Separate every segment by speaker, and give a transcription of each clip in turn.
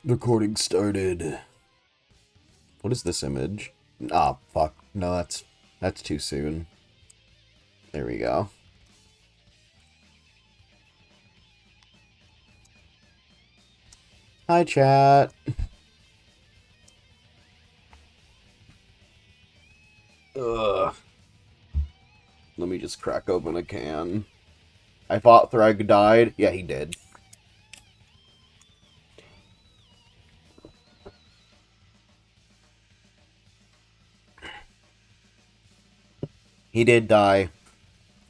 Speaker 1: Recording started. What is this image? Ah, fuck. No, that's too soon. There we go. Hi, chat. Ugh. Let me just crack open a can. I thought Thrag died. Yeah, he did. He did die,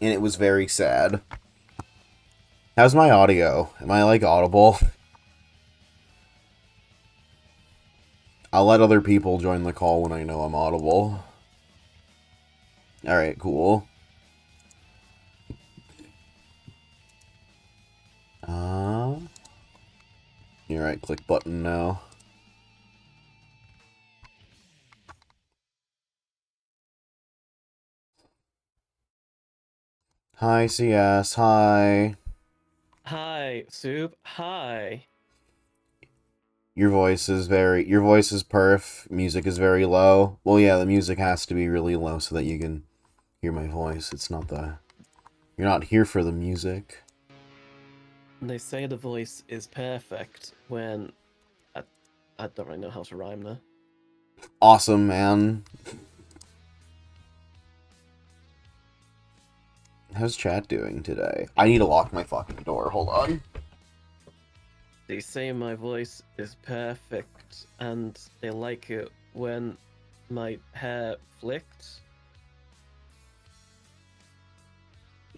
Speaker 1: and it was very sad. How's my audio? Am I, like, audible? I'll let other people join the call when I know I'm audible. Alright, cool. Your right click button now. Hi, CS. Hi.
Speaker 2: Hi, Soup. Hi.
Speaker 1: Your voice is perf. Music is very low. Well, yeah, the music has to be really low so that you can hear my voice. It's not the... You're not here for the music.
Speaker 2: They say the voice is perfect when... I, I don't really know how to rhyme there.
Speaker 1: Awesome, man. How's chat doing today? I need to lock my fucking door. Hold on.
Speaker 2: They say my voice is perfect and they like it when my hair flicked.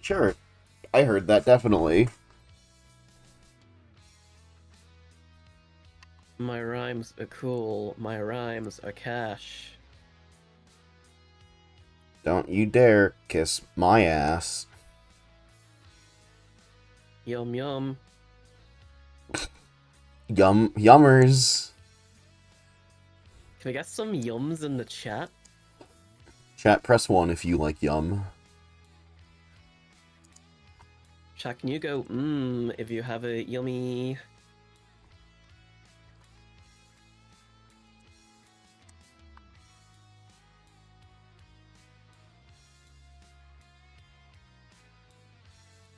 Speaker 1: Sure. I heard that, definitely.
Speaker 2: My rhymes are cool. My rhymes are cash.
Speaker 1: Don't you dare kiss my ass.
Speaker 2: Yum yum.
Speaker 1: Yummers.
Speaker 2: Can we get some yums in the chat?
Speaker 1: Chat, press 1 if you like yum.
Speaker 2: Chat, can you go if you have a yummy...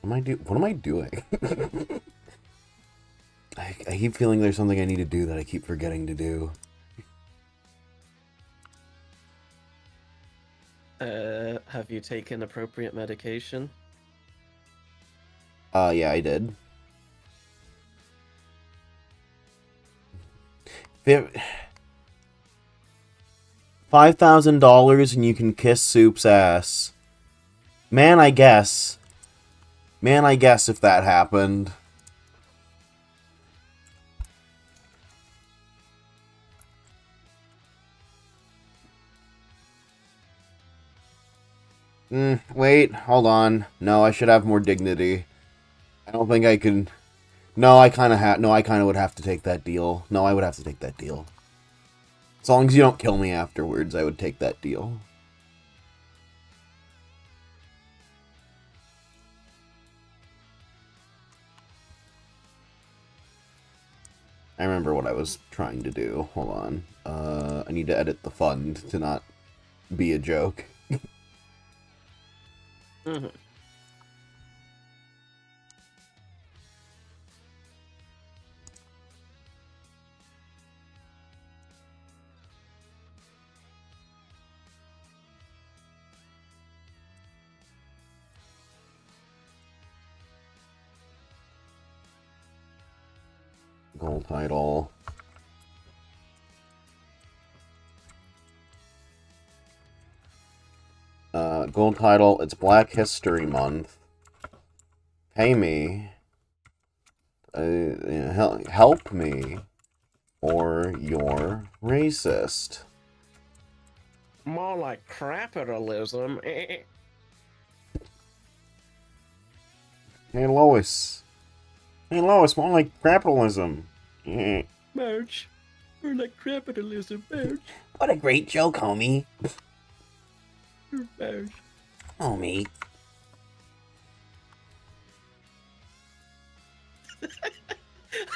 Speaker 1: What am I doing? I keep feeling there's something I need to do that I keep forgetting to do.
Speaker 2: Have you taken appropriate medication?
Speaker 1: Yeah, I did. $5,000 and you can kiss Soup's ass. Man, I guess. Man, I guess if that happened. Wait, hold on. No, I should have more dignity. I don't think I can... No, I kind of would have to take that deal. No, I would have to take that deal. As long as you don't kill me afterwards, I would take that deal. I remember what I was trying to do. Hold on. I need to edit the fund to not be a joke.
Speaker 2: Mm-hmm.
Speaker 1: Gold title. Gold title, it's Black History Month. Pay me. Help me. Or you're racist.
Speaker 2: More like capitalism.
Speaker 1: Hey, Lois. Hey, Lois, more like capitalism.
Speaker 2: March. More like capitalism, March.
Speaker 1: What a great joke, homie.
Speaker 2: March.
Speaker 1: Homie.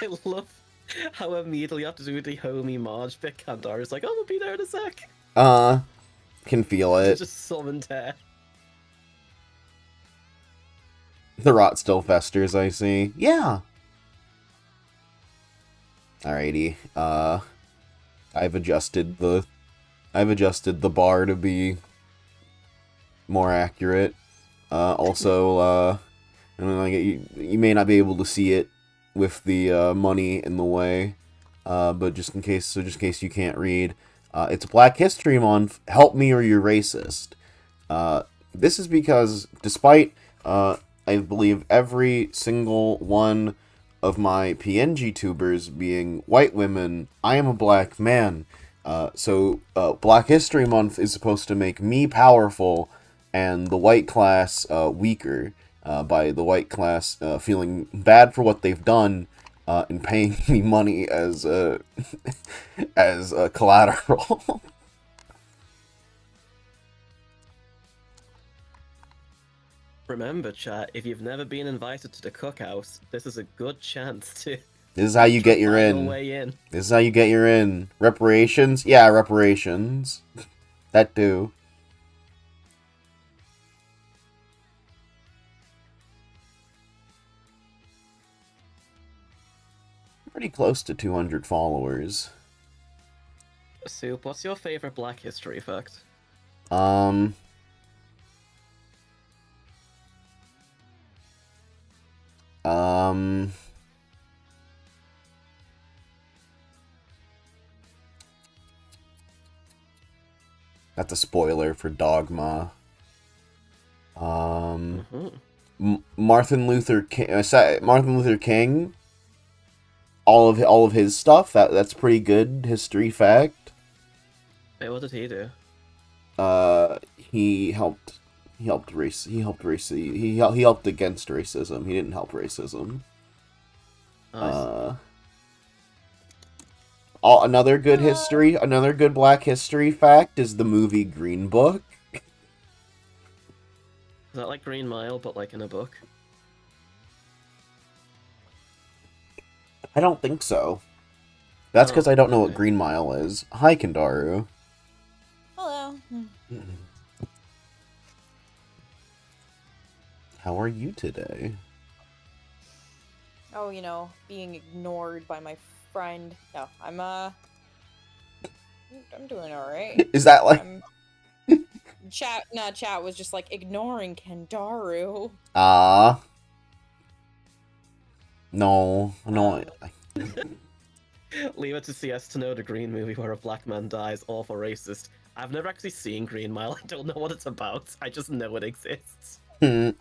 Speaker 2: I love How immediately after doing the homie Marge bit, Kandara's like, "Oh, we'll be there in a sec."
Speaker 1: Can feel
Speaker 2: To
Speaker 1: it.
Speaker 2: just summon Tear.
Speaker 1: The rot still festers, I see. Yeah. Alrighty. I've adjusted the bar to be more accurate. Also, I mean, like you may not be able to see it with the money in the way, but just in case you can't read, it's Black History Month. Help me or you're racist. This is because despite I believe every single one of my PNG tubers being white women, I am a black man. So Black History Month is supposed to make me powerful and the white class weaker, by the white class feeling bad for what they've done and paying me money as as collateral.
Speaker 2: Remember, chat, if you've never been invited to the cookhouse, this is a good chance to
Speaker 1: This is how you get your
Speaker 2: find
Speaker 1: in.
Speaker 2: your way in.
Speaker 1: This is how you get your in. Reparations? Yeah, reparations. That too. Pretty close to 200 followers.
Speaker 2: Soup, what's your favorite Black History fact?
Speaker 1: That's a spoiler for Dogma. Martin Luther King. All of his stuff. That's pretty good history fact.
Speaker 2: Hey, what did he do?
Speaker 1: He helped against racism. He didn't help racism. Another good Black History fact is the movie Green Book.
Speaker 2: Is that like Green Mile, but like in a book?
Speaker 1: I don't think so. That's because I don't know what Green Mile is. Hi, Kandaru.
Speaker 3: Hello.
Speaker 1: How are you today?
Speaker 3: Oh, you know, being ignored by my friend. No, I'm doing alright.
Speaker 1: Is that like...
Speaker 3: Chat was just like ignoring Kendaru.
Speaker 1: No.
Speaker 2: Leave it to CS to know the Green movie where a black man dies, awful racist. I've never actually seen Green Mile. I don't know what it's about. I just know it exists.
Speaker 3: I'm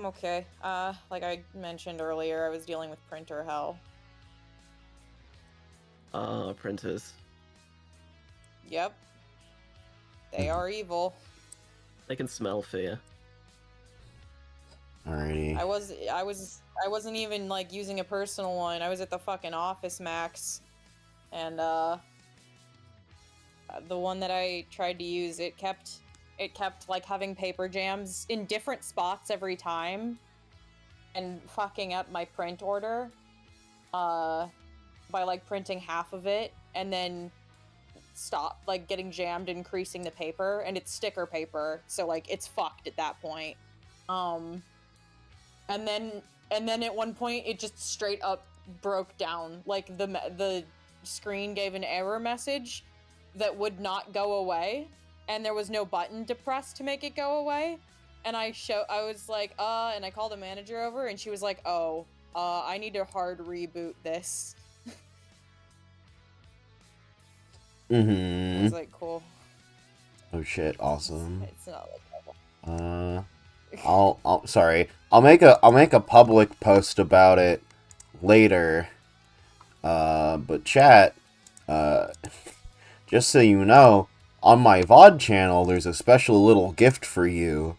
Speaker 3: okay. Like I mentioned earlier, I was dealing with printer hell.
Speaker 2: Printers.
Speaker 3: Yep. They are evil.
Speaker 2: They can smell fear.
Speaker 1: Alrighty.
Speaker 3: I wasn't even like using a personal one. I was at the fucking Office Max, and the one that I tried to use, it kept like having paper jams in different spots every time, and fucking up my print order, by like printing half of it and then stop like getting jammed, increasing the paper, and it's sticker paper, so like it's fucked at that point. And then at one point it just straight up broke down. Like the screen gave an error message that would not go away, and there was no button to press to make it go away. And I was like, and I called the manager over, and she was like, oh, I need to hard reboot this. I was like, cool.
Speaker 1: Oh shit! Awesome.
Speaker 3: It's not like
Speaker 1: I'll sorry. I'll make a public post about it later. But chat, just so you know, on my VOD channel, there's a special little gift for you,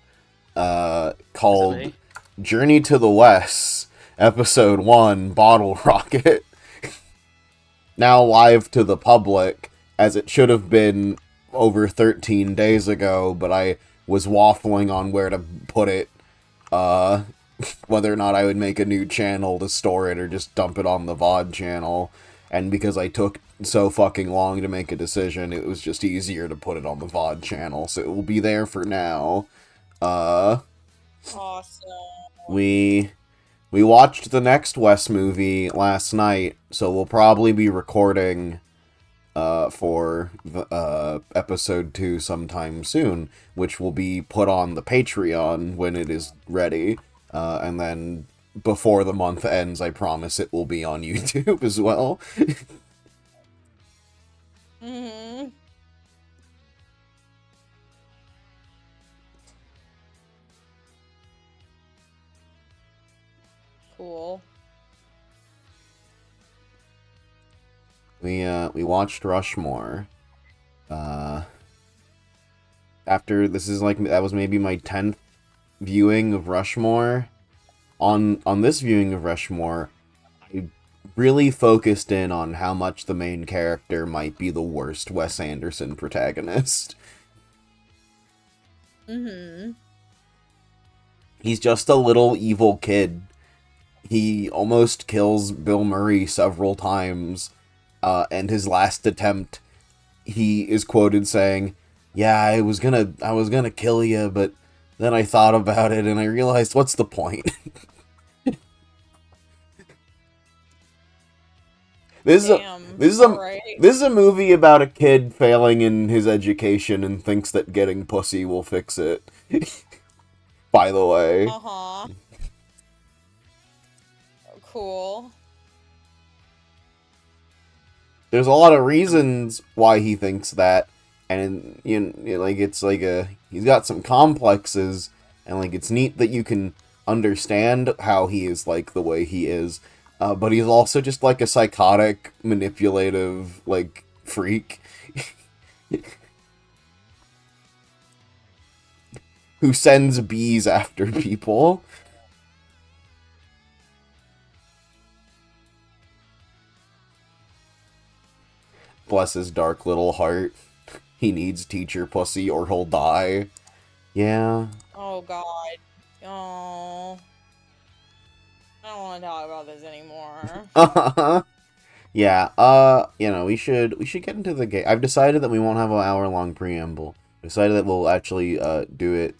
Speaker 1: called Journey to the West, Episode 1, Bottle Rocket. Now live to the public, as it should have been over 13 days ago, but I was waffling on where to put it whether or not I would make a new channel to store it or just dump it on the VOD channel. And because I took so fucking long to make a decision, it was just easier to put it on the VOD channel. So it will be there for now.
Speaker 3: Awesome.
Speaker 1: We watched the next Wes movie last night, so we'll probably be recording for the, episode 2 sometime soon, which will be put on the Patreon when it is ready. And then before the month ends, I promise it will be on YouTube as well.
Speaker 3: Mm-hmm. Cool.
Speaker 1: We watched Rushmore. After this is like that was maybe my 10th viewing of Rushmore. On this viewing of Rushmore, I really focused in on how much the main character might be the worst Wes Anderson protagonist.
Speaker 3: Mm-hmm.
Speaker 1: He's just a little evil kid. He almost kills Bill Murray several times, and his last attempt, he is quoted saying, "Yeah, I was gonna kill you, but then I thought about it and I realized what's the point." This is
Speaker 3: Damn. Alright.
Speaker 1: this is a movie about a kid failing in his education and thinks that getting pussy will fix it. By the way.
Speaker 3: Uh-huh. Cool.
Speaker 1: There's a lot of reasons why he thinks that, and like it's like he's got some complexes, and like it's neat that you can understand how he is like the way he is, but he's also just like a psychotic, manipulative like freak who sends bees after people. Bless his dark little heart. He needs teacher pussy or he'll die. Yeah.
Speaker 3: Oh god. Oh. I don't want to talk about this anymore.
Speaker 1: Yeah, we should get into the game. I've decided that we won't have an hour-long preamble. Decided that we'll actually do it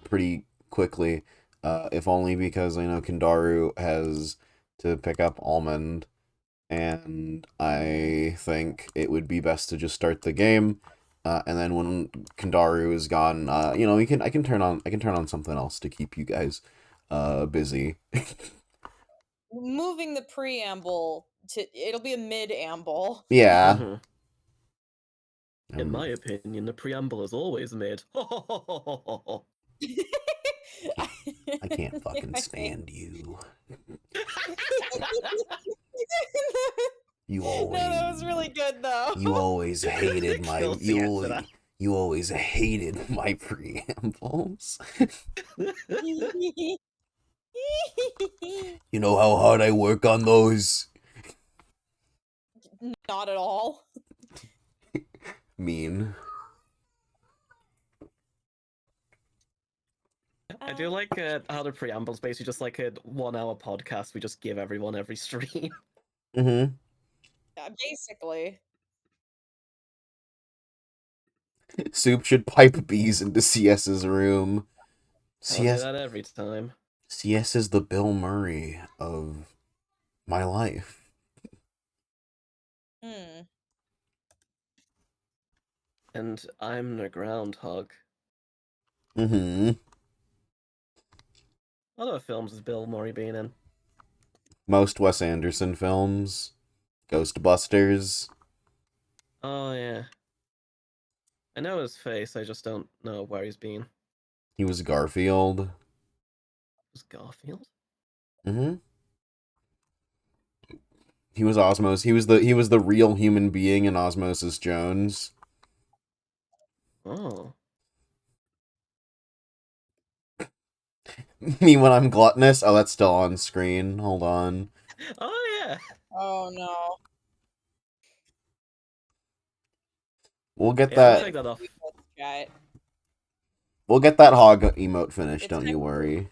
Speaker 1: pretty quickly. If only because I know Kendaru has to pick up Almond, and I think it would be best to just start the game. And then when Kendaru is gone, I can turn on something else to keep you guys busy.
Speaker 3: Moving the preamble to it'll be a mid-amble.
Speaker 1: Yeah.
Speaker 2: Mhm. In my opinion, the preamble is always mid.
Speaker 1: I can't fucking stand you. You always.
Speaker 3: No, that was really good though.
Speaker 1: You always hated my.
Speaker 2: Guilty after that.
Speaker 1: You always hated my preambles. You know how hard I work on those?
Speaker 3: Not at all.
Speaker 1: Mean.
Speaker 2: I do like how the preamble's basically just like a 1-hour podcast we just give everyone every stream.
Speaker 1: Mm-hmm.
Speaker 3: Yeah, basically.
Speaker 1: Soup should pipe bees into CS's room.
Speaker 2: I'll do that every time.
Speaker 1: CS is the Bill Murray of my life.
Speaker 3: Hmm.
Speaker 2: And I'm the groundhog.
Speaker 1: Mm-hmm.
Speaker 2: What other films has Bill Murray been in?
Speaker 1: Most Wes Anderson films. Ghostbusters.
Speaker 2: Oh, yeah. I know his face, I just don't know where he's been.
Speaker 1: He was Garfield.
Speaker 2: Was Garfield?
Speaker 1: Mm-hmm. He was Osmos. He was the real human being in Osmosis Jones.
Speaker 2: Oh.
Speaker 1: Me when I'm gluttonous. Oh, that's still on screen. Hold on.
Speaker 2: Oh, yeah.
Speaker 3: Oh no.
Speaker 1: We'll get
Speaker 2: Yeah, I'll
Speaker 1: that.
Speaker 2: take that off.
Speaker 3: Chat.
Speaker 1: We'll get that hog emote finished,
Speaker 3: It's
Speaker 1: don't you
Speaker 3: time-
Speaker 1: worry.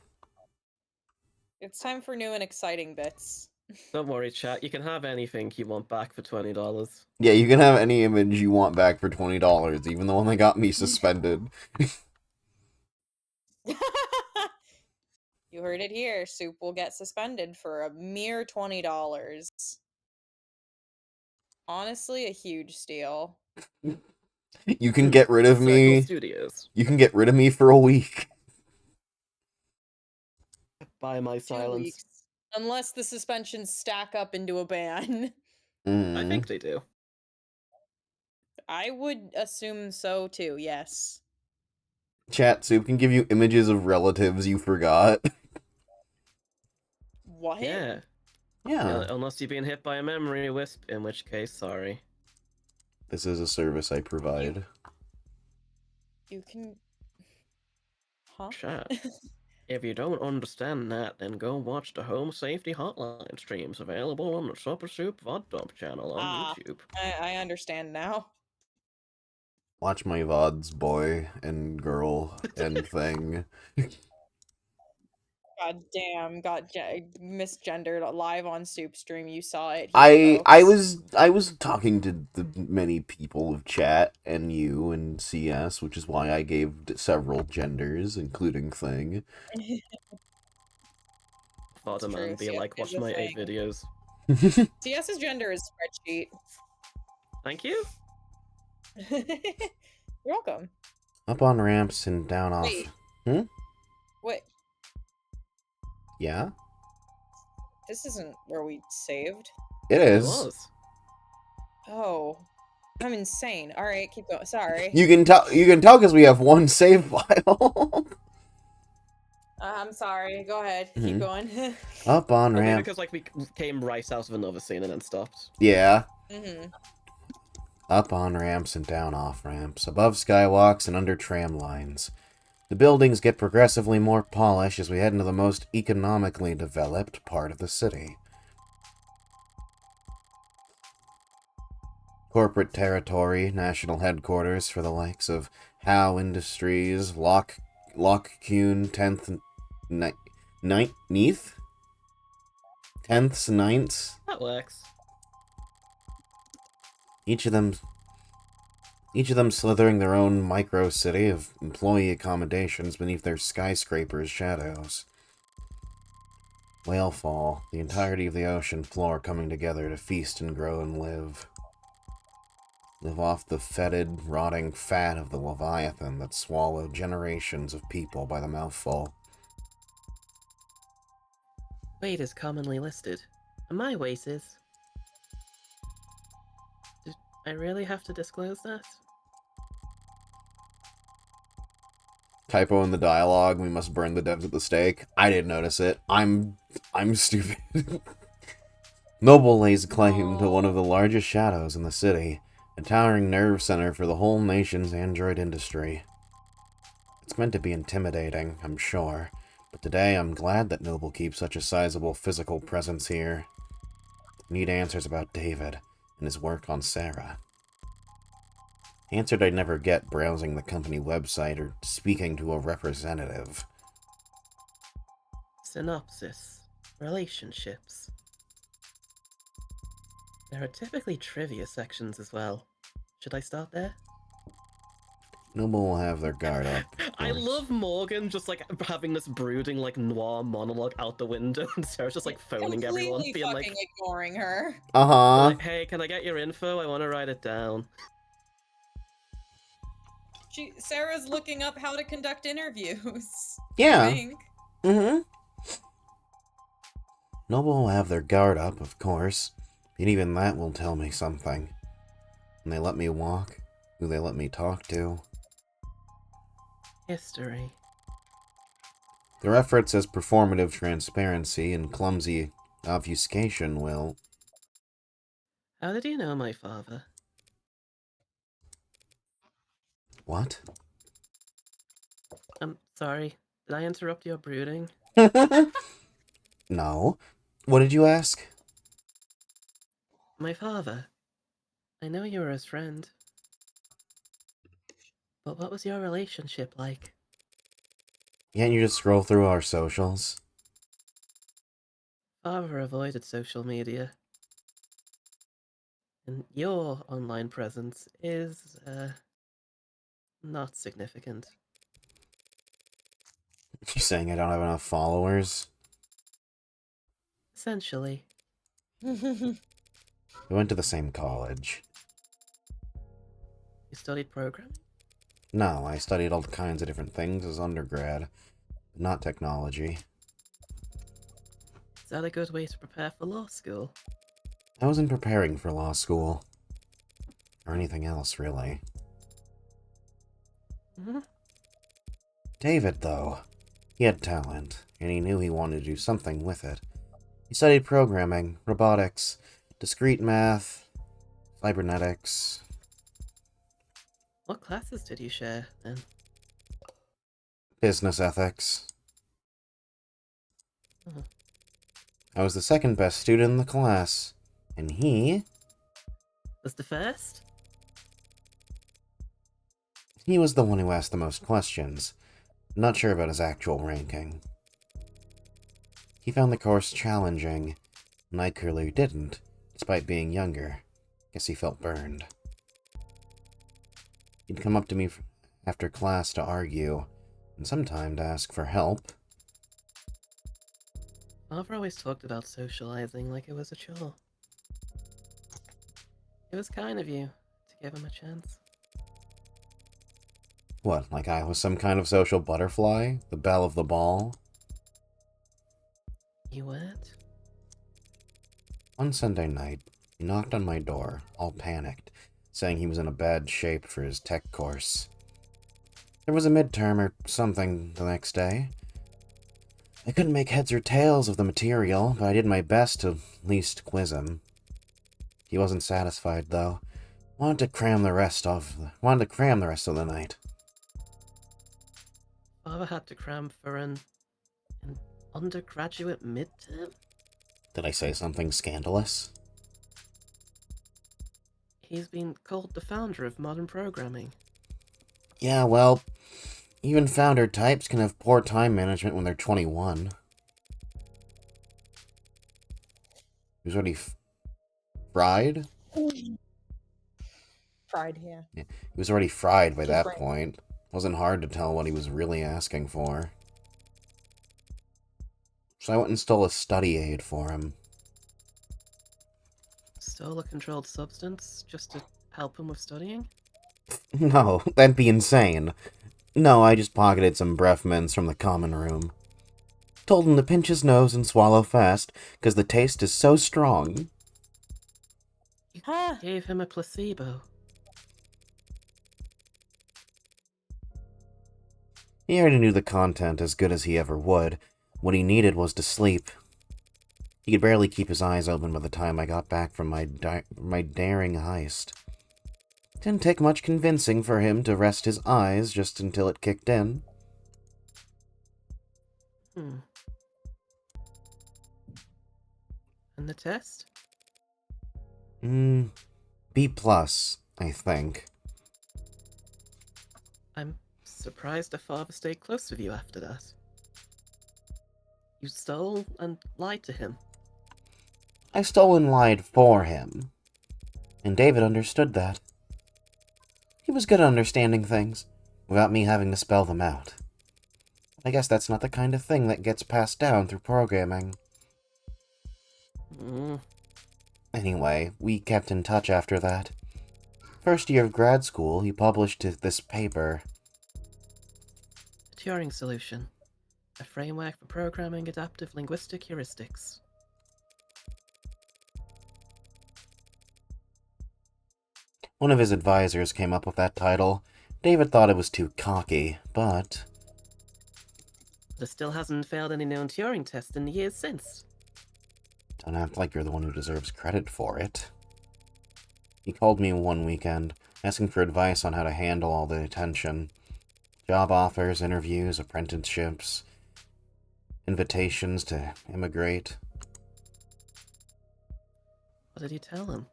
Speaker 3: It's time for new and exciting bits.
Speaker 2: Don't worry, chat. You can have anything you want back for $20.
Speaker 1: Yeah, you can have any image you want back for $20, even the one that got me suspended.
Speaker 3: You heard it here. Soup will get suspended for a mere $20. Honestly, a huge steal.
Speaker 1: You can get rid of
Speaker 2: Circle
Speaker 1: me.
Speaker 2: Studios.
Speaker 1: You can get rid of me for a week.
Speaker 2: By my
Speaker 3: 2
Speaker 2: silence.
Speaker 3: weeks. Unless the suspensions stack up into a ban.
Speaker 2: I think they do.
Speaker 3: I would assume so too, yes.
Speaker 1: Chat Soup can give you images of relatives you forgot.
Speaker 3: What?
Speaker 2: Yeah.
Speaker 1: Yeah.
Speaker 2: Unless you've been hit by a memory wisp, in which case, sorry.
Speaker 1: This is a service I provide.
Speaker 3: You can. Huh?
Speaker 2: Chat. If you don't understand that, then go watch the Home Safety Hotline streams available on the Super Soup VOD Dump channel on YouTube.
Speaker 3: I understand now.
Speaker 1: Watch my VODs, boy and girl and thing.
Speaker 3: God damn, got misgendered live on Soup stream. You saw it.
Speaker 1: I
Speaker 3: folks.
Speaker 1: was talking to the many people of chat and you and CS, which is why I gave several genders, including thing.
Speaker 2: Father
Speaker 3: It's
Speaker 2: man
Speaker 3: true,
Speaker 2: be
Speaker 3: CS
Speaker 2: like,
Speaker 3: is
Speaker 2: watch
Speaker 3: a
Speaker 2: my 8
Speaker 3: thing.
Speaker 2: videos.
Speaker 3: CS's gender is spreadsheet.
Speaker 2: Thank you.
Speaker 3: You're welcome.
Speaker 1: Up on ramps and down off.
Speaker 3: Wait. Wait,
Speaker 1: Yeah,
Speaker 3: this isn't where we saved.
Speaker 1: it
Speaker 2: It
Speaker 1: is.
Speaker 2: was.
Speaker 3: Oh, I'm insane. All right, keep going. Sorry.
Speaker 1: You can tell. You can tell because we have one save file.
Speaker 3: I'm sorry. Go ahead. Keep going.
Speaker 1: Up on
Speaker 2: Probably
Speaker 1: ramp.
Speaker 2: because like we came right out of another scene and then stopped.
Speaker 1: Yeah.
Speaker 3: Mhm.
Speaker 1: Up on ramps and down off ramps, above skywalks and under tram lines. The buildings get progressively more polished as we head into the most economically developed part of the city. Corporate territory, national headquarters for the likes of Howe Industries, Lockcune, 10th, 9th? 10ths, 9ths?
Speaker 2: That works.
Speaker 1: Each of them slithering their own micro-city of employee accommodations beneath their skyscrapers' shadows. Whalefall, the entirety of the ocean floor coming together to feast and grow and live. Live off the fetid, rotting fat of the Leviathan that swallowed generations of people by the mouthful.
Speaker 2: Weight is commonly listed. And my weight is... Did I really have to disclose that?
Speaker 1: Typo in the dialogue, we must burn the devs at the stake. I didn't notice it. I'm stupid. Noble lays claim to one of the largest shadows in the city, a towering nerve center for the whole nation's android industry. It's meant to be intimidating, I'm sure, but today I'm glad that Noble keeps such a sizable physical presence here. I need answers about David and his work on Sarah. Answered I'd never get browsing the company website or speaking to a representative.
Speaker 2: Synopsis. Relationships. There are typically trivia sections as well. Should I start there?
Speaker 1: Noble will have their guard up.
Speaker 2: I love Morgan just like having this brooding like noir monologue out the window and Sarah's just like phoning everyone,
Speaker 3: Completely
Speaker 2: being
Speaker 3: fucking ignoring her.
Speaker 2: like, hey, can I get your info? I want to write it down.
Speaker 3: Sarah's looking up how to conduct interviews.
Speaker 1: Yeah.
Speaker 3: I think.
Speaker 1: Mm-hmm. Noble will have their guard up, of course, and even that will tell me something. When they let me walk, who they let me talk to.
Speaker 2: History.
Speaker 1: Their efforts as performative transparency and clumsy obfuscation will...
Speaker 2: How did you know my father?
Speaker 1: What?
Speaker 2: I'm sorry. Did I interrupt your brooding?
Speaker 1: No. What did you ask?
Speaker 2: My father. I know you were his friend. But what was your relationship like?
Speaker 1: Can't you just scroll through our socials?
Speaker 2: Father avoided social media. And your online presence is, not significant.
Speaker 1: You're saying I don't have enough followers?
Speaker 2: Essentially.
Speaker 1: We went to the same college.
Speaker 2: You studied programming?
Speaker 1: No, I studied all kinds of different things as undergrad, but not technology.
Speaker 2: Is that a good way to prepare for law school?
Speaker 1: I wasn't preparing for law school. Or anything else, really.
Speaker 2: Mm-hmm.
Speaker 1: David, though, he had talent, and he knew he wanted to do something with it. He studied programming, robotics, discrete math, cybernetics.
Speaker 2: What classes did you share, then?
Speaker 1: Business ethics.
Speaker 2: Oh.
Speaker 1: I was the second best student in the class, and he
Speaker 2: Was the first?
Speaker 1: was the one who asked the most questions. Not sure about his actual ranking. He found the course challenging, and I clearly didn't, despite being younger. Guess he felt burned. He'd come up to me after class to argue, and sometimes to ask for help.
Speaker 2: Father always talked about socializing like it was a chore. It was kind of you to give him a chance.
Speaker 1: What, like I was some kind of social butterfly? The belle of the ball?
Speaker 2: You weren't?
Speaker 1: One Sunday night, he knocked on my door, all panicked, saying he was in a bad shape for his tech course. There was a midterm or something the next day. I couldn't make heads or tails of the material, but I did my best to at least quiz him. He wasn't satisfied, though. Wanted to cram the rest of the night.
Speaker 2: Father had to cram for an undergraduate midterm?
Speaker 1: Did I say something scandalous?
Speaker 2: He's been called the founder of modern programming.
Speaker 1: Yeah, well, even founder types can have poor time management when they're 21. He was already fried?
Speaker 3: Pride, yeah.
Speaker 1: Yeah, he was already fried by that
Speaker 3: Different.
Speaker 1: point. Wasn't hard to tell what he was really asking for. So I went and stole a study aid for him.
Speaker 2: Stole a controlled substance just to help him with studying?
Speaker 1: No, that'd be insane. No, I just pocketed some breath mints from the common room. Told him to pinch his nose and swallow fast, 'cause the taste is so strong.
Speaker 2: You
Speaker 3: Huh.
Speaker 2: gave him a placebo.
Speaker 1: He already knew the content as good as he ever would. What he needed was to sleep. He could barely keep his eyes open by the time I got back from my daring heist. Didn't take much convincing for him to rest his eyes just until it kicked in.
Speaker 2: And the test?
Speaker 1: B plus, I think.
Speaker 2: I'm surprised a father stayed close with you after that. You stole and lied to him.
Speaker 1: I stole and lied for him. And David understood that. He was good at understanding things, without me having to spell them out. I guess that's not the kind of thing that gets passed down through programming. Anyway, we kept in touch after that. First year of grad school, he published this paper.
Speaker 2: The Turing solution. A framework for programming adaptive linguistic heuristics.
Speaker 1: One of his advisors came up with that title. David thought it was too cocky, but
Speaker 2: But it still hasn't failed any known Turing tests in the years since.
Speaker 1: don't act like you're the one who deserves credit for it. He called me one weekend, asking for advice on how to handle all the attention. Job offers, interviews, apprenticeships, invitations to immigrate.
Speaker 2: What did you tell him?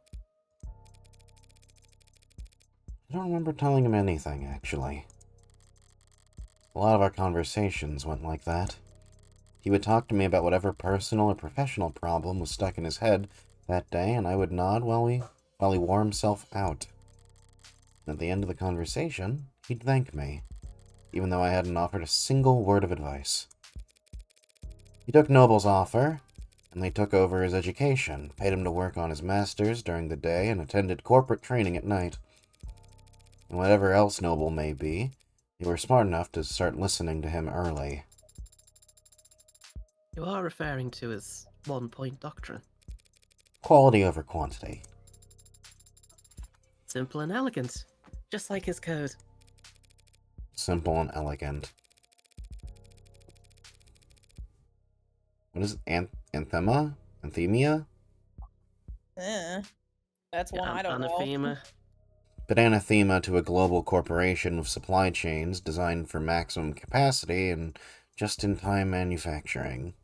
Speaker 1: I don't remember telling him anything, actually. A lot of our conversations went like that. He would talk to me about whatever personal or professional problem was stuck in his head that day, and I would nod while he wore himself out. And at the end of the conversation, he'd thank me, even though I hadn't offered a single word of advice. He took Noble's offer, and they took over his education, paid him to work on his master's during the day, and attended corporate training at night. And whatever else Noble may be, they were smart enough to start listening to him early.
Speaker 2: You are referring to his one-point doctrine.
Speaker 1: Quality over quantity.
Speaker 2: Simple and elegant, just like his code.
Speaker 1: Simple and elegant. What is it? Anthema? Anthemia?
Speaker 3: That's one I don't know.
Speaker 2: Anathema.
Speaker 1: But anathema to a global corporation with supply chains designed for maximum capacity and just-in-time manufacturing.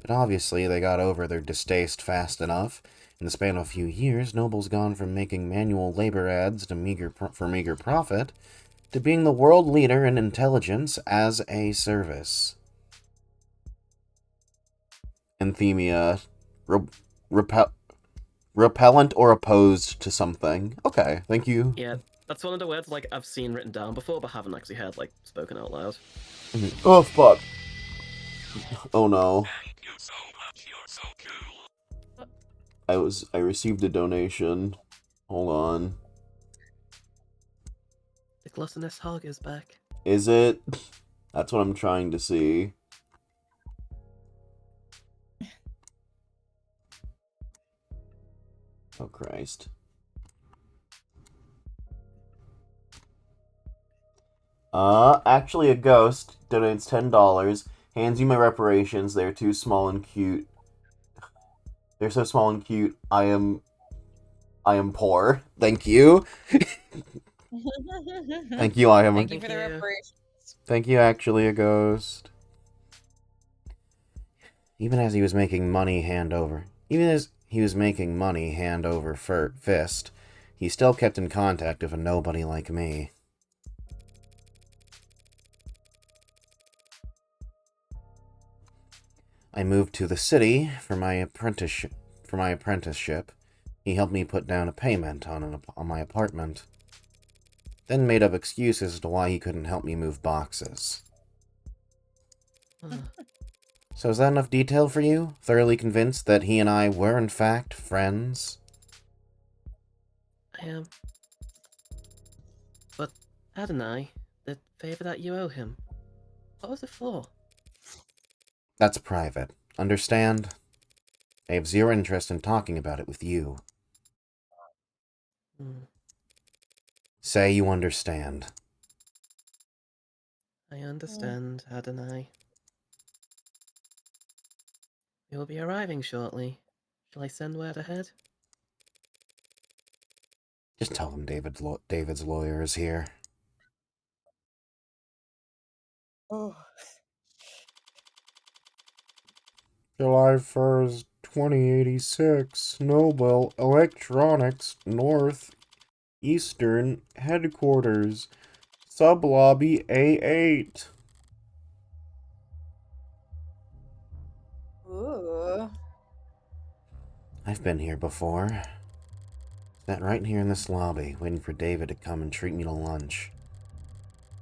Speaker 1: But obviously they got over their distaste fast enough. In the span of a few years, Noble's gone from making manual labor ads for meager profit to being the world leader in intelligence as a service. Anthemia. Repellent or opposed to something. Okay, thank you.
Speaker 2: Yeah, that's one of the words like I've seen written down before, but haven't actually heard like spoken out loud.
Speaker 1: Oh fuck. Oh no.
Speaker 4: Thank you so much, you're so cool.
Speaker 1: I received a donation. Hold on.
Speaker 2: The gluttonous hog is back.
Speaker 1: Is it? That's what I'm trying to see. Oh Christ. Actually a ghost donates $10, hands you my reparations, they're too small and cute. They're so small and cute, I am poor. Thank you. Thank you, I am
Speaker 3: Thank you for the reparations.
Speaker 1: Thank you, actually a ghost. Even as he was making money hand over fist, he still kept in contact with a nobody like me. I moved to the city for my apprenticeship. He helped me put down a payment on my apartment. Then made up excuses as to why he couldn't help me move boxes. So is that enough detail for you? Thoroughly convinced that he and I were in fact friends?
Speaker 2: I am. But Adonai, the favor that you owe him, what was it for?
Speaker 1: That's private. Understand? I have zero interest in talking about it with you. Say you understand.
Speaker 2: I understand, Adonai. We will be arriving shortly. Shall I send word ahead?
Speaker 1: Just tell him David's lawyer is here.
Speaker 3: Oh.
Speaker 1: July 1st, 2086, Nobel Electronics North-Eastern Headquarters, Sublobby A8.
Speaker 3: Ooh.
Speaker 1: I've been here before. Sat right here in this lobby, waiting for David to come and treat me to lunch.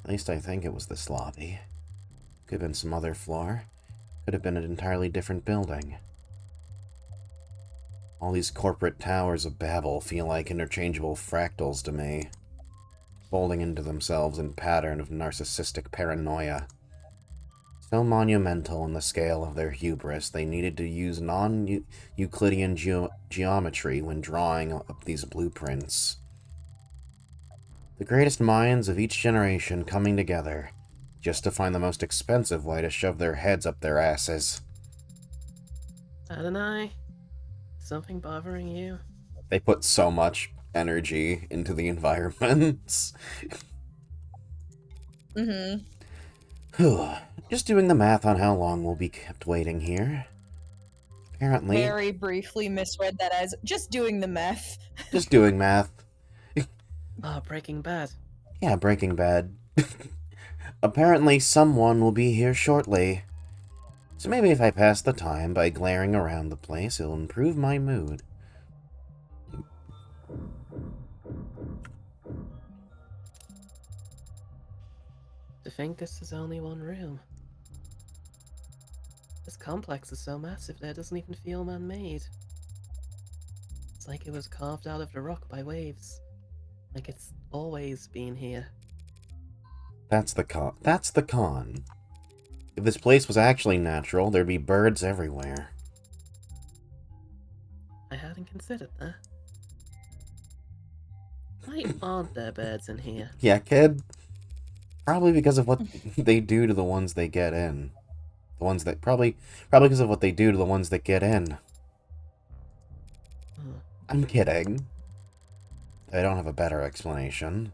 Speaker 1: At least I think it was this lobby. Could have been some other floor. Could have been an entirely different building. All these corporate towers of Babel feel like interchangeable fractals to me, folding into themselves in pattern of narcissistic paranoia. So monumental in the scale of their hubris, they needed to use non-Euclidean geometry when drawing up these blueprints. The greatest minds of each generation coming together, just to find the most expensive way to shove their heads up their asses.
Speaker 2: Adonai, something bothering you?
Speaker 1: They put so much energy into the environments. Just doing the math on how long we'll be kept waiting here. Apparently.
Speaker 3: Very briefly misread that as just doing the math.
Speaker 1: Just doing math.
Speaker 2: Ah, Breaking Bad.
Speaker 1: Yeah, Breaking Bad. Apparently someone will be here shortly. So maybe if I pass the time by glaring around the place, it'll improve my mood.
Speaker 2: To think this is only one room. This complex is so massive that it doesn't even feel man-made. It's like it was carved out of the rock by waves. Like it's always been here.
Speaker 1: That's the con. That's the con. If this place was actually natural, there'd be birds everywhere.
Speaker 2: I hadn't considered that. Why aren't there birds in here?
Speaker 1: Yeah, kid? Probably because of what they do to the ones they get in. The ones that probably because of what they do to the ones that get in.
Speaker 2: Oh,
Speaker 1: I'm kidding. I don't have a better explanation.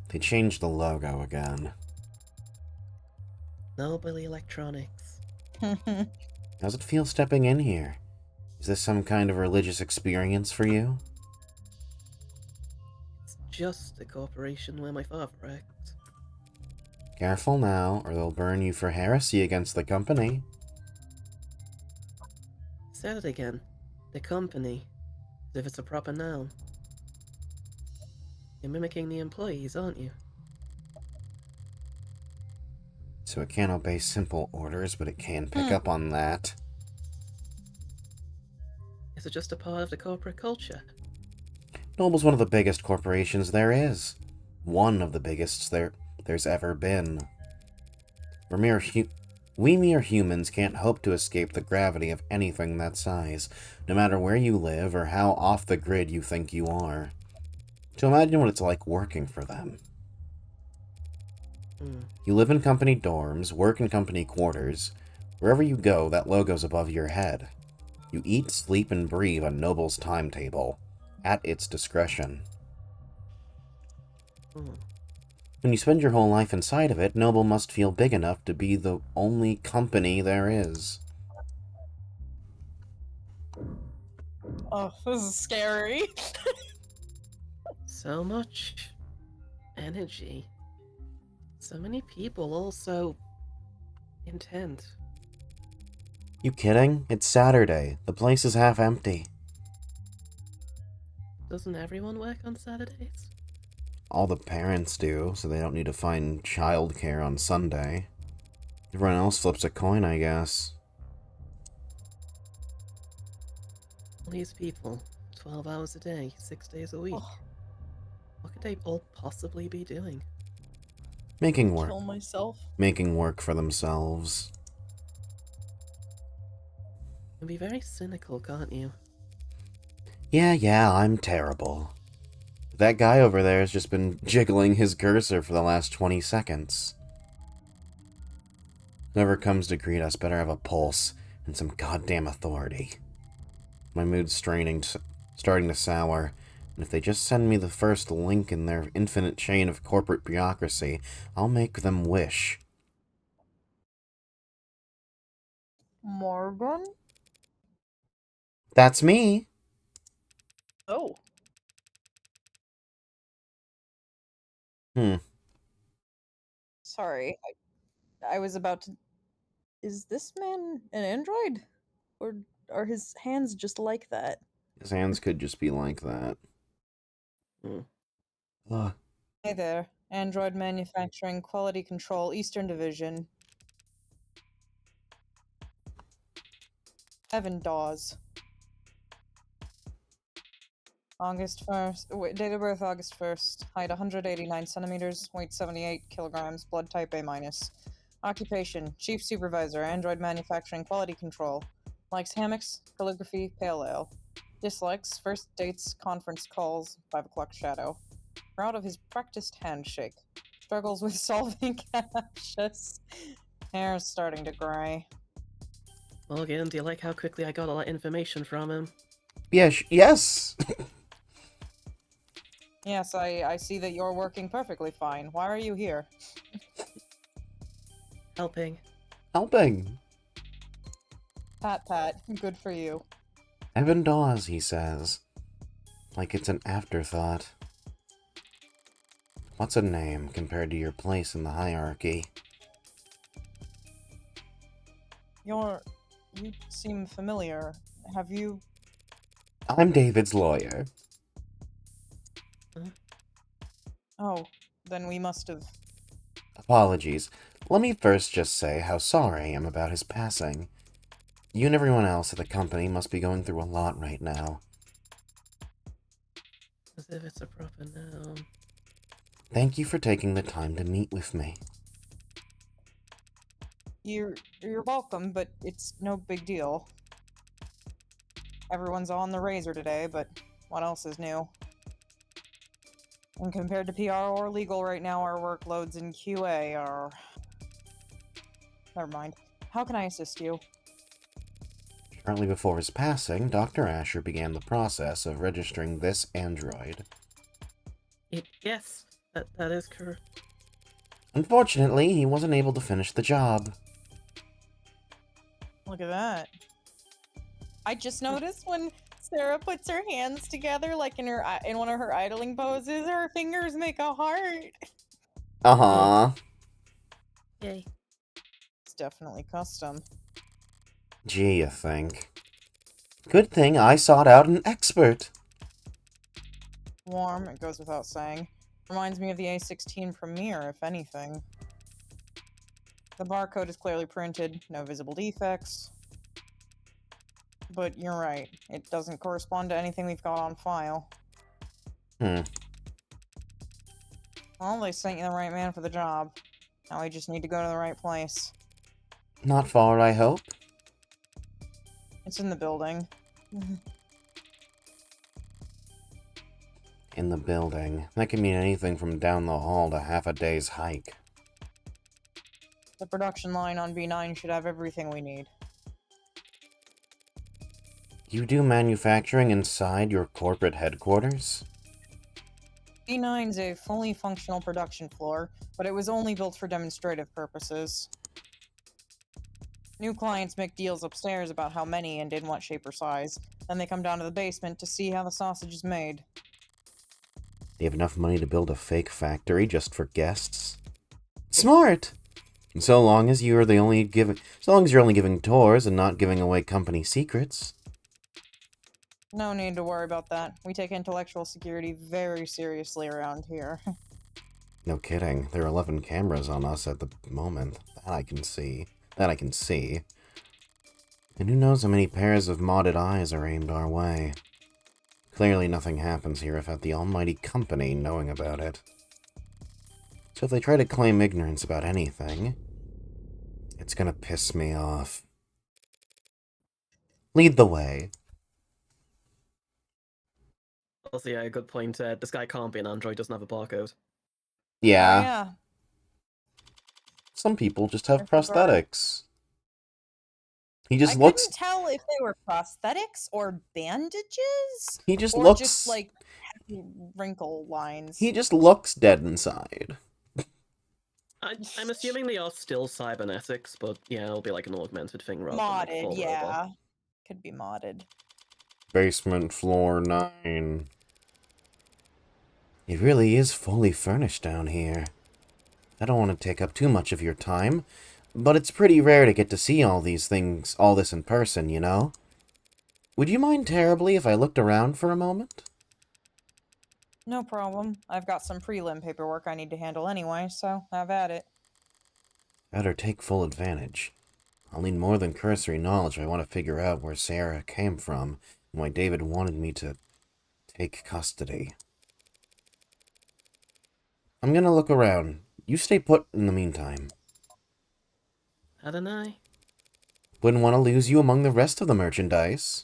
Speaker 1: They changed the logo again.
Speaker 2: Noble Electronics.
Speaker 1: How's it feel stepping in here? Is this some kind of religious experience for you?
Speaker 2: It's just a corporation where my father worked.
Speaker 1: Careful now, or they'll burn you for heresy against the company.
Speaker 2: Said it again. The company. As if it's a proper noun. You're mimicking the employees, aren't you?
Speaker 1: So it can't obey simple orders, but it can pick up on that.
Speaker 2: Is it just a part of the corporate culture?
Speaker 1: Noble's one of the biggest corporations there is. One of the biggest there's ever been. We mere humans can't hope to escape the gravity of anything that size, no matter where you live or how off the grid you think you are. So imagine what it's like working for them. You live in company dorms, work in company quarters. Wherever you go, that logo's above your head. You eat, sleep, and breathe on Noble's timetable, at its discretion. When you spend your whole life inside of it, Noble must feel big enough to be the only company there is.
Speaker 3: Oh, this is scary.
Speaker 2: So much energy. So many people, all so intent.
Speaker 1: You kidding? It's Saturday. The place is half empty.
Speaker 2: Doesn't everyone work on Saturdays?
Speaker 1: All the parents do, so they don't need to find childcare on Sunday. Everyone else flips a coin, I guess.
Speaker 2: All these people, 12 hours a day, 6 days a week.
Speaker 3: Oh.
Speaker 2: What could they all possibly be doing?
Speaker 1: Making work.
Speaker 3: Kill myself.
Speaker 1: Making work for themselves.
Speaker 2: You can be very cynical, can't you?
Speaker 1: Yeah, I'm terrible. That guy over there has just been jiggling his cursor for the last 20 seconds. Whoever comes to greet us better have a pulse and some goddamn authority. My mood's starting to sour, and if they just send me the first link in their infinite chain of corporate bureaucracy, I'll make them wish.
Speaker 3: Morgan?
Speaker 1: That's me!
Speaker 3: Oh. Sorry. I was about to... Is this man an android? Or are his hands just like that?
Speaker 1: His hands could just be like that. Ugh.
Speaker 3: Hey there. Android Manufacturing Quality Control Eastern Division. Evan Dawes. August 1st. Date of birth August 1st. Height 189 centimeters. Weight 78 kilograms. Blood type A-. Occupation: Chief Supervisor, Android Manufacturing Quality Control. Likes hammocks, calligraphy, pale ale. Dislikes first dates, conference calls, 5 o'clock shadow. Proud of his practiced handshake. Struggles with solving captchas. Hair is starting to gray.
Speaker 2: Morgan, do you like how quickly I got all that information from him?
Speaker 1: Yes.
Speaker 3: Yes, I see that you're working perfectly fine. Why are you here?
Speaker 2: Helping.
Speaker 1: Helping.
Speaker 3: Pat, good for you.
Speaker 1: Evan Dawes, he says. Like it's an afterthought. What's a name compared to your place in the hierarchy?
Speaker 5: You seem familiar. Have you...
Speaker 1: I'm David's lawyer.
Speaker 5: Oh, then we must have...
Speaker 1: Apologies. Let me first just say how sorry I am about his passing. You and everyone else at the company must be going through a lot right now.
Speaker 2: As if it's a proper noun.
Speaker 1: Thank you for taking the time to meet with me.
Speaker 5: You're welcome, but it's no big deal. Everyone's on the razor today, but what else is new? And compared to PR or legal right now, our workloads in QA are... Never mind. How can I assist you?
Speaker 1: Shortly before his passing, Dr. Asher began the process of registering this android.
Speaker 2: Yes, that is correct.
Speaker 1: Unfortunately, he wasn't able to finish the job.
Speaker 5: Look at that.
Speaker 3: I just noticed when Sarah puts her hands together, like in one of her idling poses, her fingers make a heart.
Speaker 1: Uh-huh.
Speaker 2: Yay.
Speaker 5: It's definitely custom.
Speaker 1: Gee, you think. Good thing I sought out an expert.
Speaker 5: Warm, it goes without saying. Reminds me of the A16 Premiere, if anything. The barcode is clearly printed, no visible defects. But you're right, it doesn't correspond to anything we've got on file. Well, they sent you the right man for the job. Now we just need to go to the right place.
Speaker 1: Not far, I hope.
Speaker 5: It's in the building.
Speaker 1: In the building. That could mean anything from down the hall to half a day's hike.
Speaker 5: The production line on B9 should have everything we need.
Speaker 1: You do manufacturing inside your corporate headquarters?
Speaker 5: B9's a fully functional production floor, but it was only built for demonstrative purposes. New clients make deals upstairs about how many and in what shape or size. Then they come down to the basement to see how the sausage is made.
Speaker 1: They have enough money to build a fake factory just for guests? Smart! So long as you're only giving tours and not giving away company secrets.
Speaker 5: No need to worry about that. We take intellectual security very seriously around here.
Speaker 1: No kidding. There are 11 cameras on us at the moment. That I can see. And who knows how many pairs of modded eyes are aimed our way. Clearly nothing happens here without the almighty company knowing about it. So if they try to claim ignorance about anything, it's gonna piss me off. Lead the way.
Speaker 2: Also, yeah, good point. This guy can't be an android, doesn't have a barcode.
Speaker 1: Yeah,
Speaker 5: Oh, yeah.
Speaker 1: some people just have
Speaker 5: I forgot.
Speaker 1: prosthetics. He just
Speaker 5: I
Speaker 1: looks...
Speaker 5: couldn't tell if they were prosthetics or bandages.
Speaker 1: He just
Speaker 5: or
Speaker 1: looks...
Speaker 5: just, like, wrinkle lines.
Speaker 1: He just looks dead inside.
Speaker 2: I'm assuming they are still cybernetics, but yeah, it'll be like an augmented thing rather than like
Speaker 5: modded,
Speaker 2: full
Speaker 5: yeah.
Speaker 2: robot.
Speaker 5: Could be modded.
Speaker 1: Basement floor 9. It really is fully furnished down here. I don't want to take up too much of your time, but it's pretty rare to get to see all this in person, you know? Would you mind terribly if I looked around for a moment?
Speaker 5: No problem. I've got some prelim paperwork I need to handle anyway, so have at it.
Speaker 1: Better take full advantage. I'll need more than cursory knowledge if I want to figure out where Sarah came from and why David wanted me to take custody. I'm gonna look around. You stay put in the meantime.
Speaker 2: Hadn't I?
Speaker 1: Wouldn't want to lose you among the rest of the merchandise.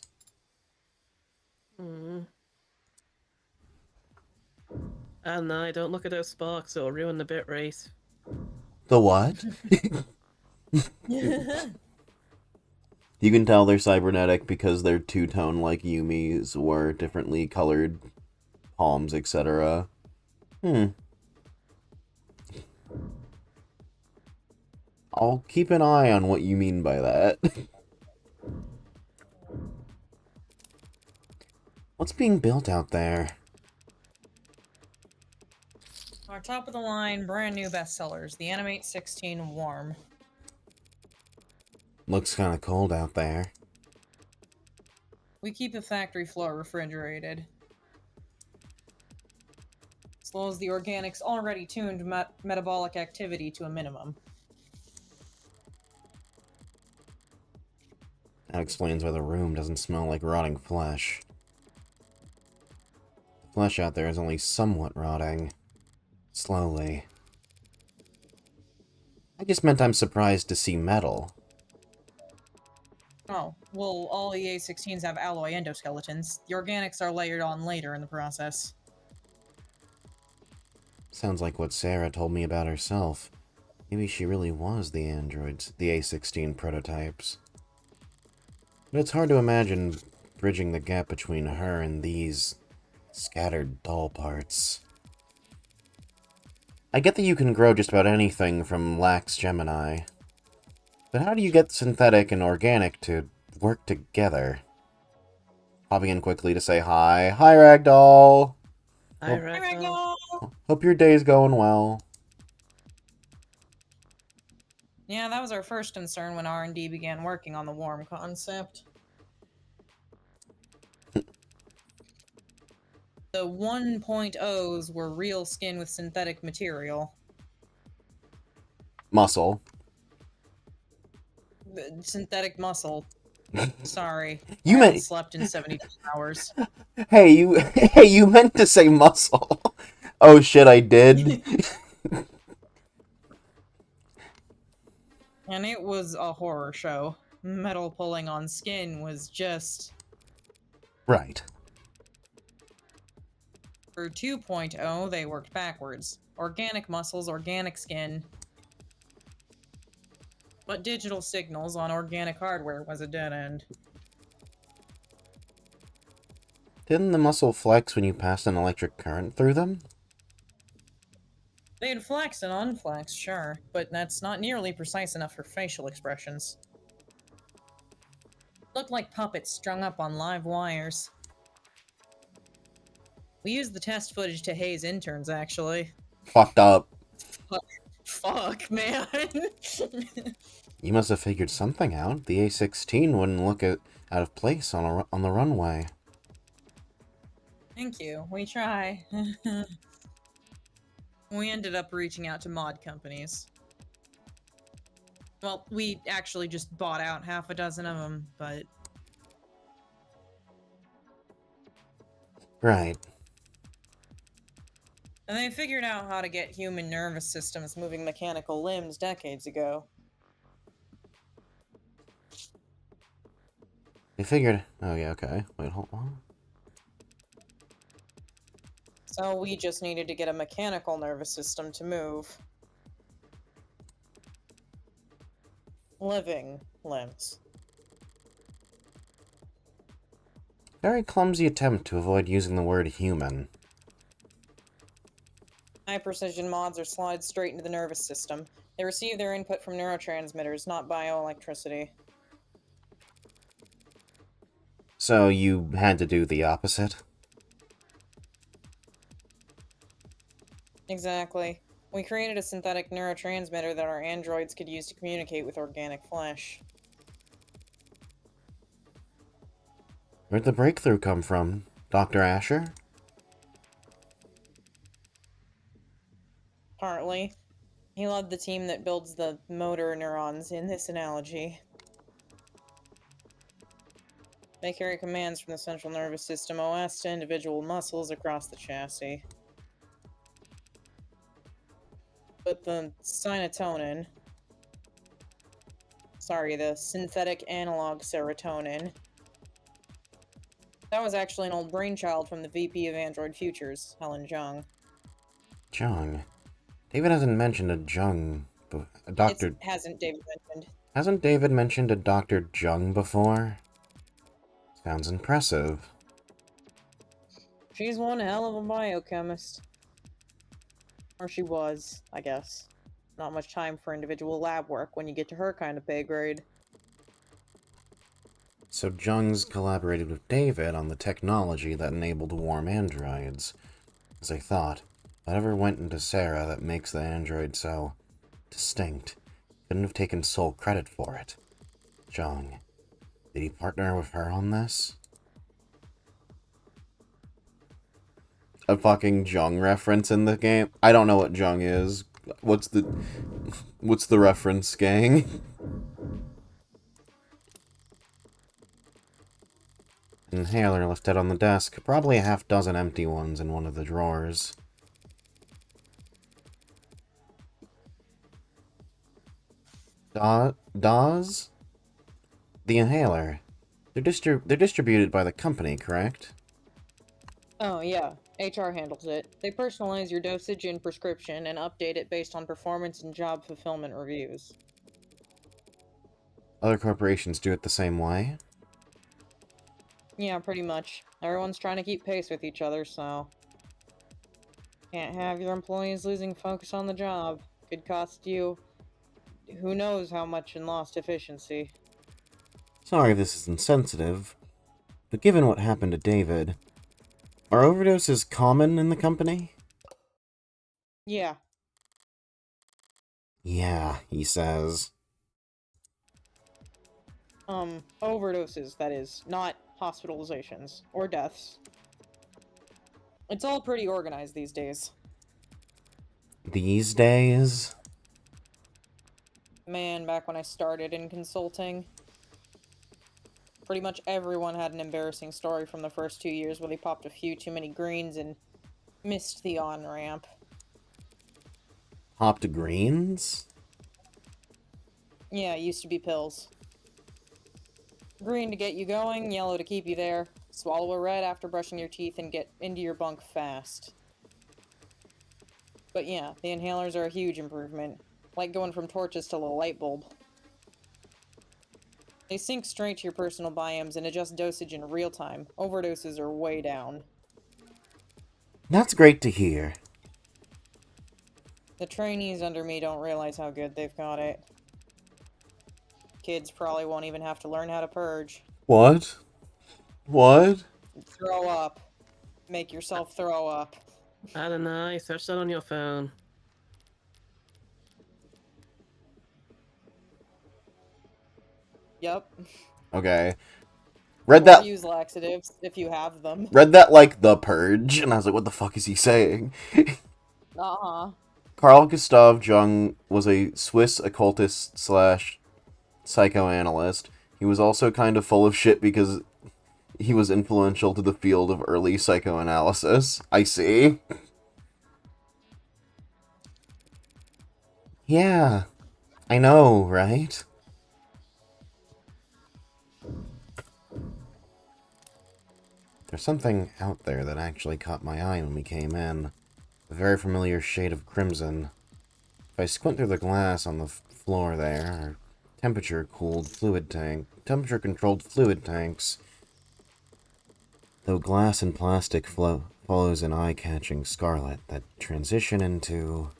Speaker 2: And I don't look at those sparks, it'll ruin the bit rate.
Speaker 1: The what? You can tell they're cybernetic because they're two-tone like Yumi's or differently colored palms, etc. I'll keep an eye on what you mean by that. What's being built out there?
Speaker 5: Our top of the line, brand new bestsellers, the Animate 16 Warm.
Speaker 1: Looks kind of cold out there.
Speaker 5: We keep the factory floor refrigerated. Slows the organics already tuned metabolic activity to a minimum.
Speaker 1: That explains why the room doesn't smell like rotting flesh. The flesh out there is only somewhat rotting. Slowly. I just meant I'm surprised to see metal.
Speaker 5: Oh, well, all the A16s have alloy endoskeletons. The organics are layered on later in the process.
Speaker 1: Sounds like what Sarah told me about herself. Maybe she really was the androids, the A16 prototypes. But it's hard to imagine bridging the gap between her and these scattered doll parts. I get that you can grow just about anything from lax Gemini. But how do you get synthetic and organic to work together? Popping in quickly to say hi. Hi, Ragdoll!
Speaker 2: Hi,
Speaker 1: Oh.
Speaker 2: Ragdoll.
Speaker 1: Hope your day's going well.
Speaker 5: Yeah, that was our first concern when R&D began working on the warm concept. The 1.0s were real skin with synthetic material.
Speaker 1: Muscle.
Speaker 5: Synthetic muscle. Sorry.
Speaker 1: You
Speaker 5: I
Speaker 1: meant-
Speaker 5: haven't slept in 72 hours.
Speaker 1: Hey, you meant to say muscle. Oh shit, I did.
Speaker 5: And it was a horror show. Metal pulling on skin was just...
Speaker 1: Right.
Speaker 5: For 2.0, they worked backwards. Organic muscles, organic skin. But digital signals on organic hardware was a dead end.
Speaker 1: Didn't the muscle flex when you passed an electric current through them?
Speaker 5: They'd flex and unflex, sure, but that's not nearly precise enough for facial expressions. Looked like puppets strung up on live wires. We used the test footage to haze interns, actually.
Speaker 1: Fucked up.
Speaker 5: Fuck, man.
Speaker 1: You must have figured something out. The A16 wouldn't look out of place on the runway.
Speaker 5: Thank you. We try. We ended up reaching out to mod companies. Well, we actually just bought out half a dozen of them, but...
Speaker 1: Right.
Speaker 5: And they figured out how to get human nervous systems moving mechanical limbs decades ago.
Speaker 1: They figured... Oh yeah, okay. Wait, hold on.
Speaker 5: So we just needed to get a mechanical nervous system to move. Living limbs.
Speaker 1: Very clumsy attempt to avoid using the word human.
Speaker 5: High-precision mods are slotted straight into the nervous system. They receive their input from neurotransmitters, not bioelectricity.
Speaker 1: So you had to do the opposite?
Speaker 5: Exactly. We created a synthetic neurotransmitter that our androids could use to communicate with organic flesh.
Speaker 1: Where'd the breakthrough come from? Dr. Asher?
Speaker 5: Partly. He led the team that builds the motor neurons in this analogy. They carry commands from the central nervous system OS to individual muscles across the chassis. But the synaptonin... Sorry, the synthetic analog serotonin... That was actually an old brainchild from the VP of Android Futures, Helen Jung.
Speaker 1: Jung. David hasn't mentioned a Jung... A Dr...
Speaker 5: Hasn't David mentioned.
Speaker 1: Hasn't David mentioned a Dr. Jung before? Sounds impressive.
Speaker 5: She's one hell of a biochemist. Or she was, I guess. Not much time for individual lab work when you get to her kind of pay grade.
Speaker 1: So Jung's collaborated with David on the technology that enabled warm androids. As I thought, whatever went into Sarah that makes the android so distinct couldn't have taken sole credit for it. Jung, did he partner with her on this? A fucking Jung reference in the game? I don't know what Jung is. What's the reference, gang? Inhaler left out on the desk. Probably a half dozen empty ones in one of the drawers. Dawes? The inhaler. They're distributed by the company, correct?
Speaker 3: Oh, yeah. HR handles it. They personalize your dosage and prescription and update it based on performance and job fulfillment reviews.
Speaker 1: Other corporations do it the same way?
Speaker 3: Yeah, pretty much. Everyone's trying to keep pace with each other, so... Can't have your employees losing focus on the job. Could cost you... who knows how much in lost efficiency.
Speaker 1: Sorry if this is insensitive, but given what happened to David, are overdoses common in the company?
Speaker 3: Yeah.
Speaker 1: Yeah, he says.
Speaker 3: Overdoses, that is. Not hospitalizations. Or deaths. It's all pretty organized these days.
Speaker 1: These days?
Speaker 3: Man, back when I started in consulting, pretty much everyone had an embarrassing story from the first 2 years where they popped a few too many greens and missed the on-ramp.
Speaker 1: Popped greens?
Speaker 3: Yeah, it used to be pills. Green to get you going, yellow to keep you there. Swallow a red after brushing your teeth and get into your bunk fast. But yeah, the inhalers are a huge improvement. Like going from torches to a light bulb. They sync straight to your personal biomes and adjust dosage in real time. Overdoses are way down.
Speaker 1: That's great to hear.
Speaker 3: The trainees under me don't realize how good they've got it. Kids probably won't even have to learn how to purge.
Speaker 1: What? What?
Speaker 3: Throw up. Make yourself throw up.
Speaker 2: Adonai, search that on your phone.
Speaker 3: Yep.
Speaker 1: Okay. Read
Speaker 3: Or
Speaker 1: that
Speaker 3: use laxatives if you have them.
Speaker 1: read that like The Purge, and I was like, what the fuck is he saying?
Speaker 3: Uh-huh.
Speaker 1: Carl Gustav Jung was a Swiss occultist slash psychoanalyst. He was also kind of full of shit because he was influential to the field of early psychoanalysis. I see. Yeah, I know, right? There's something out there that actually caught my eye when we came in. A very familiar shade of crimson. If I squint through the glass on the floor there, are temperature-controlled fluid tanks. Though glass and plastic follows an eye-catching scarlet that transition into...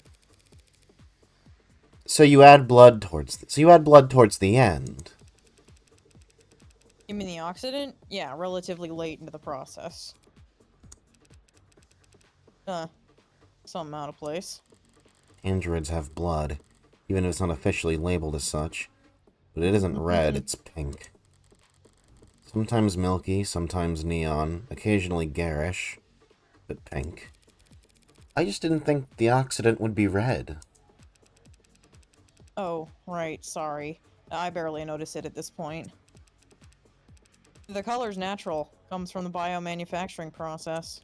Speaker 1: So you add blood towards the end.
Speaker 5: You mean the oxidant? Yeah, relatively late into the process. Something out of place.
Speaker 1: Androids have blood, even if it's not officially labeled as such. But it isn't red, it's pink. Sometimes milky, sometimes neon, occasionally garish, but pink. I just didn't think the oxidant would be red.
Speaker 5: Oh, right, sorry. I barely notice it at this point. The color's natural. Comes from the biomanufacturing process.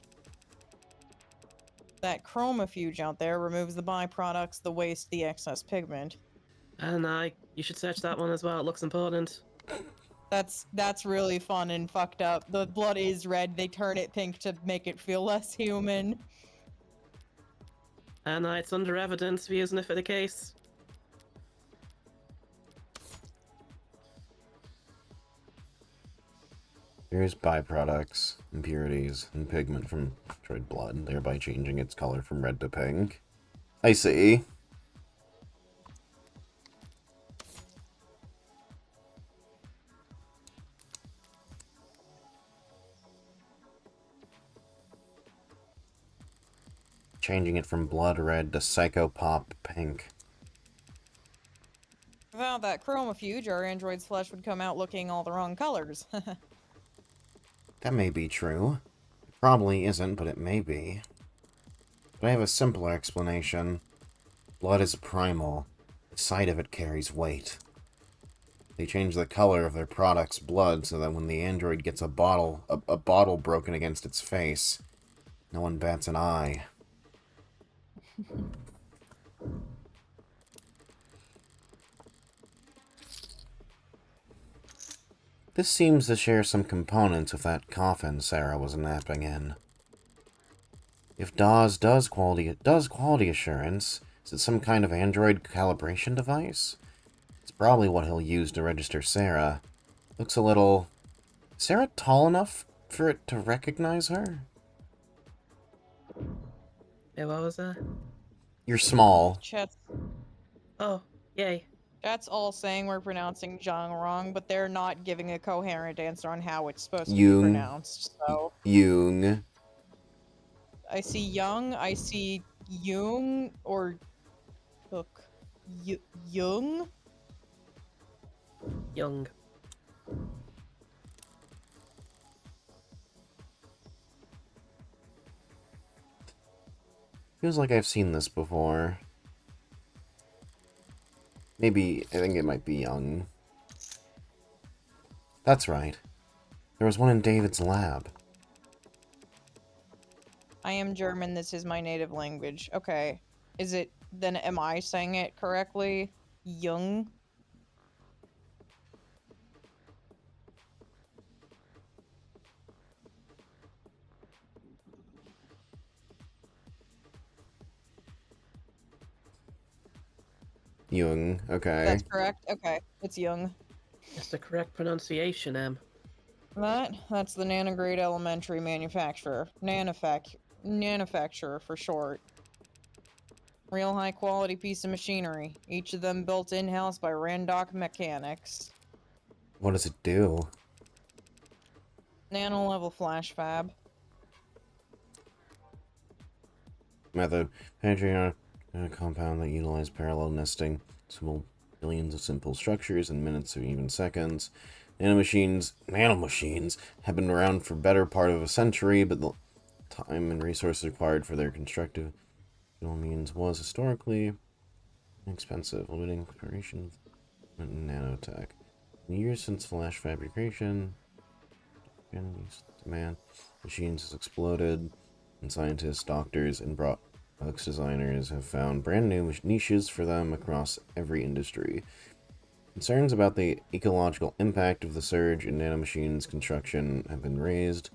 Speaker 5: That chromofuge out there removes the byproducts, the waste, the excess pigment.
Speaker 2: Adonai, you should search that one as well. It looks important.
Speaker 5: That's really fun and fucked up. The blood is red, they turn it pink to make it feel less human.
Speaker 2: Adonai, it's under evidence. We're using it for the case.
Speaker 1: Here's byproducts, impurities, and pigment from dried blood, thereby changing its color from red to pink. I see. changing it from blood red to psychopop pink.
Speaker 5: Without that chromofuge, our android's flesh would come out looking all the wrong colors.
Speaker 1: That may be true. It probably isn't, but it may be. But I have a simpler explanation. Blood is primal. The sight of it carries weight. They change the color of their product's blood so that when the android gets a bottle broken against its face, no one bats an eye. This seems to share some components with that coffin Sarah was napping in. If DAWS does quality assurance, is it some kind of android calibration device? It's probably what he'll use to register Sarah. Looks a little... Is Sarah tall enough for it to recognize her?
Speaker 2: Yeah, what was that?
Speaker 1: You're small.
Speaker 5: Chat's,
Speaker 2: Oh, yay.
Speaker 5: chat's all saying we're pronouncing Zhang wrong, but they're not giving a coherent answer on how it's supposed to be
Speaker 1: Jung.
Speaker 5: pronounced, so...
Speaker 1: Jung.
Speaker 5: I see Young, I see Jung, or... Look. Jung?
Speaker 2: Young.
Speaker 1: Feels like I've seen this before. Maybe, I think it might be Young. That's right. There was one in David's lab.
Speaker 5: I am German, this is my native language. Okay. Is it... Then am I saying it correctly? Jung?
Speaker 1: Jung, okay.
Speaker 5: That's correct? Okay. It's Jung.
Speaker 2: It's the correct pronunciation, Em.
Speaker 5: That's the nanograde elementary manufacturer. Nanufacturer for short. Real high quality piece of machinery. Each of them built in-house by Randock Mechanics.
Speaker 1: What does it do?
Speaker 5: Nano level flash fab.
Speaker 1: Method. Penetrating a compound that utilizes parallel nesting. Simple billions of simple structures in minutes or even seconds. Nanomachines have been around for better part of a century, but the time and resources required for their constructive means was historically expensive, limiting creation of nanotech. In the years since flash fabrication, demand machines has exploded, and scientists, doctors, and products designers have found brand new niches for them across every industry. Concerns about the ecological impact of the surge in nanomachines construction have been raised,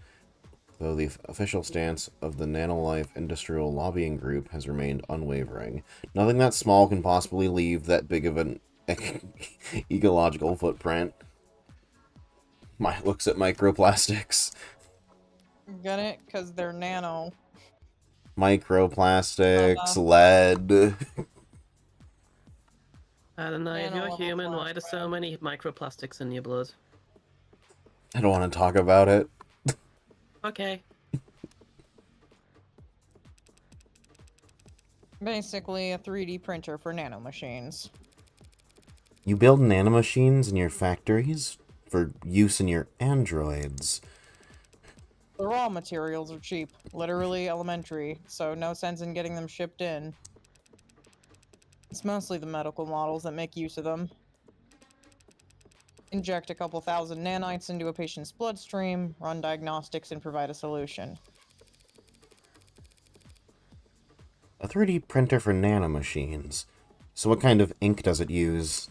Speaker 1: though the official stance of the Nanolife Industrial Lobbying Group has remained unwavering. Nothing that small can possibly leave that big of an ecological footprint. Looks at microplastics.
Speaker 5: Get it? Because they're nano.
Speaker 1: Microplastics, lead.
Speaker 2: I don't know, if you're
Speaker 5: Nano-level
Speaker 2: human, why
Speaker 5: flash
Speaker 2: there's so many microplastics in your blood?
Speaker 1: I don't want to talk about it.
Speaker 2: Okay.
Speaker 5: Basically a 3D printer for nanomachines.
Speaker 1: You build nanomachines in your factories for use in your androids.
Speaker 5: The raw materials are cheap. Literally elementary, so no sense in getting them shipped in. It's mostly the medical models that make use of them. Inject a couple thousand nanites into a patient's bloodstream, run diagnostics, and provide a solution.
Speaker 1: A 3D printer for nanomachines. So what kind of ink does it use?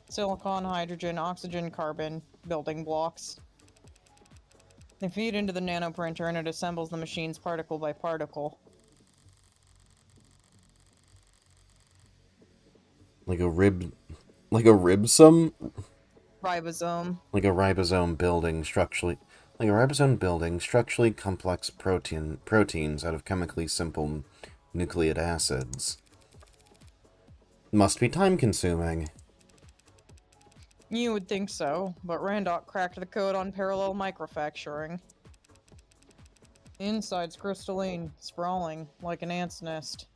Speaker 5: Silicon, hydrogen, oxygen, carbon, building blocks. They feed into the nanoprinter and it assembles the machines particle by particle.
Speaker 1: Like a ribosome?
Speaker 5: Ribosome.
Speaker 1: Like a ribosome building structurally complex proteins out of chemically simple nucleic acids. Must be time consuming.
Speaker 5: You would think so, but Randock cracked the code on parallel microfacturing. The inside's crystalline, sprawling, like an ant's nest.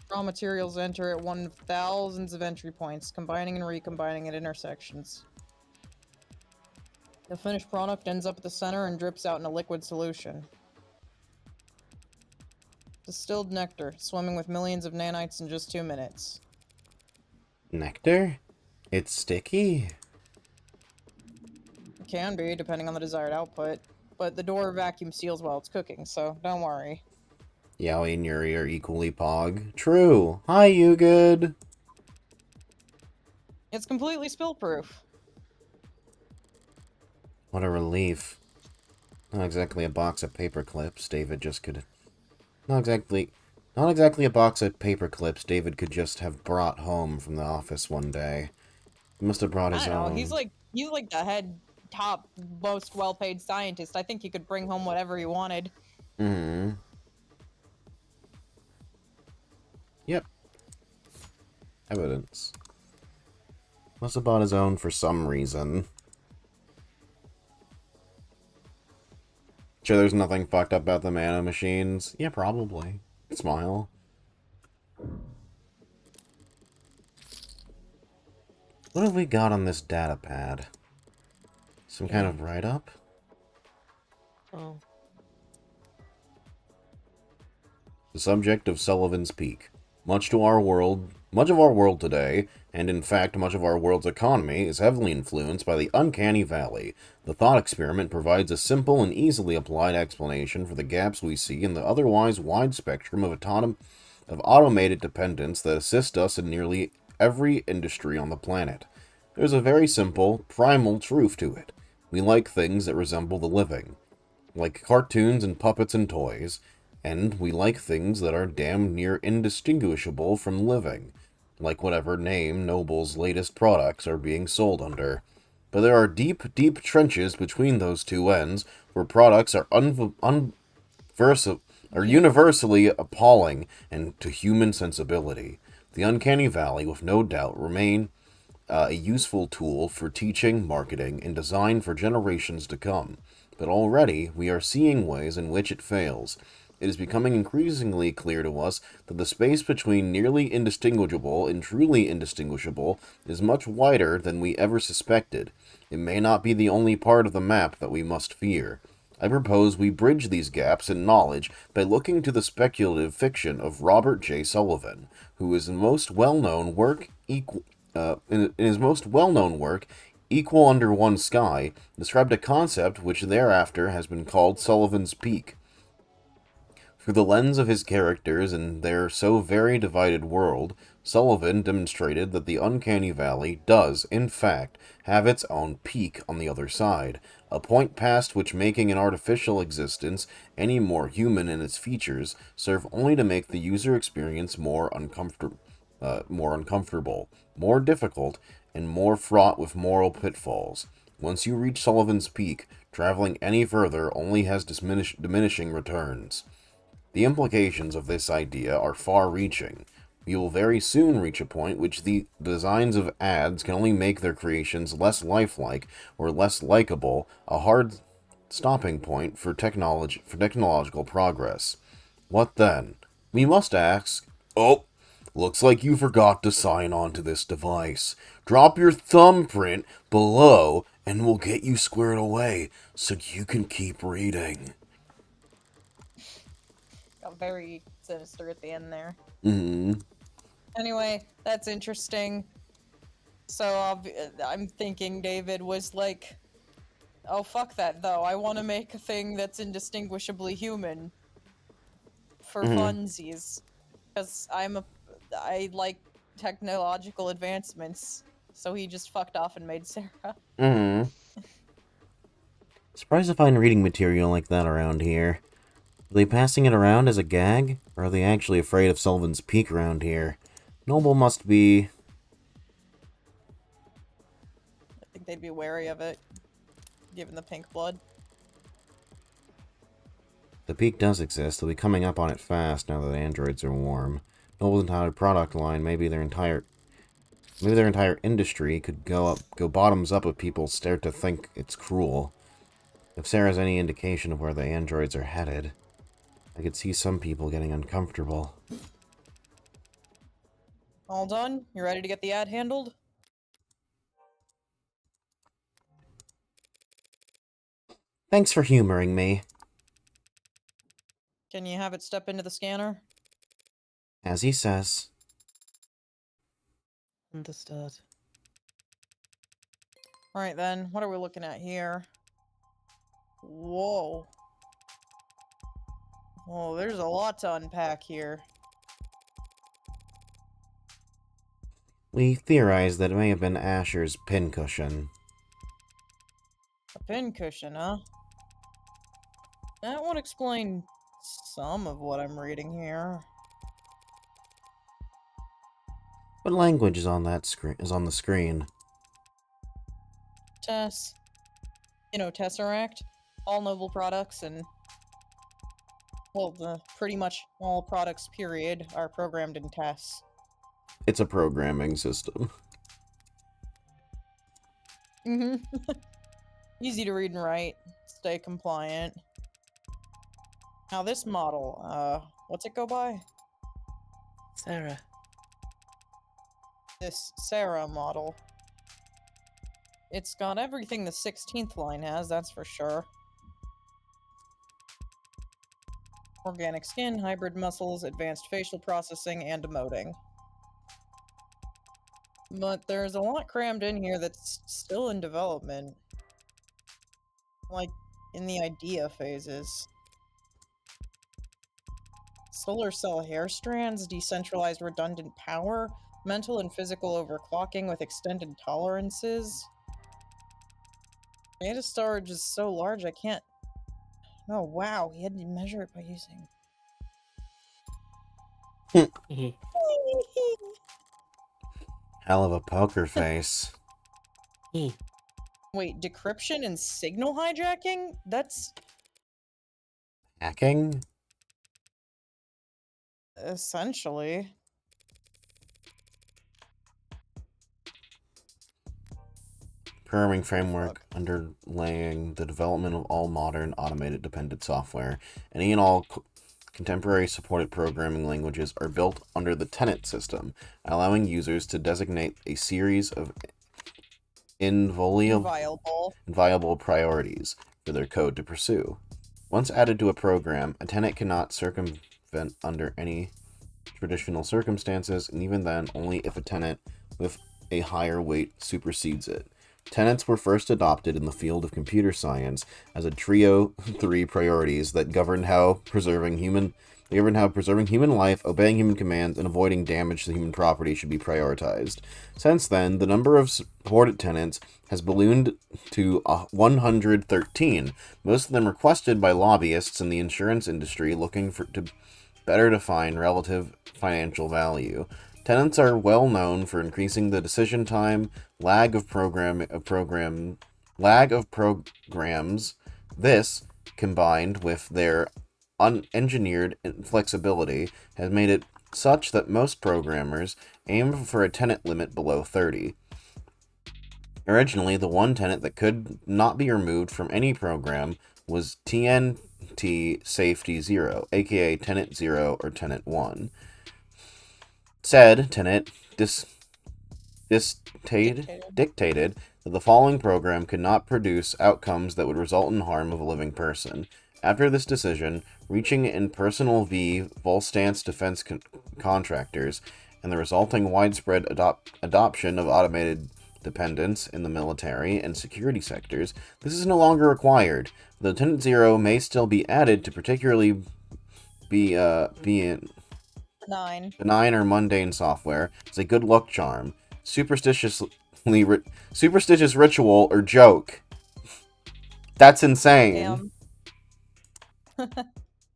Speaker 5: Raw materials enter at one of thousands of entry points, combining and recombining at intersections. The finished product ends up at the center and drips out in a liquid solution. Distilled nectar, swimming with millions of nanites in just 2 minutes.
Speaker 1: Nectar? It's sticky?
Speaker 5: It can be, depending on the desired output. But the door vacuum seals while it's cooking, so don't worry.
Speaker 1: Yaoi and Yuri are equally pog. True. Hi, you good?
Speaker 5: It's completely spill-proof.
Speaker 1: What a relief. Not exactly a box of paper clips. David just could... Not exactly a box of paper clips David could just have brought home from the office one day. He must have brought his
Speaker 5: I don't know,
Speaker 1: own.
Speaker 5: he's like the head, top, most well-paid scientist. I think he could bring home whatever he wanted.
Speaker 1: Mm-hmm. Yep. Evidence. Must have bought his own for some reason. Sure, there's nothing fucked up about the mana machines? Yeah, probably. Smile. What have we got on this data pad? Some kind of write-up?
Speaker 2: Oh.
Speaker 1: The subject of Sullivan's Peak. Much of our world today, and in fact much of our world's economy, is heavily influenced by the uncanny valley. The thought experiment provides a simple and easily applied explanation for the gaps we see in the otherwise wide spectrum of automated dependence that assist us in nearly every industry on the planet. There's a very simple, primal truth to it. We like things that resemble the living, like cartoons and puppets and toys, and we like things that are damn near indistinguishable from living, like whatever name Noble's latest products are being sold under. But there are deep, deep trenches between those two ends, where products are universally appalling and to human sensibility. The uncanny valley, with no doubt, remain a useful tool for teaching, marketing, and design for generations to come. But already, we are seeing ways in which it fails. It is becoming increasingly clear to us that the space between nearly indistinguishable and truly indistinguishable is much wider than we ever suspected. It may not be the only part of the map that we must fear. I propose we bridge these gaps in knowledge by looking to the speculative fiction of Robert J. Sullivan, who is in most well-known work Equal Under One Sky, described a concept which thereafter has been called Sullivan's Peak. Through the lens of his characters in their so very divided world, Sullivan demonstrated that the uncanny valley does, in fact, have its own peak on the other side, a point past which making an artificial existence any more human in its features serve only to make the user experience more uncomfortable, more difficult, and more fraught with moral pitfalls. Once you reach Sullivan's Peak, traveling any further only has diminishing returns. The implications of this idea are far-reaching. We will very soon reach a point which the designs of ads can only make their creations less lifelike or less likable, a hard stopping point for technological progress. What then? We must ask, oh, looks like you forgot to sign on to this device. Drop your thumbprint below and we'll get you squared away so you can keep reading.
Speaker 5: Got very sinister at the end there.
Speaker 1: Mm-hmm.
Speaker 5: Anyway, that's interesting. So I'm thinking David was like, oh fuck that though, I want to make a thing that's indistinguishably human. For funsies. Because I like technological advancements. So he just fucked off and made Sarah.
Speaker 1: Mm-hmm. Surprised to find reading material like that around here. Are they passing it around as a gag? Or are they actually afraid of Sullivan's Peak around here? Noble must be...
Speaker 5: I think they'd be wary of it, given the pink blood.
Speaker 1: The peak does exist. They'll be coming up on it fast now that androids are warm. Noble's entire product line, maybe their entire industry could go bottoms up if people start to think it's cruel. If Sarah's any indication of where the androids are headed, I could see some people getting uncomfortable.
Speaker 5: All done? You ready to get the ad handled?
Speaker 1: Thanks for humoring me.
Speaker 5: Can you have it step into the scanner?
Speaker 1: As he says.
Speaker 2: Understood.
Speaker 5: Alright then, what are we looking at here? Whoa. Oh, there's a lot to unpack here.
Speaker 1: We theorize that it may have been Asher's pincushion.
Speaker 5: A pincushion, huh? That would explain some of what I'm reading here.
Speaker 1: What language is on that screen? Is on the screen?
Speaker 5: Tess. You know, Tesseract. All noble products and... well, pretty much all products, period, are programmed in Tess.
Speaker 1: It's a programming system.
Speaker 5: Mm-hmm. Easy to read and write. Stay compliant. Now this model, what's it go by?
Speaker 2: Sarah.
Speaker 5: This Sarah model. It's got everything the 16th line has, that's for sure. Organic skin, hybrid muscles, advanced facial processing, and emoting. But there's a lot crammed in here that's still in development. Like, in the idea phases. Solar cell hair strands, decentralized redundant power, mental and physical overclocking with extended tolerances. Data storage is so large I can't... oh wow, he had to measure it by using...
Speaker 1: Hell of a poker face.
Speaker 5: Wait, decryption and signal hijacking? That's...
Speaker 1: Hacking?
Speaker 5: essentially...
Speaker 1: Programming framework underlaying the development of all modern automated dependent software. Any and all contemporary supported programming languages are built under the Tenet system, allowing users to designate a series of inviolable priorities for their code to pursue. Once added to a program, a tenant cannot circumvent under any traditional circumstances, and even then, only if a tenant with a higher weight supersedes it. Tenets were first adopted in the field of computer science as a trio of 3 priorities that governed how preserving human life, obeying human commands, and avoiding damage to human property should be prioritized. Since then, the number of supported tenets has ballooned to 113, most of them requested by lobbyists in the insurance industry looking to better define relative financial value. Tenants are well known for increasing the decision time, lag of programs. This, combined with their unengineered inflexibility, has made it such that most programmers aim for a tenant limit below 30. Originally, the one tenant that could not be removed from any program was TNT Safety 0, aka Tenant 0 or Tenant 1. Said tenant dictated that the following program could not produce outcomes that would result in harm of a living person. After this decision, reaching in personal v. Volstance defense contractors, and the resulting widespread adoption of automated dependence in the military and security sectors, this is no longer required. Though Tenant 0 may still be added to particularly benign or mundane software, is a good luck charm, superstitious ritual, or joke. That's insane.
Speaker 5: Damn.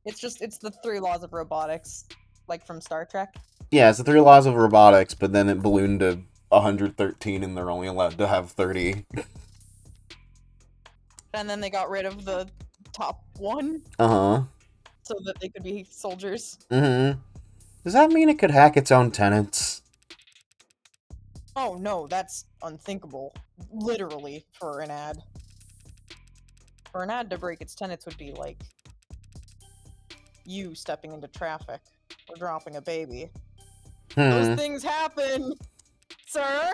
Speaker 5: It's the 3 laws of robotics, like from Star Trek.
Speaker 1: Yeah, it's the 3 laws of robotics, but then it ballooned to 113 and they're only allowed to have 30.
Speaker 5: And then they got rid of the top 1.
Speaker 1: Uh-huh.
Speaker 5: So that they could be soldiers.
Speaker 1: Mm-hmm. Does that mean it could hack its own tenants?
Speaker 5: Oh no, that's unthinkable. Literally, for an ad. For an ad to break its tenets would be like you stepping into traffic or dropping a baby. Those things happen, sir!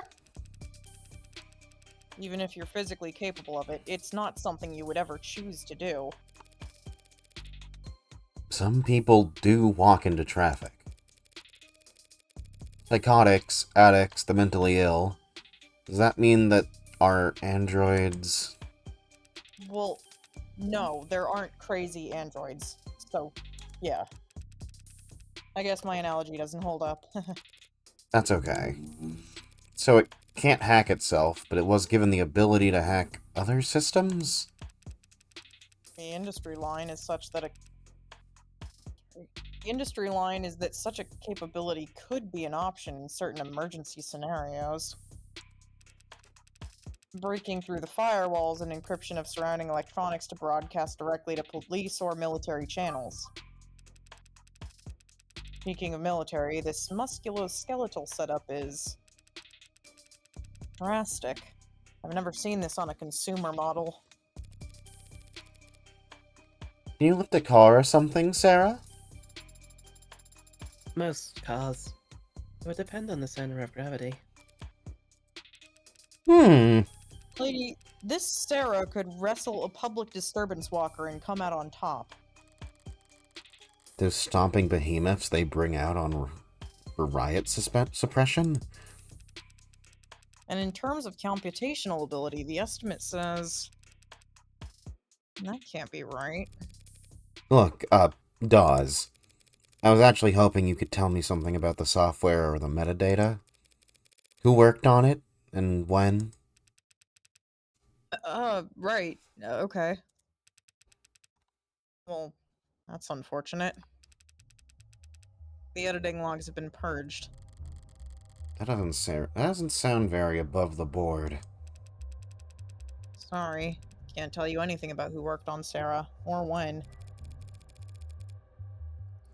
Speaker 5: Even if you're physically capable of it, it's not something you would ever choose to do.
Speaker 1: Some people do walk into traffic. Psychotics, addicts, the mentally ill. Does that mean that our androids...
Speaker 5: Well, no, there aren't crazy androids. So, yeah. I guess my analogy doesn't hold up.
Speaker 1: That's okay. So it can't hack itself, but it was given the ability to hack other systems?
Speaker 5: The industry line is such that industry line is that such a capability could be an option in certain emergency scenarios. Breaking through the firewalls and encryption of surrounding electronics to broadcast directly to police or military channels. Speaking of military, this musculoskeletal setup is drastic. I've never seen this on a consumer model.
Speaker 1: Can you lift a car or something, Sarah?
Speaker 2: Most cars. It would depend on the center of gravity.
Speaker 5: Lady, this Sarah could wrestle a public disturbance walker and come out on top.
Speaker 1: Those stomping behemoths they bring out for riot suppression?
Speaker 5: And in terms of computational ability, the estimate says... That can't be right.
Speaker 1: Look, Dawes. I was actually hoping you could tell me something about the software or the metadata. Who worked on it, and when?
Speaker 5: Right. Okay. Well, that's unfortunate. The editing logs have been purged.
Speaker 1: That doesn't sound very above the board.
Speaker 5: Sorry. Can't tell you anything about who worked on Sarah, or when.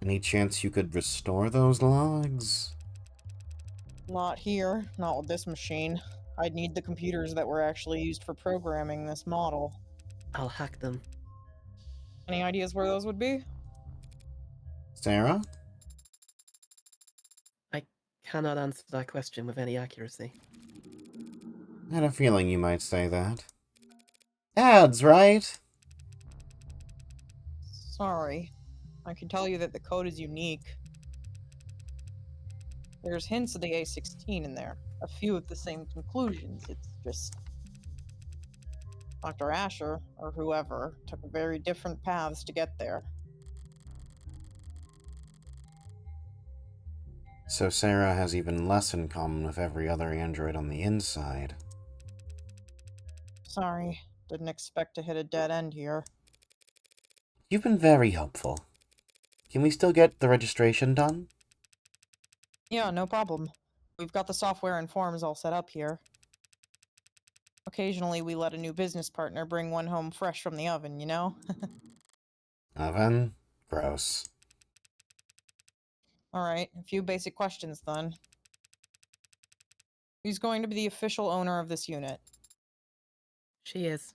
Speaker 1: Any chance you could restore those logs?
Speaker 5: Not here, not with this machine. I'd need the computers that were actually used for programming this model.
Speaker 2: I'll hack them.
Speaker 5: Any ideas where those would be?
Speaker 1: Sarah?
Speaker 2: I cannot answer that question with any accuracy.
Speaker 1: I had a feeling you might say that. Ads, right?
Speaker 5: Sorry. I can tell you that the code is unique. There's hints of the A16 in there. A few of the same conclusions. It's just... Dr. Asher, or whoever, took very different paths to get there.
Speaker 1: So Sarah has even less in common with every other android on the inside.
Speaker 5: Sorry. Didn't expect to hit a dead end here.
Speaker 1: You've been very helpful. Can we still get the registration done?
Speaker 5: Yeah, no problem. We've got the software and forms all set up here. Occasionally we let a new business partner bring one home fresh from the oven, you know?
Speaker 1: Oven? Gross.
Speaker 5: Alright, a few basic questions then. Who's going to be the official owner of this unit?
Speaker 2: She is.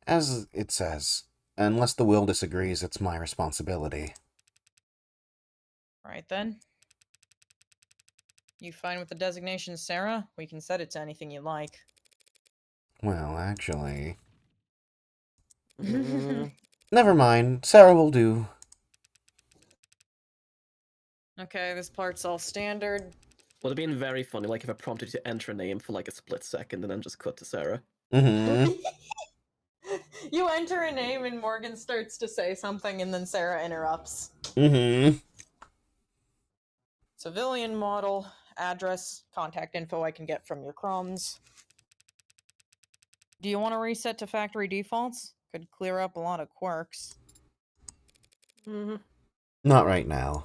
Speaker 1: As it says, unless the will disagrees, it's my responsibility.
Speaker 5: Alright then. You fine with the designation, Sarah? We can set it to anything you like.
Speaker 1: Well, actually...
Speaker 2: Mm,
Speaker 1: Never mind, Sarah will do.
Speaker 5: Okay, this part's all standard.
Speaker 2: would have been very funny, like, if I prompted you to enter a name for, like, a split second and then just cut to Sarah.
Speaker 1: Mm-hmm.
Speaker 5: You enter a name and Morgan starts to say something and then Sarah interrupts.
Speaker 1: Mm-hmm.
Speaker 5: Civilian model, address, contact info I can get from your crumbs. Do you want to reset to factory defaults? Could clear up a lot of quirks.
Speaker 1: Not right now.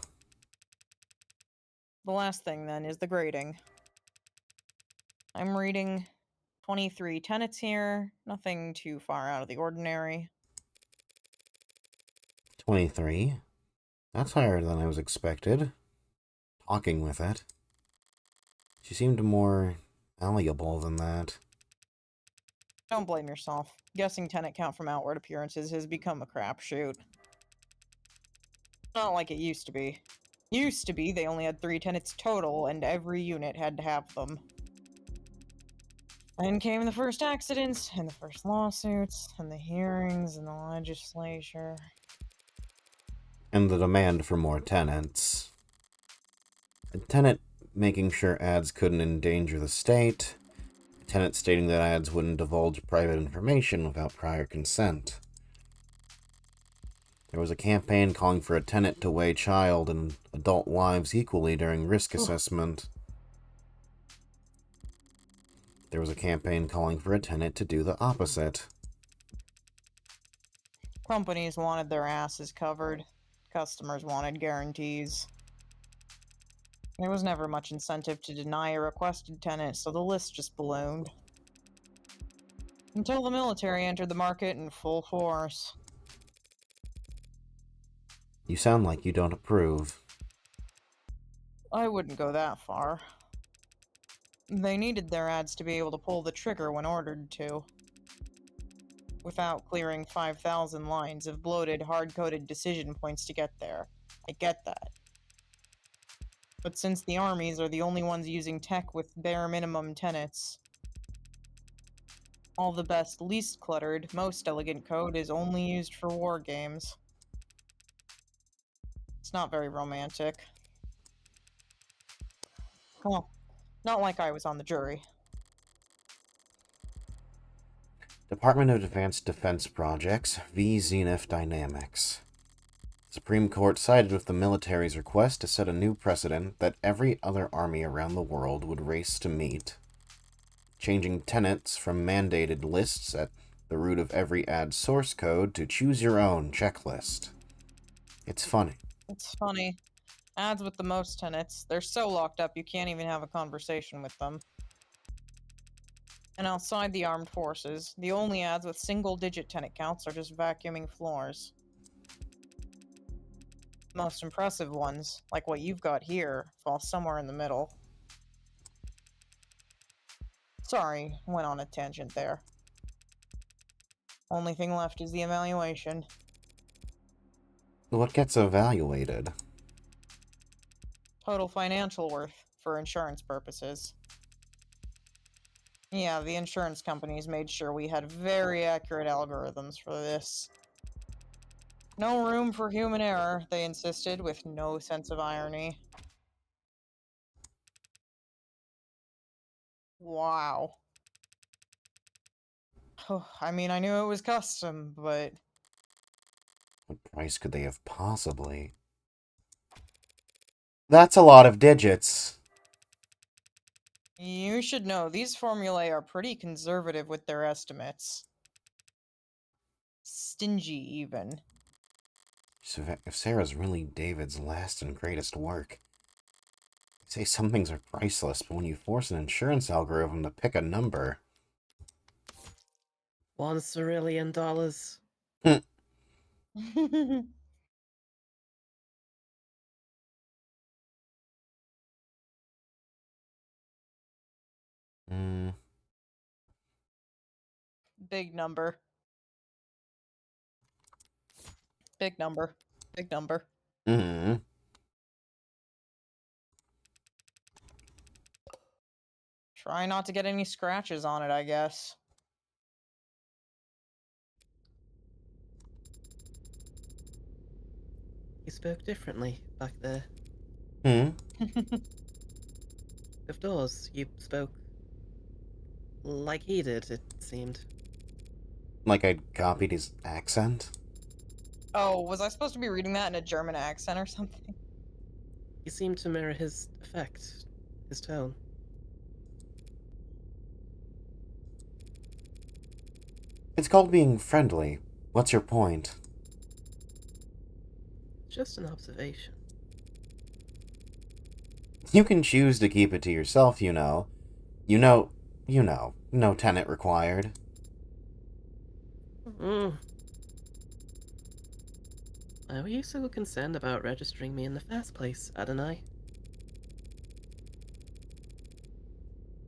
Speaker 5: The last thing then is the grading. I'm reading 23 tenets here, nothing too far out of the ordinary.
Speaker 1: 23? That's higher than I was expected. Talking with it. She seemed more malleable than that.
Speaker 5: Don't blame yourself. Guessing tenant count from outward appearances has become a crapshoot. Not like it used to be. Used to be, they only had 3 tenants total, and every unit had to have them. Then came the first accidents, and the first lawsuits, and the hearings, and the legislature.
Speaker 1: And the demand for more tenants. A tenant making sure ads couldn't endanger the state. A tenant stating that ads wouldn't divulge private information without prior consent. There was a campaign calling for a tenant to weigh child and adult lives equally during risk assessment. There was a campaign calling for a tenant to do the opposite.
Speaker 5: Companies wanted their asses covered. Customers wanted guarantees. There was never much incentive to deny a requested tenant, so the list just ballooned. Until the military entered the market in full force.
Speaker 1: You sound like you don't approve.
Speaker 5: I wouldn't go that far. They needed their ads to be able to pull the trigger when ordered to. Without clearing 5,000 lines of bloated, hard-coded decision points to get there. I get that. But since the armies are the only ones using tech with bare minimum tenets, all the best, least cluttered, most elegant code is only used for war games. It's not very romantic. Well, not like I was on the jury.
Speaker 1: Department of Advanced Defense Projects v. Zenith Dynamics. Supreme Court sided with the military's request to set a new precedent that every other army around the world would race to meet, changing tenets from mandated lists at the root of every ad source code to choose your own checklist. It's funny.
Speaker 5: It's funny. Ads with the most tenets, they're so locked up you can't even have a conversation with them. And outside the armed forces, the only ads with single-digit tenant counts are just vacuuming floors. Most impressive ones, like what you've got here, fall somewhere in the middle. Sorry, went on a tangent there. Only thing left is the evaluation.
Speaker 1: What gets evaluated?
Speaker 5: Total financial worth, for insurance purposes. Yeah, the insurance companies made sure we had very accurate algorithms for this. No room for human error, they insisted, with no sense of irony. Wow. I mean, I knew it was custom, but...
Speaker 1: What price could they have possibly? That's a lot of digits.
Speaker 5: You should know, these formulae are pretty conservative with their estimates. Stingy, even.
Speaker 1: So if Sarah's really David's last and greatest work, they say some things are priceless, but when you force an insurance algorithm to pick a number...
Speaker 2: $1 trillion.
Speaker 5: Big number. Big number. Big number.
Speaker 1: Mm-hmm.
Speaker 5: Try not to get any scratches on it, I guess.
Speaker 2: You spoke differently back there.
Speaker 1: Hmm?
Speaker 2: Of doors, you spoke like he did, it seemed.
Speaker 1: Like I'd copied his accent?
Speaker 5: Oh, was I supposed to be reading that in a German accent or something?
Speaker 2: You seemed to mirror his effect, his tone.
Speaker 1: It's called being friendly. What's your point?
Speaker 2: Just an observation.
Speaker 1: You can choose to keep it to yourself, you know. You know. No tenant required.
Speaker 2: Why were you so concerned about registering me in the first place, Adonai?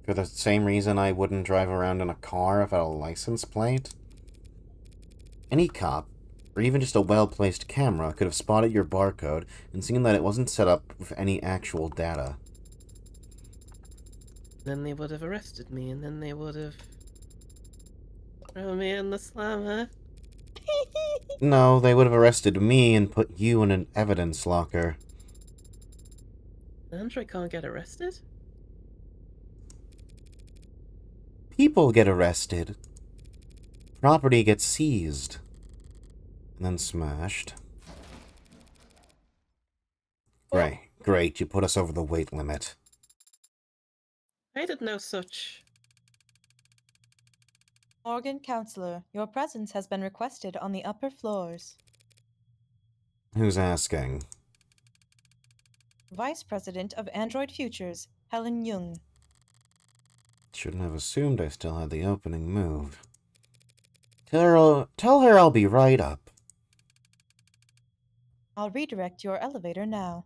Speaker 1: For the same reason I wouldn't drive around in a car without a license plate. Any cop, or even just a well-placed camera, could have spotted your barcode and seen that it wasn't set up with any actual data.
Speaker 2: Then they would have arrested me, and then they would have thrown me in the slammer.
Speaker 1: No, they would have arrested me and put you in an evidence locker.
Speaker 2: Android can't get arrested?
Speaker 1: People get arrested. Property gets seized. And then smashed. Great, you put us over the weight limit.
Speaker 2: I did no such.
Speaker 6: Morgan, Counselor, your presence has been requested on the upper floors.
Speaker 1: Who's asking?
Speaker 6: Vice President of Android Futures, Helen Jung.
Speaker 1: Shouldn't have assumed I still had the opening move. Tell her I'll be right up.
Speaker 6: I'll redirect your elevator now.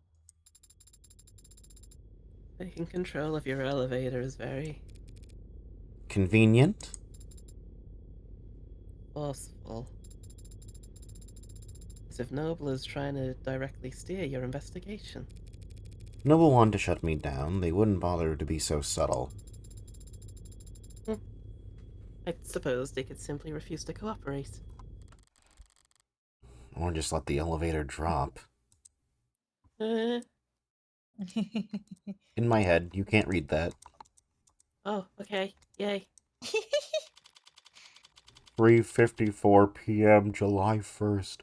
Speaker 2: Taking control of your elevator is very
Speaker 1: Convenient?
Speaker 2: forceful. As if Noble is trying to directly steer your investigation.
Speaker 1: Noble wanted to shut me down. They wouldn't bother to be so subtle.
Speaker 2: I suppose they could simply refuse to cooperate.
Speaker 1: Or just let the elevator drop.
Speaker 2: Uh,
Speaker 1: In my head, you can't read that.
Speaker 2: oh, okay. Yay.
Speaker 1: 3:54 p.m. July 1st,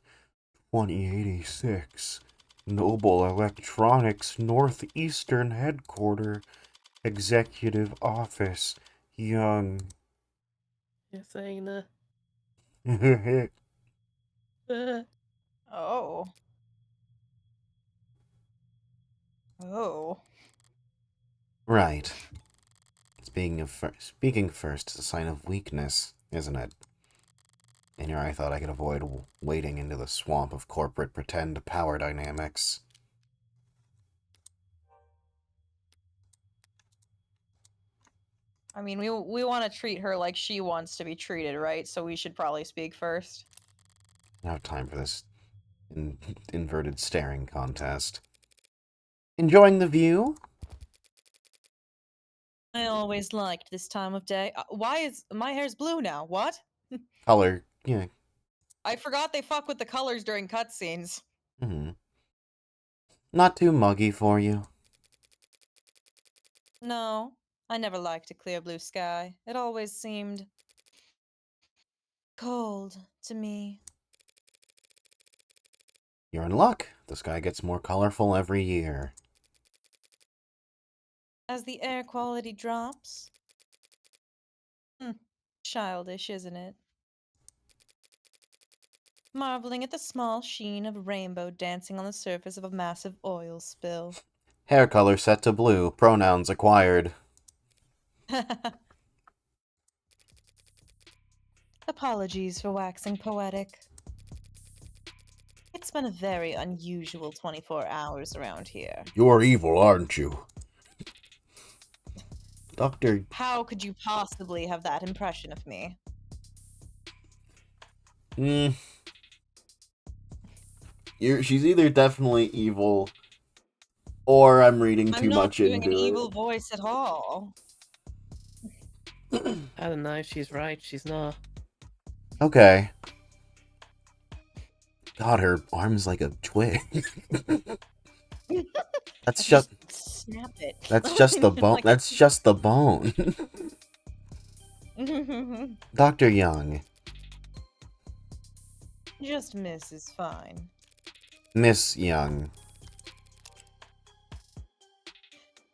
Speaker 1: 2086. Noble Electronics Northeastern Headquarter. Executive Office. Young.
Speaker 2: You're saying that?
Speaker 5: Oh. Oh.
Speaker 1: Right. Speaking first is a sign of weakness, isn't it? And here I thought I could avoid wading into the swamp of corporate pretend power dynamics.
Speaker 5: I mean, we want to treat her like she wants to be treated, right? So we should probably speak first.
Speaker 1: I don't have time for this inverted staring contest. Enjoying the view?
Speaker 6: I always liked this time of day. Why is my hair's blue now? What?
Speaker 1: Color, yeah.
Speaker 5: I forgot they fuck with the colors during cutscenes.
Speaker 1: Not too muggy for you.
Speaker 6: No, I never liked a clear blue sky. It always seemed cold to me.
Speaker 1: You're in luck. The sky gets more colorful every year.
Speaker 6: As the air quality drops. Childish, isn't it? Marveling at the small sheen of a rainbow dancing on the surface of a massive oil spill.
Speaker 1: Hair color set to blue. Pronouns acquired.
Speaker 6: Apologies for waxing poetic. It's been a very unusual 24 hours around here.
Speaker 1: You're evil, aren't you? Doctor...
Speaker 6: How could you possibly have that impression of me?
Speaker 1: She's either definitely evil, or I'm reading too much into it.
Speaker 6: I'm not doing an evil voice at all.
Speaker 2: I don't know if she's right, she's not.
Speaker 1: Okay. God, her arm's like a twig. That's just...
Speaker 6: Snap it.
Speaker 1: That's just the bone. That's just the bone. Dr. Young.
Speaker 6: Just Miss is fine.
Speaker 1: Miss Young.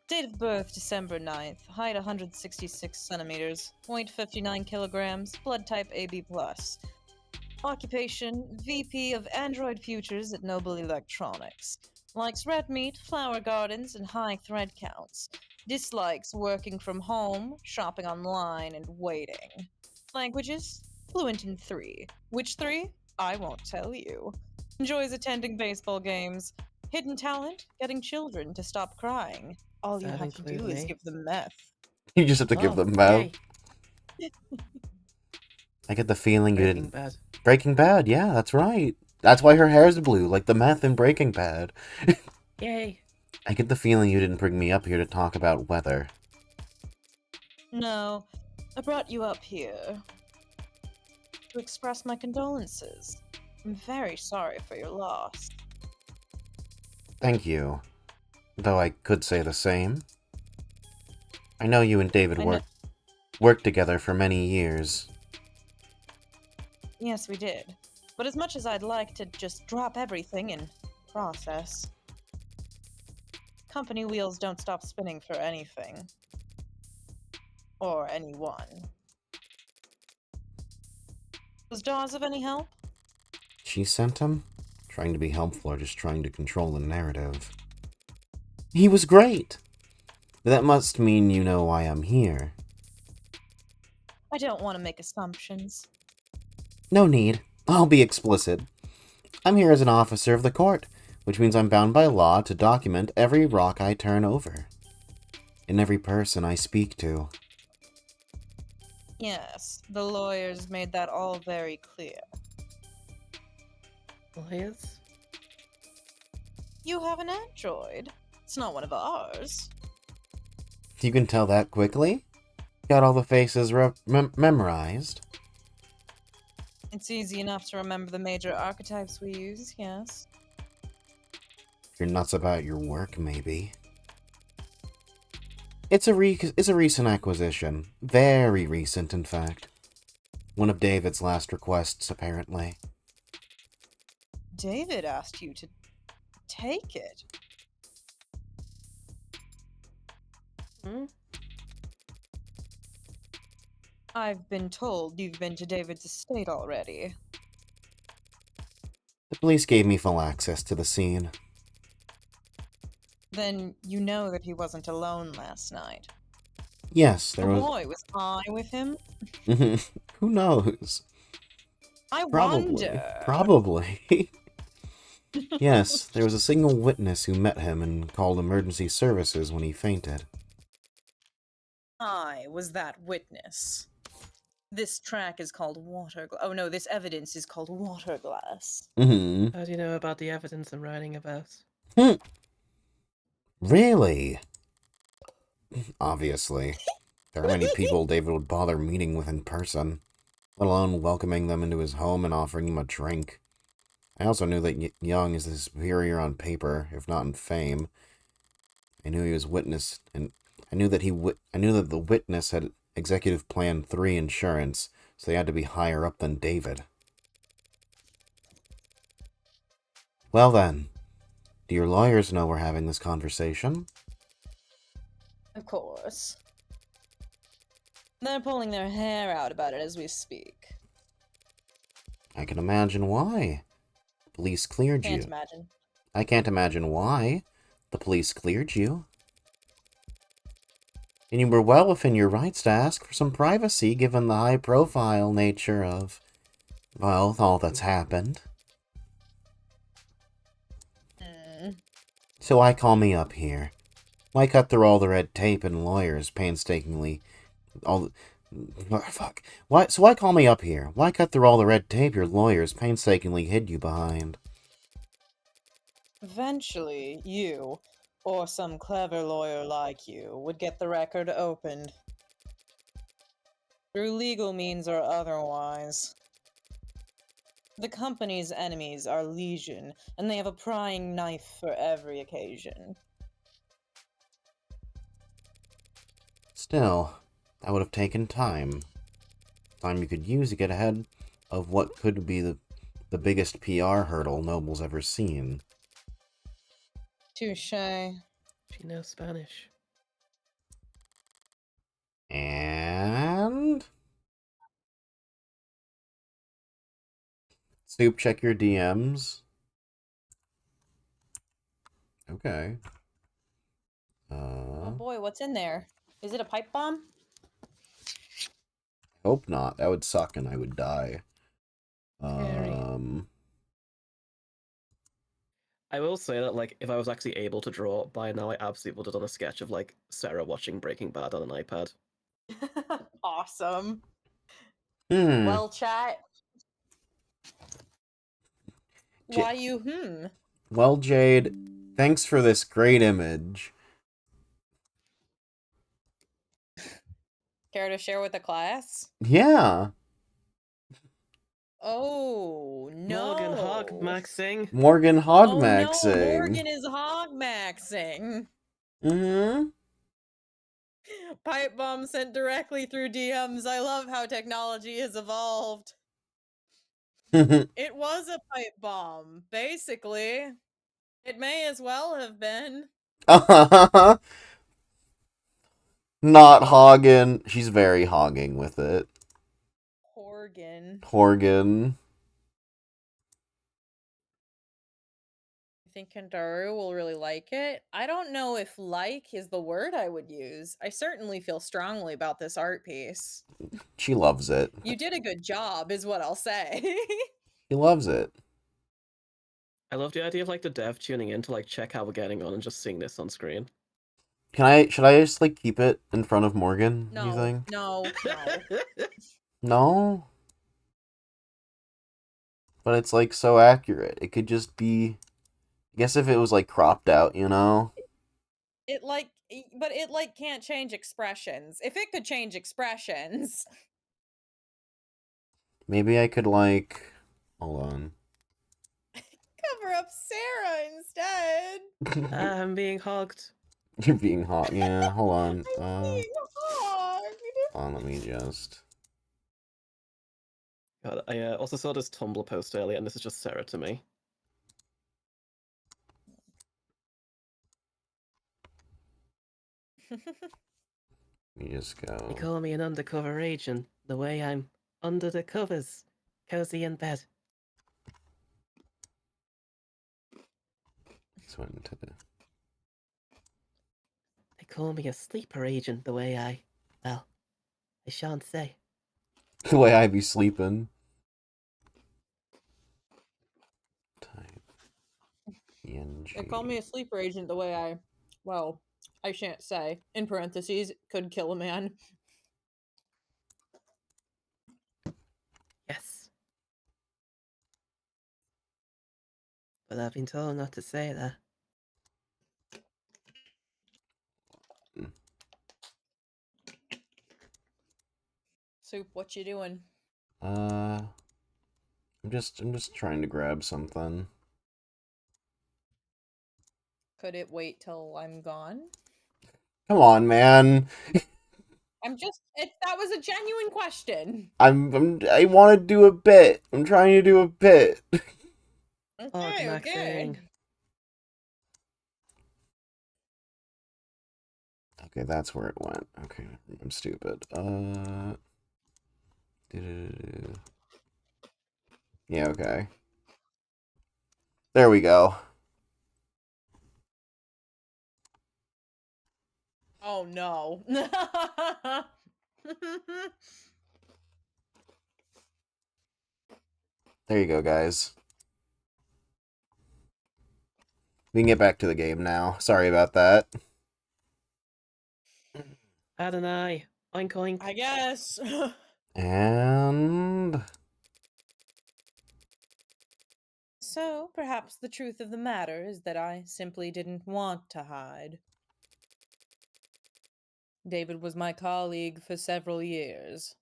Speaker 6: Date of birth December 9th. Height 166 centimeters. Weight 59 kilograms. Blood type AB+. Occupation VP of Android Futures at Noble Electronics. Likes red meat, flower gardens, and high thread counts. Dislikes working from home, shopping online, and waiting. Languages? Fluent in 3. Which 3? I won't tell you. Enjoys attending baseball games. Hidden talent? Getting children to stop crying. All you
Speaker 2: That
Speaker 6: have to do
Speaker 2: include
Speaker 6: is
Speaker 2: me?
Speaker 6: give them meth.
Speaker 1: You just have to give
Speaker 2: Oh,
Speaker 1: them meth.
Speaker 2: yay.
Speaker 1: I get the feeling you
Speaker 2: Breaking
Speaker 1: didn't.
Speaker 2: Bad.
Speaker 1: Breaking Bad, yeah, that's right. That's why her hair's blue, like the meth in Breaking Bad.
Speaker 2: Yay.
Speaker 1: I get the feeling you didn't bring me up here to talk about weather.
Speaker 6: No, I brought you up here to express my condolences. I'm very sorry for your loss.
Speaker 1: Thank you. Though I could say the same. I know you and David
Speaker 6: I know.
Speaker 1: worked together for many years.
Speaker 6: Yes, we did. But as much as I'd like to just drop everything and process, company wheels don't stop spinning for anything. Or anyone. Was Dawes of any help?
Speaker 1: She sent him? Trying to be helpful or just trying to control the narrative? He was great! That must mean you know why I'm here.
Speaker 6: I don't want to make assumptions.
Speaker 1: No need. I'll be explicit. I'm here as an officer of the court, which means I'm bound by law to document every rock I turn over. And every person I speak to.
Speaker 6: Yes, the lawyers made that all very clear.
Speaker 2: Lawyers?
Speaker 6: You have an android. It's not one of ours.
Speaker 1: You can tell that quickly? Got all the faces memorized?
Speaker 6: It's easy enough to remember the major archetypes we use, yes.
Speaker 1: You're nuts about your work, maybe. It's a recent acquisition. Very recent, in fact. One of David's last requests, apparently.
Speaker 6: David asked you to take it.
Speaker 2: Hmm?
Speaker 6: I've been told you've been to David's estate already.
Speaker 1: The police gave me full access to the scene.
Speaker 6: Then you know that he wasn't alone last night.
Speaker 1: Yes, there
Speaker 6: Oh
Speaker 1: was...
Speaker 6: boy, was I with him?
Speaker 1: Who knows?
Speaker 6: I
Speaker 1: Probably.
Speaker 6: wonder.
Speaker 1: Probably. Yes, there was a single witness who met him and called emergency services when he fainted.
Speaker 6: I was that witness. This track is called Waterglass. Oh no, this evidence is called Waterglass.
Speaker 1: Mm-hmm.
Speaker 2: How do you know about the evidence I'm writing about?
Speaker 1: Really? Obviously. There are many people David would bother meeting with in person, let alone welcoming them into his home and offering them a drink. I also knew that Young is his superior on paper, if not in fame. I knew he was witness, and I knew that the witness had Executive Plan 3 insurance, so they had to be higher up than David. Well then, do your lawyers know we're having this conversation?
Speaker 6: Of course. They're pulling their hair out about it as we speak.
Speaker 1: I can imagine why. The police cleared
Speaker 6: Can't
Speaker 1: you.
Speaker 6: imagine.
Speaker 1: I can't imagine why. The police cleared you. And you were well within your rights to ask for some privacy given the high-profile nature of, well, all that's happened. So why call me up here? Why cut through all the red tape and lawyers painstakingly... fuck. Why call me up here? Why cut through all the red tape your lawyers painstakingly hid you behind?
Speaker 6: Eventually, you, or some clever lawyer like you, would get the record opened. Through legal means or otherwise. The company's enemies are legion, and they have a prying knife for every occasion.
Speaker 1: Still, that would have taken time. Time you could use to get ahead of what could be the biggest PR hurdle Noble's ever seen.
Speaker 6: Touché.
Speaker 2: She knows Spanish.
Speaker 1: And... Soup, check your DMs. Okay.
Speaker 3: Oh boy, what's in there? Is it a pipe bomb?
Speaker 1: Hope not. That would suck and I would die.
Speaker 2: Scary. I will say that, like, if I was actually able to draw by now, I absolutely would have done a sketch of, like, Sarah watching Breaking Bad on an iPad.
Speaker 3: Awesome.
Speaker 1: Hmm.
Speaker 3: Well, chat.
Speaker 1: J-
Speaker 3: Why you
Speaker 1: Well, Jade, thanks for this great image.
Speaker 3: Care to share with the class?
Speaker 1: Yeah.
Speaker 3: Oh
Speaker 2: Morgan
Speaker 3: no.
Speaker 2: hogmaxing.
Speaker 1: Morgan
Speaker 3: Oh no,
Speaker 1: Hogmaxing.
Speaker 3: Morgan is hogmaxing.
Speaker 1: Mm-hmm.
Speaker 3: Pipe bomb sent directly through DMs. I love how technology has evolved. It was a pipe bomb, basically. It may as well have been.
Speaker 1: Not hogging. She's very hogging with it.
Speaker 3: Horgan.
Speaker 1: Horgan.
Speaker 3: I think Kantaru will really like it. I don't know if like is the word I would use. I certainly feel strongly about this art piece.
Speaker 1: She loves it.
Speaker 3: You did a good job, is what I'll say.
Speaker 1: She loves it.
Speaker 2: I love the idea of like the dev tuning in to like check how we're getting on and just seeing this on screen.
Speaker 1: Should I just like keep it in front of Morgan, you
Speaker 3: No,
Speaker 1: think?
Speaker 3: no, no.
Speaker 1: No? But it's like so accurate. It could just be, I guess if it was like cropped out, you know?
Speaker 3: But it like can't change expressions. If it could change expressions.
Speaker 1: Maybe I could like, hold on.
Speaker 3: Cover up Sarah instead.
Speaker 2: I'm being hogged.
Speaker 1: You're being hot. Yeah, hold on.
Speaker 3: I'm being hogged.
Speaker 1: Hold on, let me just.
Speaker 2: God, I also saw this Tumblr post earlier, and this is just Sarah to me.
Speaker 1: Let me just go.
Speaker 2: They call me an undercover agent, the way I'm under the covers, cozy in bed.
Speaker 1: This one to the.
Speaker 2: They call me a sleeper agent, the way well, I shan't say.
Speaker 1: The way I be sleeping. Type. ENG.
Speaker 3: They call me a sleeper agent the way I shan't say. In parentheses, could kill a man.
Speaker 2: Yes. But I've been told not to say that.
Speaker 3: Soup, what you doing?
Speaker 1: I'm just trying to grab something.
Speaker 3: Could it wait till I'm gone?
Speaker 1: Come on, man.
Speaker 3: That was a genuine question.
Speaker 1: I want to do a bit. I'm trying to do a bit.
Speaker 3: Okay, okay.
Speaker 1: Okay, that's where it went. Okay, I'm stupid. Yeah, okay. There we go.
Speaker 3: Oh no.
Speaker 1: There you go, guys. We can get back to the game now. Sorry about that.
Speaker 2: Adonai, oink oink.
Speaker 3: I guess.
Speaker 1: And...
Speaker 6: So, perhaps the truth of the matter is that I simply didn't want to hide. David was my colleague for several years.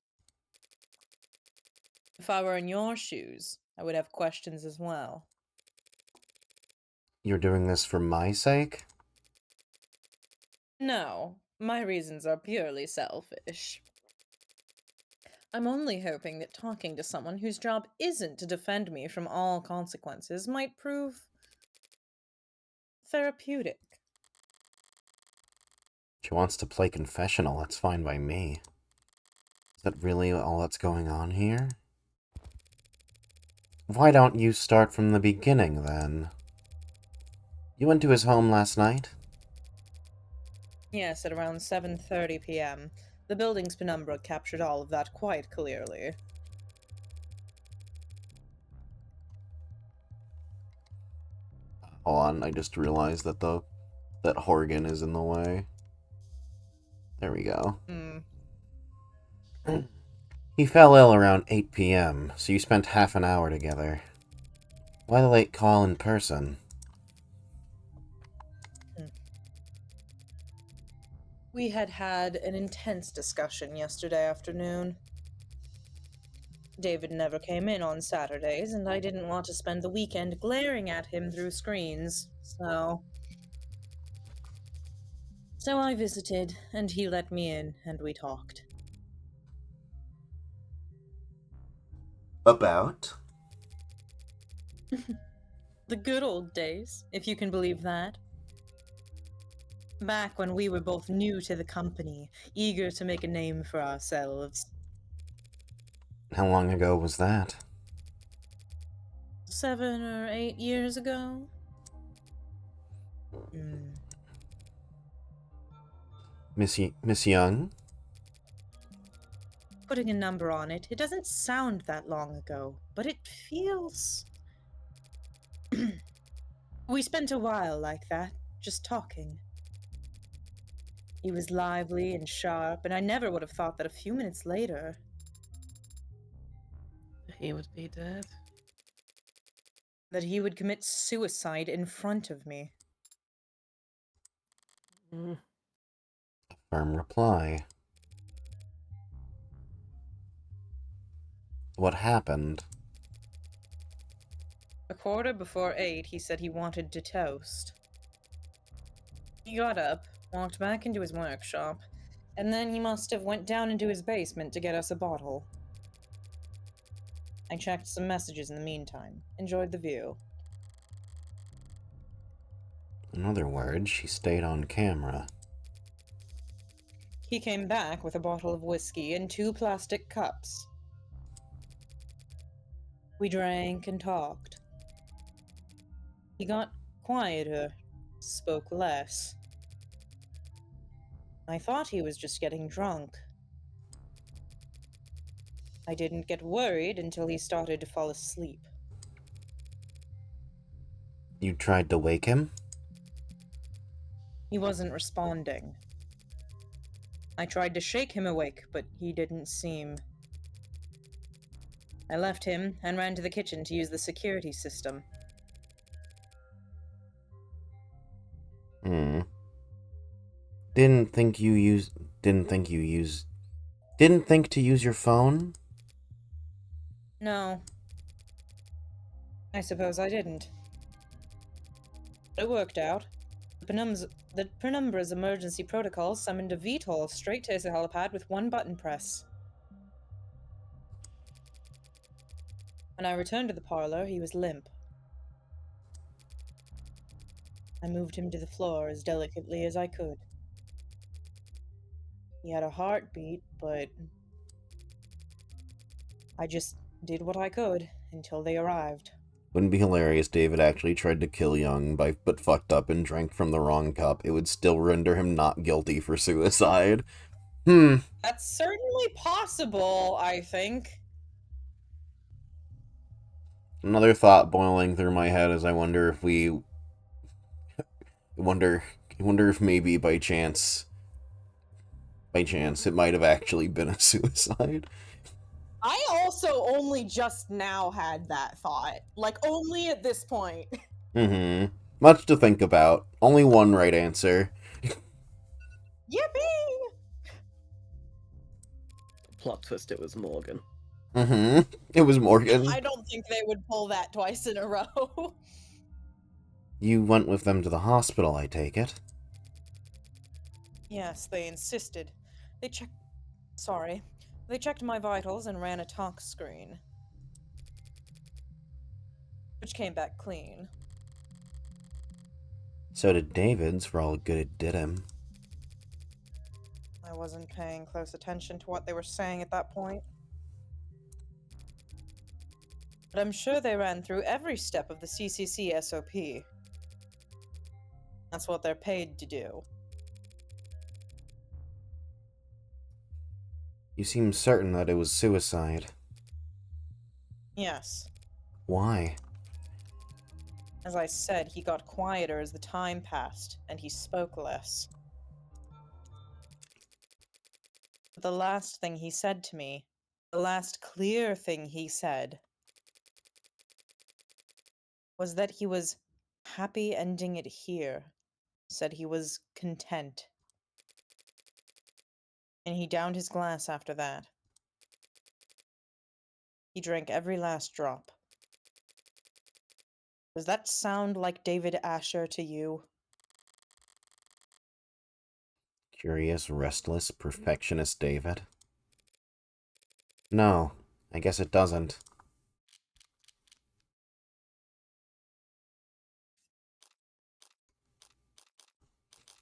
Speaker 6: If I were in your shoes, I would have questions as well.
Speaker 1: You're doing this for my sake?
Speaker 6: No, my reasons are purely selfish. I'm only hoping that talking to someone whose job isn't to defend me from all consequences might prove therapeutic.
Speaker 1: She wants to play confessional. That's fine by me. Is that really all that's going on here? Why don't you start from the beginning, then? You went to his home last night?
Speaker 6: Yes, at around 7:30 p.m. The building's penumbra captured all of that quite clearly.
Speaker 1: Hold on, I just realized that that Horgan is in the way. There we go. He fell ill around 8 p.m., so you spent half an hour together. Why the late call in person?
Speaker 6: We had had an intense discussion yesterday afternoon. David never came in on Saturdays, and I didn't want to spend the weekend glaring at him through screens, so I visited, and he let me in, and we talked.
Speaker 1: About?
Speaker 6: The good old days, if you can believe that. Back when we were both new to the company, eager to make a name for ourselves.
Speaker 1: How long ago was that?
Speaker 6: 7 or 8 years ago?
Speaker 1: Miss Young?
Speaker 6: Putting a number on it, it doesn't sound that long ago, but it feels... We spent a while like that, just talking. He was lively and sharp, and I never would have thought that a few minutes later...
Speaker 2: He would be dead.
Speaker 6: that he would commit suicide in front of me.
Speaker 2: Mm.
Speaker 1: Firm reply. What happened?
Speaker 6: 8:15, he said he wanted to toast. He got up, walked back into his workshop, and then he must have went down into his basement to get us a bottle. I checked some messages in the meantime, enjoyed the view.
Speaker 1: In other words, she stayed on camera.
Speaker 6: He came back with a bottle of whiskey and 2 plastic cups. We drank and talked. He got quieter, spoke less. I thought he was just getting drunk. I didn't get worried until he started to fall asleep.
Speaker 1: You tried to wake him?
Speaker 6: He wasn't responding. I tried to shake him awake, but he didn't seem. I left him and ran to the kitchen to use the security system.
Speaker 1: Didn't think to use your phone?
Speaker 6: No. I suppose I didn't. It worked out. The Penumbra's emergency protocol summoned a VTOL straight to his helipad with 1 button press. When I returned to the parlor, he was limp. I moved him to the floor as delicately as I could. He had a heartbeat, but I just did what I could until they arrived.
Speaker 1: Wouldn't it be hilarious David actually tried to kill Young but fucked up and drank from the wrong cup? It would still render him not guilty for suicide.
Speaker 6: That's certainly possible, I think.
Speaker 1: Another thought boiling through my head is I wonder if maybe by chance it might have actually been a suicide.
Speaker 3: I also only just now had that thought. Like, only at this point.
Speaker 1: Much to think about. Only one right answer.
Speaker 3: Yippee!
Speaker 2: Plot twist, it was Morgan.
Speaker 1: It was Morgan.
Speaker 3: I don't think they would pull that twice in a row.
Speaker 1: You went with them to the hospital, I take it.
Speaker 6: Yes, they insisted. They checked my vitals and ran a tox screen. Which came back clean.
Speaker 1: So did David's, for all good it did him.
Speaker 5: I wasn't paying close attention to what they were saying at that point.
Speaker 6: But I'm sure they ran through every step of the CCC SOP. That's what they're paid to do.
Speaker 1: You seem certain that it was suicide.
Speaker 6: Yes.
Speaker 1: Why?
Speaker 6: As I said, he got quieter as the time passed, and he spoke less.
Speaker 5: The last thing he said to me, the last clear thing he said, was that he was happy ending it here. Said he was content. And he downed his glass after that. He drank every last drop. Does that sound like David Asher to you?
Speaker 1: Curious, restless, perfectionist David? No, I guess it doesn't.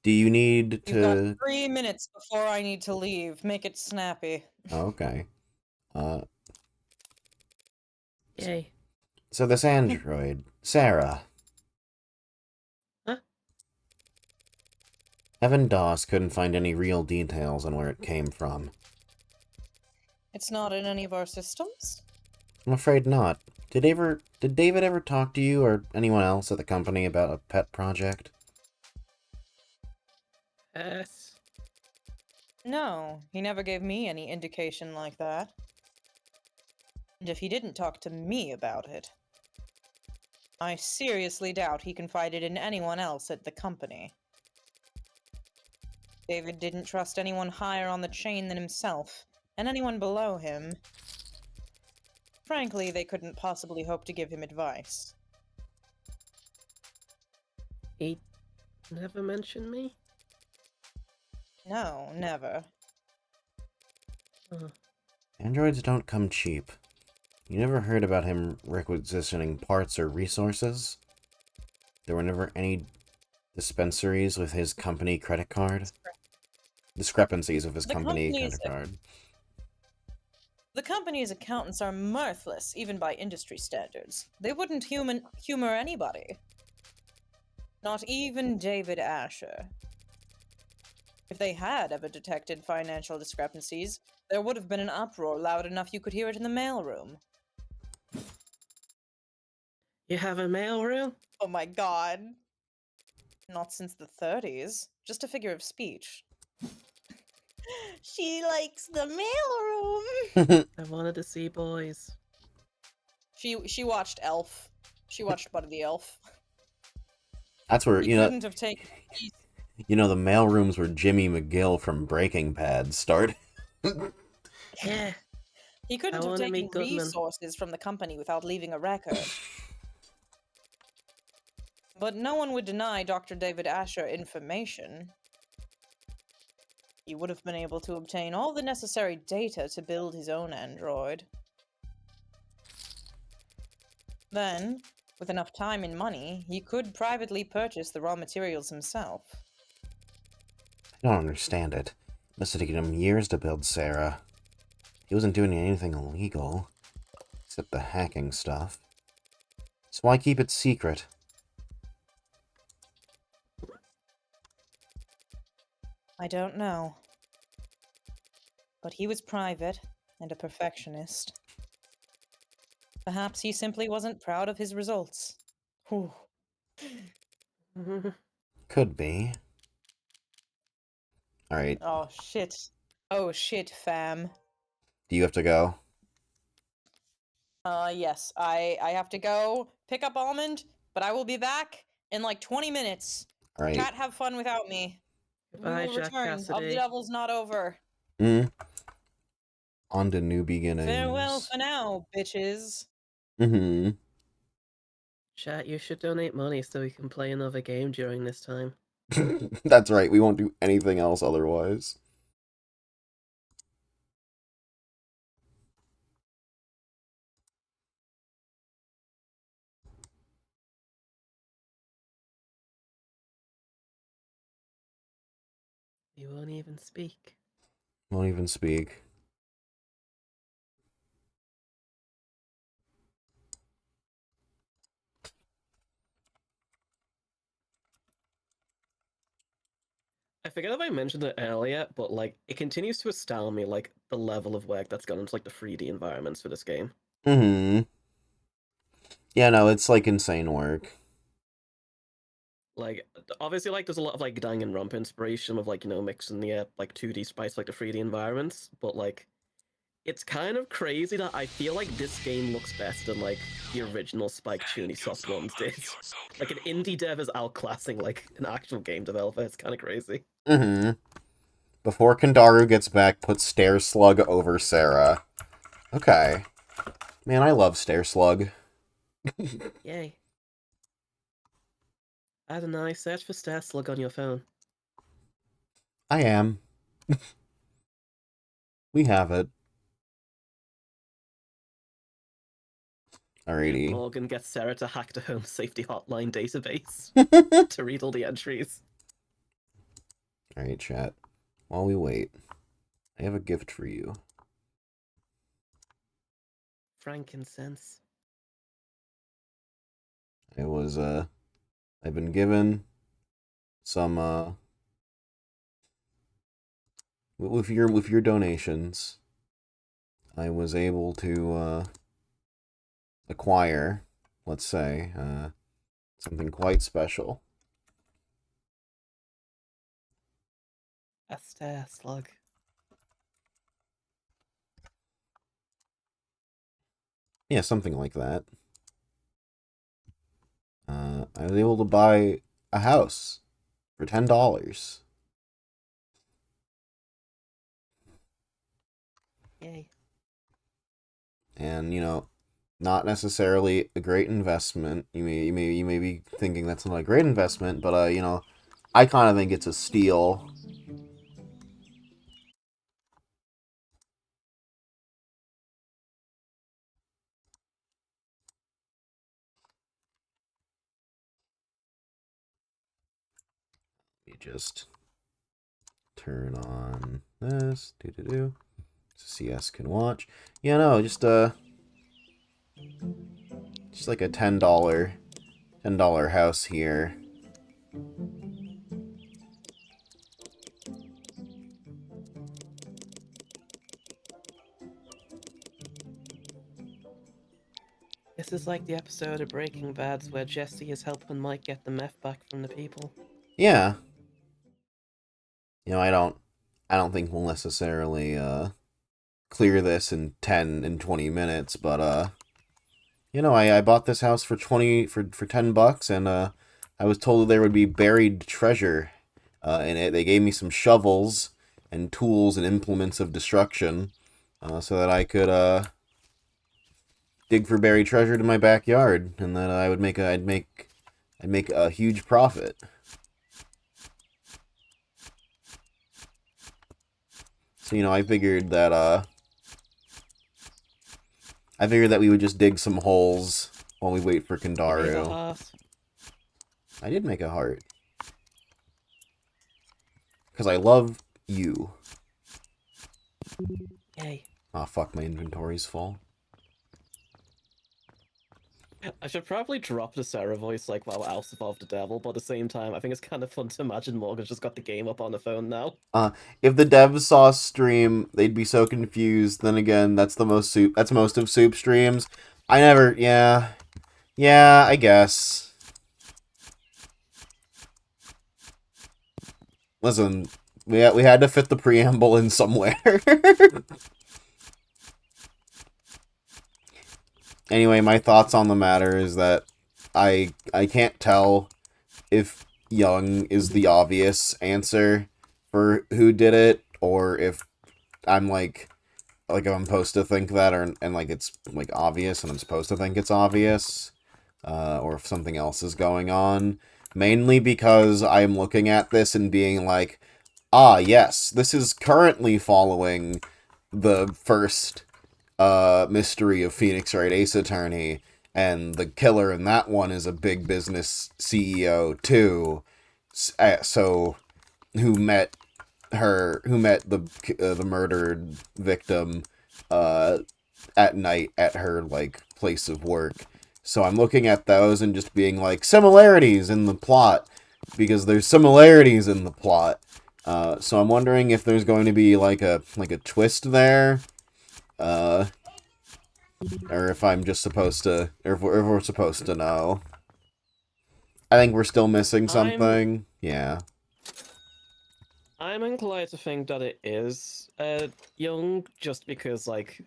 Speaker 1: Do you need
Speaker 5: You've got
Speaker 1: to...
Speaker 5: 3 minutes before I need to leave. Make it snappy.
Speaker 1: Oh, okay.
Speaker 2: Yay.
Speaker 1: So this android, Sarah.
Speaker 2: Huh?
Speaker 1: Evan Doss couldn't find any real details on where it came from.
Speaker 5: It's not in any of our systems?
Speaker 1: I'm afraid not. Did David ever talk to you or anyone else at the company about a pet project?
Speaker 2: Yes.
Speaker 5: No, he never gave me any indication like that. And if he didn't talk to me about it, I seriously doubt he confided in anyone else at the company. David didn't trust anyone higher on the chain than himself, and anyone below him. Frankly, they couldn't possibly hope to give him advice.
Speaker 2: He never mentioned me?
Speaker 5: No, never.
Speaker 1: Androids don't come cheap. You never heard about him requisitioning parts or resources? There were never any dispensaries with his company credit card? Discrepancies with his
Speaker 5: The
Speaker 1: company
Speaker 5: company's-
Speaker 1: credit card.
Speaker 5: The company's accountants are mirthless, even by industry standards. They wouldn't humor anybody. Not even David Asher. If they had ever detected financial discrepancies, there would have been an uproar loud enough you could hear it in the mailroom.
Speaker 2: You have a mailroom?
Speaker 5: Oh my god. Not since the 30s. Just a figure of speech. She likes the mailroom.
Speaker 2: I wanted to see boys.
Speaker 5: She watched Elf. She watched Buddy the Elf.
Speaker 1: That's where,
Speaker 5: He couldn't have taken peace.
Speaker 1: the mailrooms where Jimmy McGill from Breaking Bad started.
Speaker 2: Yeah.
Speaker 5: He couldn't
Speaker 2: I
Speaker 5: have
Speaker 2: wanna
Speaker 5: taken
Speaker 2: meet Goodman.
Speaker 5: resources from the company without leaving a record. But no one would deny Dr. David Asher information. He would have been able to obtain all the necessary data to build his own android. Then, with enough time and money, he could privately purchase the raw materials himself.
Speaker 1: I don't understand it. Must have taken him years to build Sarah. He wasn't doing anything illegal. Except the hacking stuff. So why keep it secret?
Speaker 5: I don't know. But he was private and a perfectionist. Perhaps he simply wasn't proud of his results. Whew.
Speaker 1: Could be. Alright,
Speaker 5: Oh shit. Oh shit, fam.
Speaker 1: do you have to go?
Speaker 5: Yes. I have to go pick up Almond, but I will be back in like 20 minutes.
Speaker 1: Alright.
Speaker 5: Chat, have fun without me.
Speaker 2: Goodbye,
Speaker 5: We will
Speaker 2: Jack
Speaker 5: return. Of the
Speaker 2: Cassidy.
Speaker 5: Devil's not over.
Speaker 1: On to new beginnings.
Speaker 5: Farewell for now, bitches.
Speaker 2: Chat, you should donate money so we can play another game during this time.
Speaker 1: That's right, we won't do anything else otherwise.
Speaker 2: You won't even speak.
Speaker 1: Won't even speak.
Speaker 2: I forget if I mentioned it earlier, but like it continues to astound me, like the level of work that's gone into like the 3D environments for this game.
Speaker 1: Yeah, no, it's like insane work.
Speaker 2: Like, obviously, like, there's a lot of, like, Danganronpa inspiration of, like, mixing the, like, 2D sprites, like, the 3D environments, but, like, it's kind of crazy that I feel like this game looks better than, like, the original Spike Chunisoft ones did. Like, an indie dev is outclassing, like, an actual game developer. It's kind of crazy.
Speaker 1: Mm-hmm. Before Kandaru gets back, put Stair Slug over Sarah. Okay. Man, I love Stair Slug.
Speaker 2: Yay. Adonai, search for Stair Slug on your phone.
Speaker 1: I am. We have it. Alrighty.
Speaker 2: Morgan gets Sarah to hack the home safety hotline database to read all the entries.
Speaker 1: Alright, chat. While we wait, I have a gift for you.
Speaker 2: Frankincense.
Speaker 1: It was, I've been given some, with your donations, I was able to, acquire, let's say, something quite special.
Speaker 2: A Stair Slug.
Speaker 1: Yeah, something like that. I was able to buy a house for $10.
Speaker 2: Yay.
Speaker 1: And, not necessarily a great investment. You may be thinking that's not a great investment, but I kind of think it's a steal. You just turn on this, so CS can watch. Yeah, no, just like a $10 house here.
Speaker 2: This is like the episode of Breaking Bad where Jesse is helping Mike get the meth back from the people.
Speaker 1: Yeah. I don't think we'll necessarily clear this in 10 and 20 minutes, but I bought this house for $10, and I was told there would be buried treasure in it. They gave me some shovels and tools and implements of destruction, so that I could dig for buried treasure in my backyard, and that I'd make a huge profit. So I figured that we would just dig some holes while we wait for Kandaru. I did make a heart. Because I love you.
Speaker 2: Yay.
Speaker 1: Aw, fuck, my inventory's full.
Speaker 2: I should probably drop the Sarah voice, like, while Alice evolved the devil, but at the same time, I think it's kind of fun to imagine Morgan's just got the game up on the phone now.
Speaker 1: If the devs saw stream, they'd be so confused. Then again, that's most of Soup streams. Yeah, I guess. Listen, we had to fit the preamble in somewhere. Anyway, my thoughts on the matter is that I can't tell if Young is the obvious answer for who did it, or if I'm like if I'm supposed to think that, and like it's like obvious and I'm supposed to think it's obvious, or if something else is going on. Mainly because I'm looking at this and being like, ah, yes, this is currently following the first mystery of Phoenix Wright Ace Attorney, and the killer in that one is a big business CEO too. So, who met the murdered victim at night at her place of work. So I'm looking at those and just being like, similarities in the plot, because there's similarities in the plot. So I'm wondering if there's going to be like a twist there. Or if I'm just supposed to, or if we're supposed to know. I think we're still missing
Speaker 2: I'm-
Speaker 1: something. Yeah.
Speaker 2: I'm inclined to think that it is young, just because like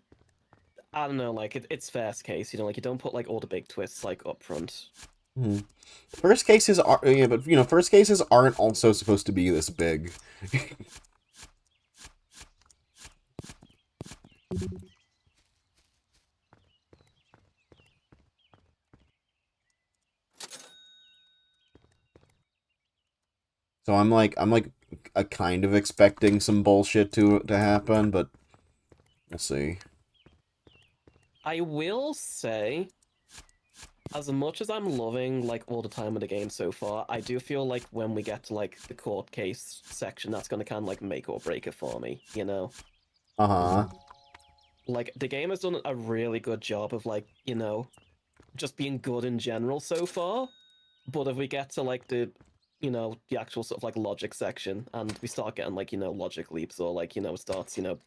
Speaker 2: I don't know, like it's fast case, you know, like you don't put like all the big twists like up front.
Speaker 1: Hmm. First cases are, yeah, but you know, first cases aren't also supposed to be this big. So I'm like a kind of expecting some bullshit to happen, but we'll see.
Speaker 2: I will say, as much as I'm loving like all the time of the game so far, I do feel like when we get to like the court case section, that's gonna kind of like make or break it for me, you know?
Speaker 1: Uh-huh.
Speaker 2: Like the game has done a really good job of like, you know, just being good in general so far. But if we get to like the, you know, the actual sort of like logic section and we start getting like, you know, logic leaps or like, you know, starts, you know,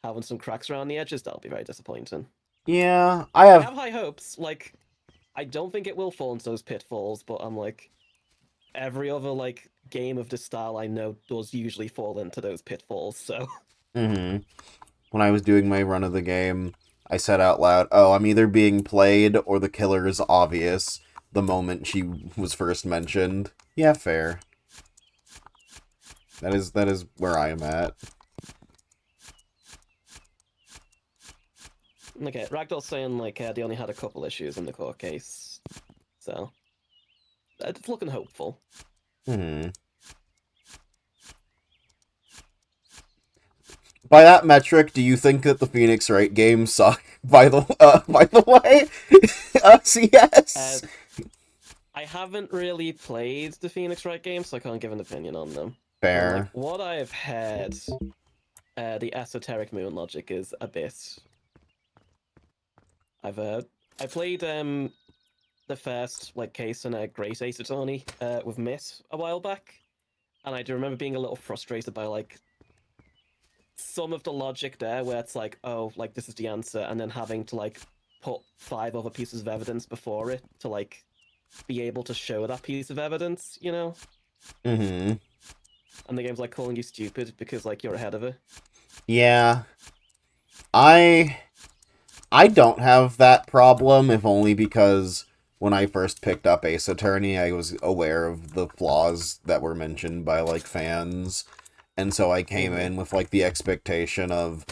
Speaker 2: having some cracks around the edges, that'll be very disappointing.
Speaker 1: Yeah,
Speaker 2: I have high hopes. Like, I don't think it will fall into those pitfalls, but I'm like, every other like game of this style I know does usually fall into those pitfalls, so.
Speaker 1: Mm-hmm. When I was doing my run of the game, I said out loud, "Oh, I'm either being played or the killer is obvious." The moment she was first mentioned. Yeah, fair. That is where I am at.
Speaker 2: Okay, Ragdoll's saying like they only had a couple issues in the court case, so it's looking hopeful.
Speaker 1: Hmm. By that metric, do you think that the Phoenix Wright games suck? By the way, CS.
Speaker 2: I haven't really played the Phoenix Wright games, so I can't give an opinion on them.
Speaker 1: Fair.
Speaker 2: Like what I have heard, the esoteric moon logic is a bit. I played the first like case in a Great Ace Attorney with Mitt a while back, and I do remember being a little frustrated by like some of the logic there, where it's like, oh, like this is the answer, and then having to like put 5 other pieces of evidence before it to like be able to show that piece of evidence, you know?
Speaker 1: Mm-hmm.
Speaker 2: And the game's like calling you stupid because like you're ahead of it.
Speaker 1: Yeah. I don't have that problem, if only because when I first picked up Ace Attorney, I was aware of the flaws that were mentioned by, like, fans. And so I came in with, like, the expectation of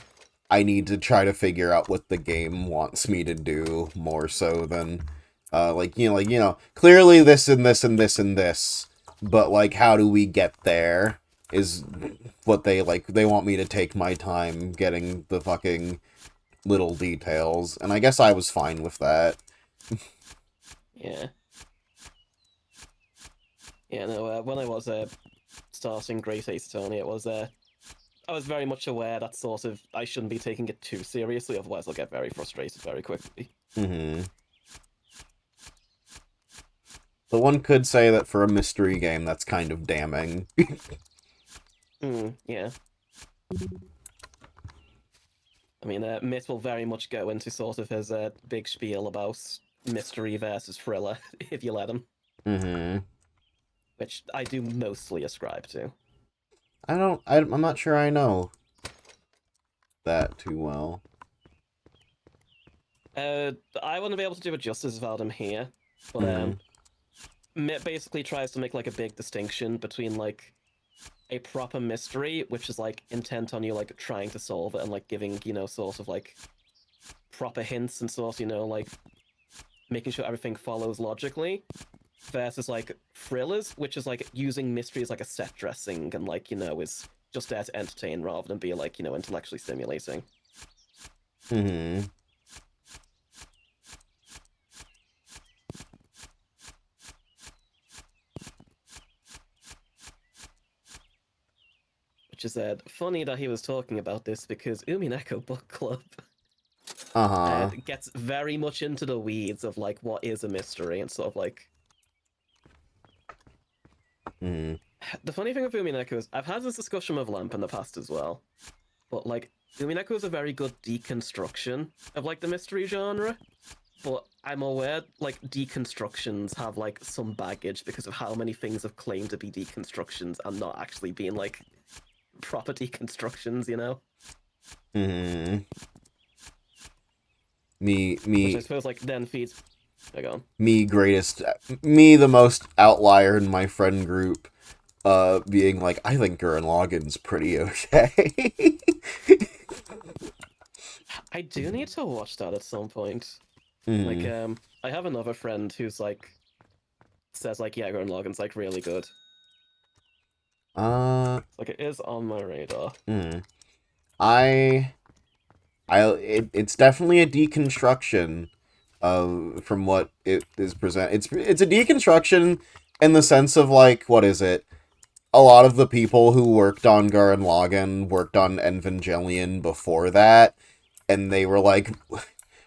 Speaker 1: I need to try to figure out what the game wants me to do more so than, clearly this and this and this and this. But, like, how do we get there is what they want me to take my time getting the fucking little details, and I guess I was fine with that.
Speaker 2: Yeah. Yeah, no, when I was starting Great Ace Attorney, it was I was very much aware that sort of I shouldn't be taking it too seriously, otherwise I'll get very frustrated very quickly.
Speaker 1: Mm-hmm. But one could say that for a mystery game, that's kind of damning.
Speaker 2: Yeah. I mean, Mitt will very much go into sort of his big spiel about mystery versus thriller, if you let him.
Speaker 1: Mm-hmm.
Speaker 2: Which I do mostly ascribe to.
Speaker 1: I'm not sure I know that too well.
Speaker 2: I wouldn't be able to do it justice without him here, but Mitt basically tries to make like a big distinction between like a proper mystery, which is like intent on you like trying to solve it and like giving, you know, sort of like proper hints and sort of, you know, like making sure everything follows logically, versus like thrillers, which is like using mystery as like a set dressing and like, you know, is just there to entertain rather than be like, you know, intellectually stimulating.
Speaker 1: Mm-hmm.
Speaker 2: Which is funny that he was talking about this because Umineko Book Club
Speaker 1: Uh-huh.
Speaker 2: gets very much into the weeds of like what is a mystery and sort of like.
Speaker 1: Mm-hmm.
Speaker 2: The funny thing with Umineko is I've had this discussion with Lamp in the past as well, but like Umineko is a very good deconstruction of like the mystery genre, but I'm aware like deconstructions have like some baggage because of how many things have claimed to be deconstructions and not actually being like proper deconstructions, you know?
Speaker 1: Hmm.
Speaker 2: Which I suppose like then feeds. Go on.
Speaker 1: Me the most outlier in my friend group, being like, I think Gurren Lagann's pretty okay.
Speaker 2: I do need to watch that at some point. Like,
Speaker 1: Mm.
Speaker 2: I have another friend who's like says like, yeah, Gurren Lagann's like really good. Like it is on my radar.
Speaker 1: Mm. It's definitely a deconstruction of from what it is present. It's a deconstruction in the sense of like, what is it? A lot of the people who worked on Gurren Lagann worked on Evangelion before that, and they were like,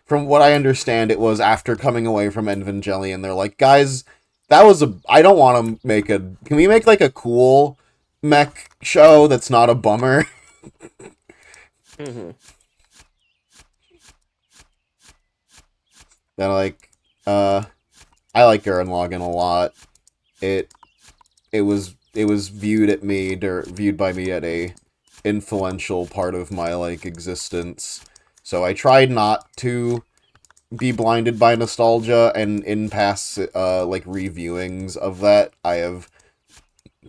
Speaker 1: from what I understand, it was after coming away from Evangelion, they're like, guys, I don't want to make can we make like a cool mech show that's not a bummer?
Speaker 2: Mm-hmm.
Speaker 1: They're like, I like Gurren Lagann a lot. It was viewed by me at a influential part of my like existence. So I tried not to be blinded by nostalgia, and in past like reviewings of that, I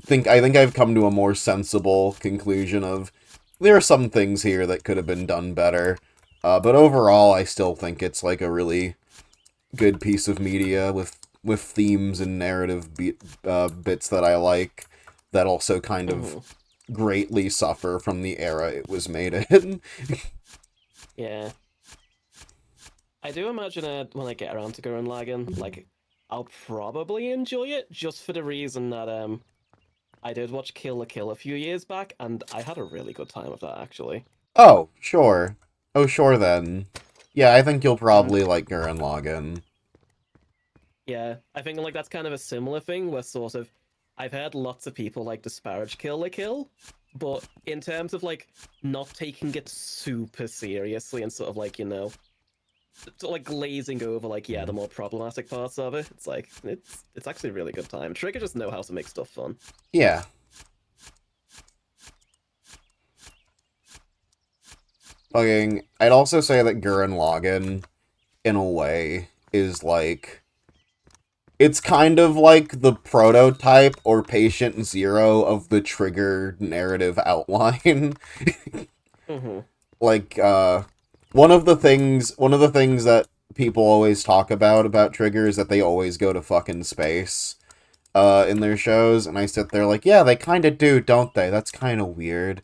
Speaker 1: think I've come to a more sensible conclusion of there are some things here that could have been done better. But overall, I still think it's like a really good piece of media with themes and narrative bits that I like, that also kind of greatly suffer from the era it was made in.
Speaker 2: Yeah. I do imagine when I get around to Gurren Lagann, like, I'll probably enjoy it, just for the reason that, I did watch Kill la Kill a few years back, and I had a really good time with that, actually.
Speaker 1: Oh, sure. Oh, sure then. Yeah, I think you'll
Speaker 2: And,
Speaker 1: probably like Gurren Lagann.
Speaker 2: yeah, I think, like, that's kind of a similar thing, where sort of, I've heard lots of people, like, disparage Kill la Kill, but in terms of, like, not taking it super seriously and sort of, like, you know, sort of, like, glazing over, like, yeah, the more problematic parts of it, it's like, it's actually a really good time. Trigger just know how to make stuff fun.
Speaker 1: Yeah. Fucking, I'd also say that Gurren Lagann, in a way, is like, it's kind of like the prototype or patient zero of the Trigger narrative outline.
Speaker 2: Mm-hmm.
Speaker 1: Like, one of the things that people always talk about Trigger is that they always go to fucking space, in their shows, and I sit there like, yeah, they kind of do, don't they? That's kind of weird.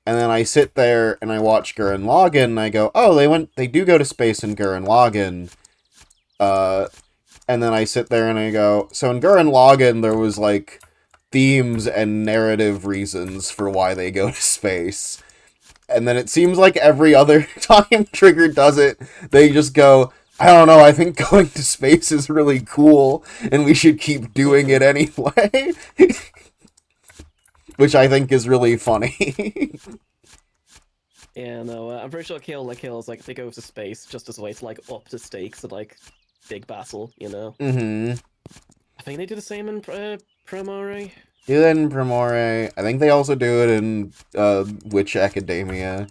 Speaker 1: And then I sit there and I watch Gurren Lagann and I go, oh, they do go to space in Gurren Lagann. And then I sit there and I go, so in Gurren Lagann there was like themes and narrative reasons for why they go to space. And then it seems like every other time Trigger does it, they just go, I don't know, I think going to space is really cool and we should keep doing it anyway. Which I think is really funny.
Speaker 2: Yeah, no, I'm pretty sure Kill la Kill is like they go to space just as a way to like up the stakes of like big battle, you know?
Speaker 1: Mm-hmm.
Speaker 2: I think they do the same in Promore.
Speaker 1: Do that in Promore. I think they also do it in Witch Academia.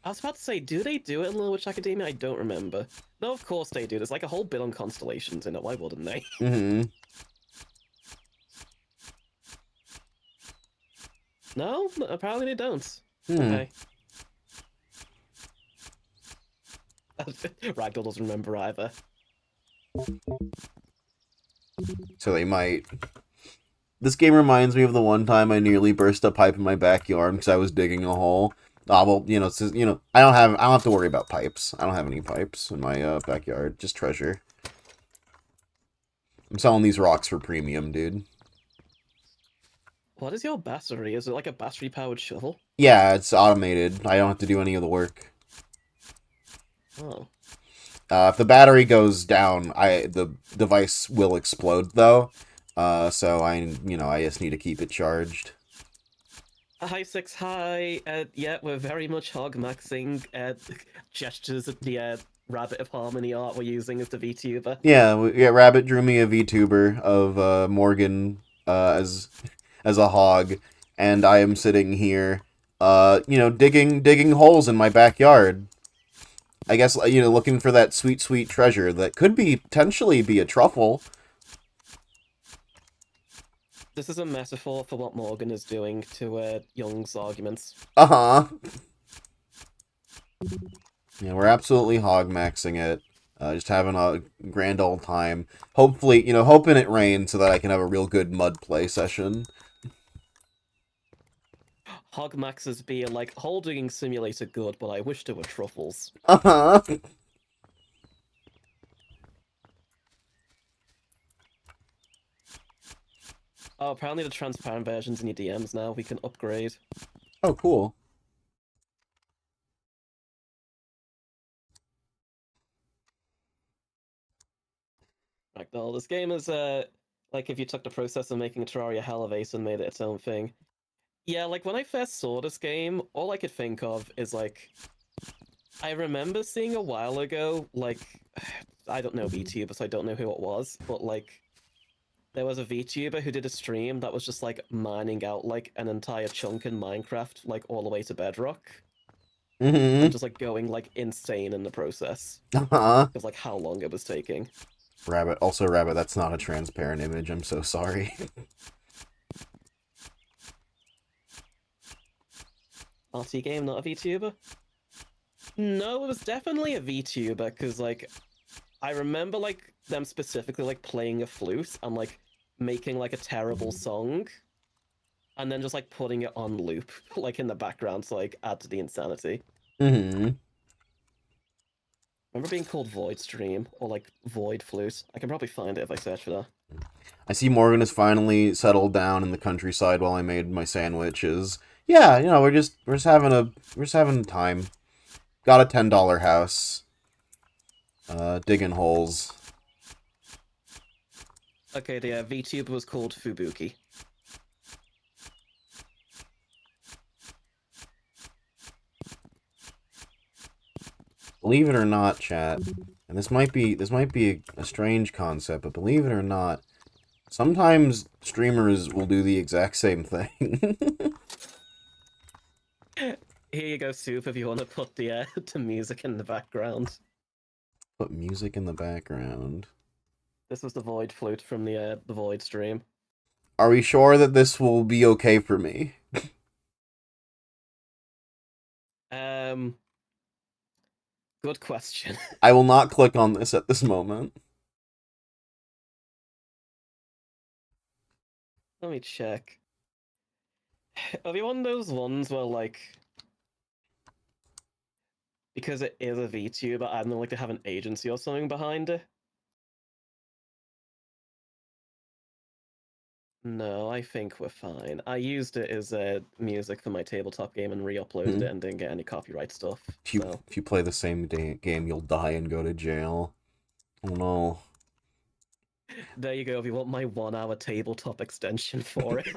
Speaker 2: I was about to say, do they do it in Little Witch Academia? I don't remember. No, of course they do. There's like a whole bit on constellations in it. Why wouldn't they?
Speaker 1: Mm-hmm.
Speaker 2: No, apparently they don't.
Speaker 1: Hmm.
Speaker 2: Okay. Ragdoll doesn't remember either.
Speaker 1: So they might. This game reminds me of the one time I nearly burst a pipe in my backyard because I was digging a hole. Well, you know, I don't have to worry about pipes. I don't have any pipes in my backyard. Just treasure. I'm selling these rocks for premium, dude.
Speaker 2: What is your battery? Is it like a battery-powered shovel?
Speaker 1: Yeah, it's automated. I don't have to do any of the work.
Speaker 2: Oh.
Speaker 1: If the battery goes down, the device will explode though. So I just need to keep it charged.
Speaker 2: Hi, 6, hi. Yeah, we're very much hog maxing gestures at the Rabbit of Harmony art we're using as the VTuber.
Speaker 1: Yeah, Rabbit drew me a VTuber of Morgan as a hog, and I am sitting here, digging holes in my backyard. I guess, looking for that sweet, sweet treasure that could potentially be a truffle.
Speaker 2: This is a metaphor for what Morgan is doing to Young's arguments.
Speaker 1: Uh-huh. Yeah, we're absolutely hog-maxing it. Just having a grand old time. Hopefully, hoping it rains so that I can have a real good mud play session.
Speaker 2: Hogmaxes be like, holding simulator good, but I wish there were truffles.
Speaker 1: Uh-huh.
Speaker 2: Oh, apparently the transparent version's in your DMs now. We can upgrade.
Speaker 1: Oh, cool.
Speaker 2: Ragdoll, this game is, like if you took the process of making Terraria Hell of Ace and made it its own thing. Yeah, like when I first saw this game, all I could think of is like, I remember seeing a while ago, like, I don't know VTuber, so I don't know who it was, but like, there was a VTuber who did a stream that was just like mining out like an entire chunk in Minecraft, like all the way to Bedrock,
Speaker 1: Mm-hmm.
Speaker 2: and just like going like insane in the process.
Speaker 1: Uh-huh.
Speaker 2: Of like how long it was taking.
Speaker 1: Rabbit, that's not a transparent image, I'm so sorry.
Speaker 2: RT game, not a VTuber? No, it was definitely a VTuber, because, like, I remember, like, them specifically, like, playing a flute and, like, making, like, a terrible song, and then just, like, putting it on loop, like, in the background to, like, add to the insanity.
Speaker 1: Mm-hmm.
Speaker 2: Remember being called Void Stream, or, like, Void Flute? I can probably find it if I search for that.
Speaker 1: I see Morgan has finally settled down in the countryside while I made my sandwiches. Yeah, we're just having time. Got a $10 house. Digging holes.
Speaker 2: Okay, the VTuber was called Fubuki.
Speaker 1: Believe it or not, chat, and this might be a strange concept, but believe it or not, sometimes streamers will do the exact same thing.
Speaker 2: Here you go, Soup, if you want to put the music in the background.
Speaker 1: Put music in the background.
Speaker 2: This was the Void Flute from the Void stream.
Speaker 1: Are we sure that this will be okay for me?
Speaker 2: Good question.
Speaker 1: I will not click on this at this moment.
Speaker 2: Let me check. Are we one of those ones where, like, because it is a VTuber, I don't know, like, to have an agency or something behind it? No, I think we're fine. I used it as music for my tabletop game and re-uploaded it and didn't get any copyright stuff.
Speaker 1: If you play the same game, you'll die and go to jail. Oh no.
Speaker 2: There you go, if you want my 1-hour tabletop extension for it.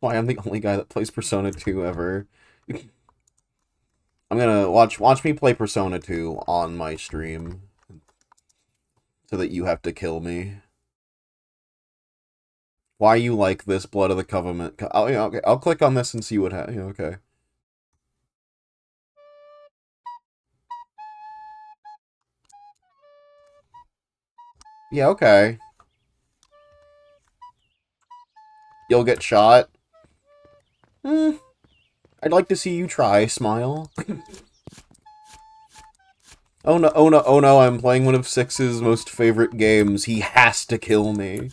Speaker 1: Why, I'm the only guy that plays Persona 2 ever. I'm gonna watch me play Persona 2 on my stream. So that you have to kill me. Why you like this, Blood of the Covenant? Oh, yeah, okay. I'll click on this and see what happens. Yeah, okay. Yeah, okay. You'll get shot. I'd like to see you try, Smile. Oh no, oh no, oh no, I'm playing one of Six's most favorite games. He has to kill me.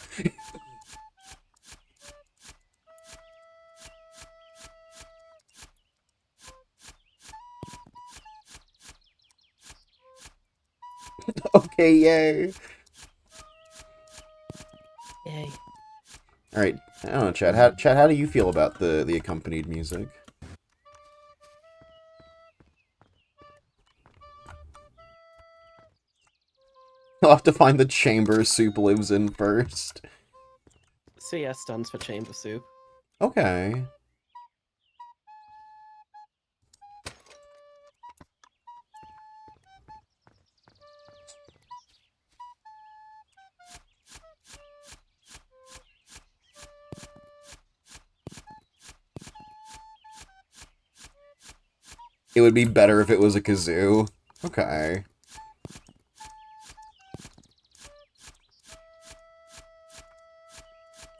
Speaker 1: Okay, yay.
Speaker 2: Yay.
Speaker 1: Alright, I don't know, Chad, how do you feel about the accompanied music? I'll have to find the chamber Soup lives in first.
Speaker 2: CS stands for Chamber Soup.
Speaker 1: Okay. It would be better if it was a kazoo. Okay.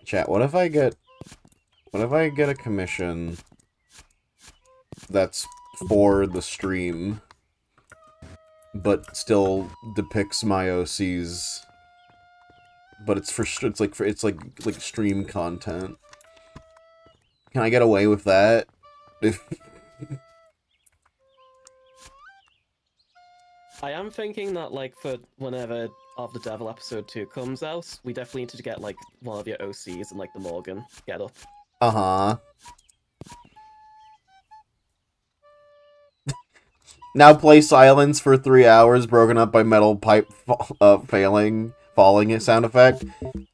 Speaker 1: Chat, what if I get a commission that's for the stream, but still depicts my OCs, but it's like stream content? Can I get away with that?
Speaker 2: I am thinking that, like, for whenever Of the Devil episode 2 comes out, we definitely need to get, like, one of your OCs and, like, the Morgan get up.
Speaker 1: Uh-huh. Now play Silence for 3 hours, broken up by metal pipe falling sound effect.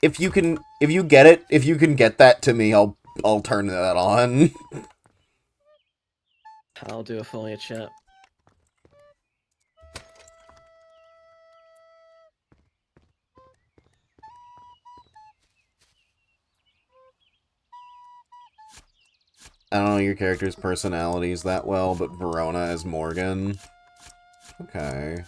Speaker 1: If you can get that to me, I'll turn that on.
Speaker 2: I'll do it for you, chat.
Speaker 1: I don't know your character's personalities that well, but Verona as Morgan. Okay.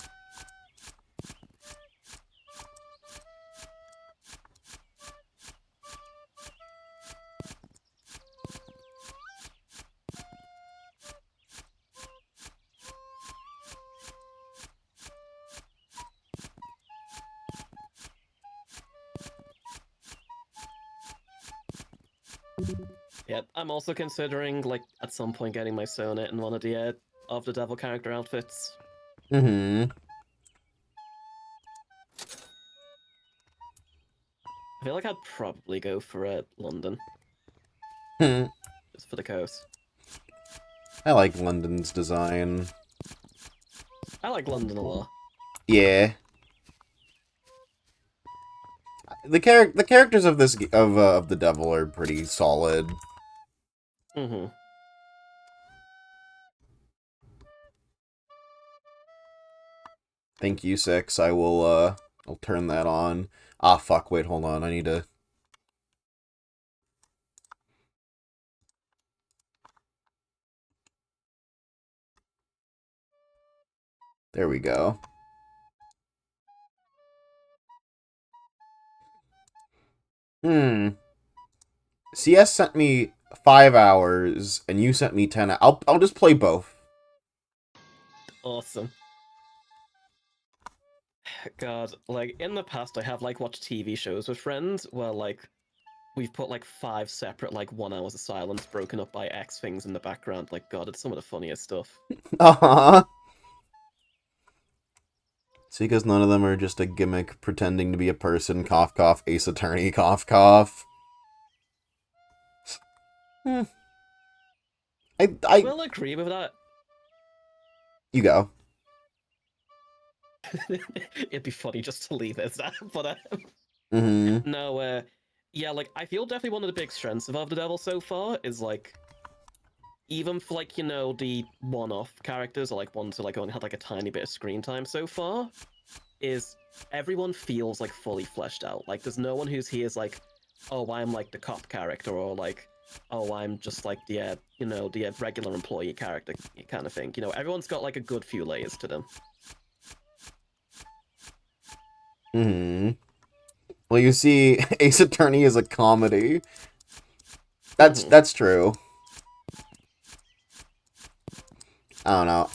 Speaker 2: Yeah, I'm also considering, like, at some point getting my Sonnet in one of the Of the Devil character outfits.
Speaker 1: Mm-hmm.
Speaker 2: I feel like I'd probably go for London.
Speaker 1: Hmm.
Speaker 2: Just for the coast.
Speaker 1: I like London's design.
Speaker 2: I like London a lot.
Speaker 1: Yeah. The characters of this of the Devil are pretty solid.
Speaker 2: Mm-hmm.
Speaker 1: Thank you, Six. I'll turn that on. Ah, fuck, wait, hold on. I need to... There we go. CS sent me 5 hours, and you sent me 10. I'll just play both.
Speaker 2: Awesome. God, like, in the past I have, like, watched TV shows with friends where, like, we've put, like, 5 separate, like, 1 hours of silence broken up by X things in the background. Like, God, it's some of the funniest stuff.
Speaker 1: Uh-huh. It's because none of them are just a gimmick pretending to be a person. Cough, cough. Ace Attorney. Cough, cough.
Speaker 2: I will agree with that.
Speaker 1: You go.
Speaker 2: It'd be funny just to leave it as that, but
Speaker 1: Mm-hmm.
Speaker 2: no, yeah, like, I feel definitely one of the big strengths of the Devil so far is, like, even for, like, you know, the one-off characters, or, like, ones who, like, only had, like, a tiny bit of screen time so far, is everyone feels, like, fully fleshed out. Like, there's no one who's here is like, oh, I'm, like, the cop character, or, like, oh, I'm just, like, the, you know, the regular employee character kind of thing. You know, everyone's got, like, a good few layers to them.
Speaker 1: Mm-hmm. Well, you see, Ace Attorney is a comedy. That's true. I don't know.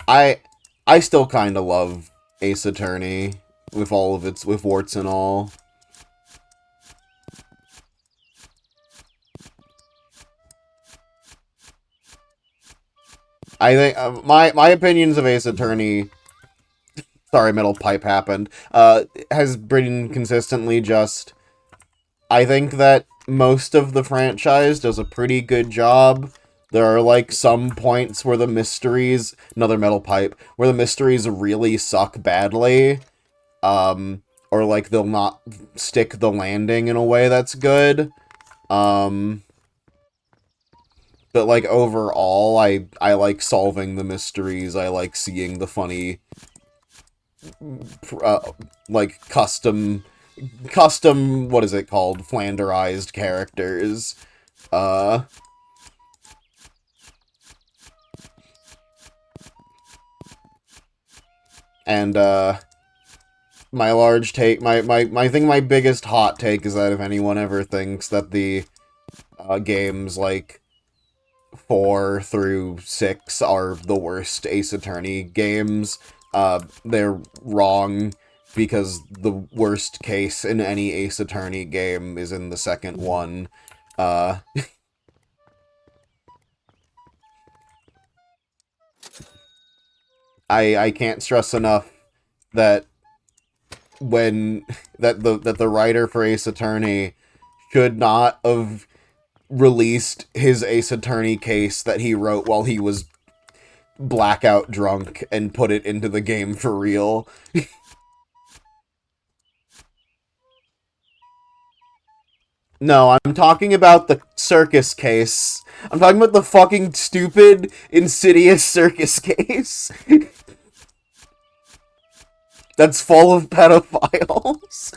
Speaker 1: I still kind of love Ace Attorney with all of its warts and all. I think my opinions of Ace Attorney. Sorry, metal pipe happened. Has been consistently just. I think that most of the franchise does a pretty good job. There are, like, some points where the mysteries... Another metal pipe. Where the mysteries really suck badly. Or, like, they'll not stick the landing in a way that's good. But, like, overall, I like solving the mysteries. I like seeing the funny... like, custom, what is it called? Flanderized characters. And, my biggest hot take is that if anyone ever thinks that the, games, like, 4 through 6 are the worst Ace Attorney games, they're wrong, because the worst case in any Ace Attorney game is in the second one. I can't stress enough that that the writer for Ace Attorney should not have released his Ace Attorney case that he wrote while he was blackout drunk and put it into the game for real. No, I'm talking about the circus case. I'm talking about the fucking stupid, insidious circus case. That's full of pedophiles.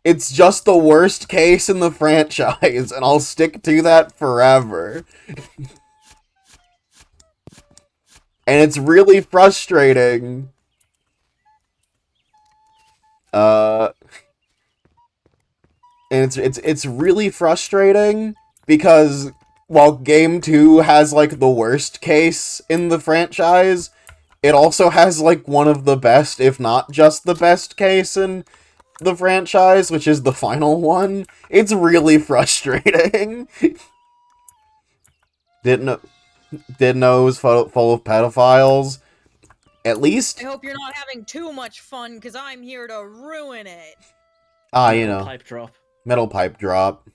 Speaker 1: It's just the worst case in the franchise, and I'll stick to that forever. And it's really frustrating. And it's really frustrating because while Game 2 has, like, the worst case in the franchise, it also has, like, one of the best, if not just the best case in the franchise, which is the final one. It's really frustrating. Didn't know it was full of pedophiles. At least,
Speaker 6: I hope you're not having too much fun, because I'm here to ruin it.
Speaker 1: you know,
Speaker 2: Pipe drop.
Speaker 1: metal pipe drop.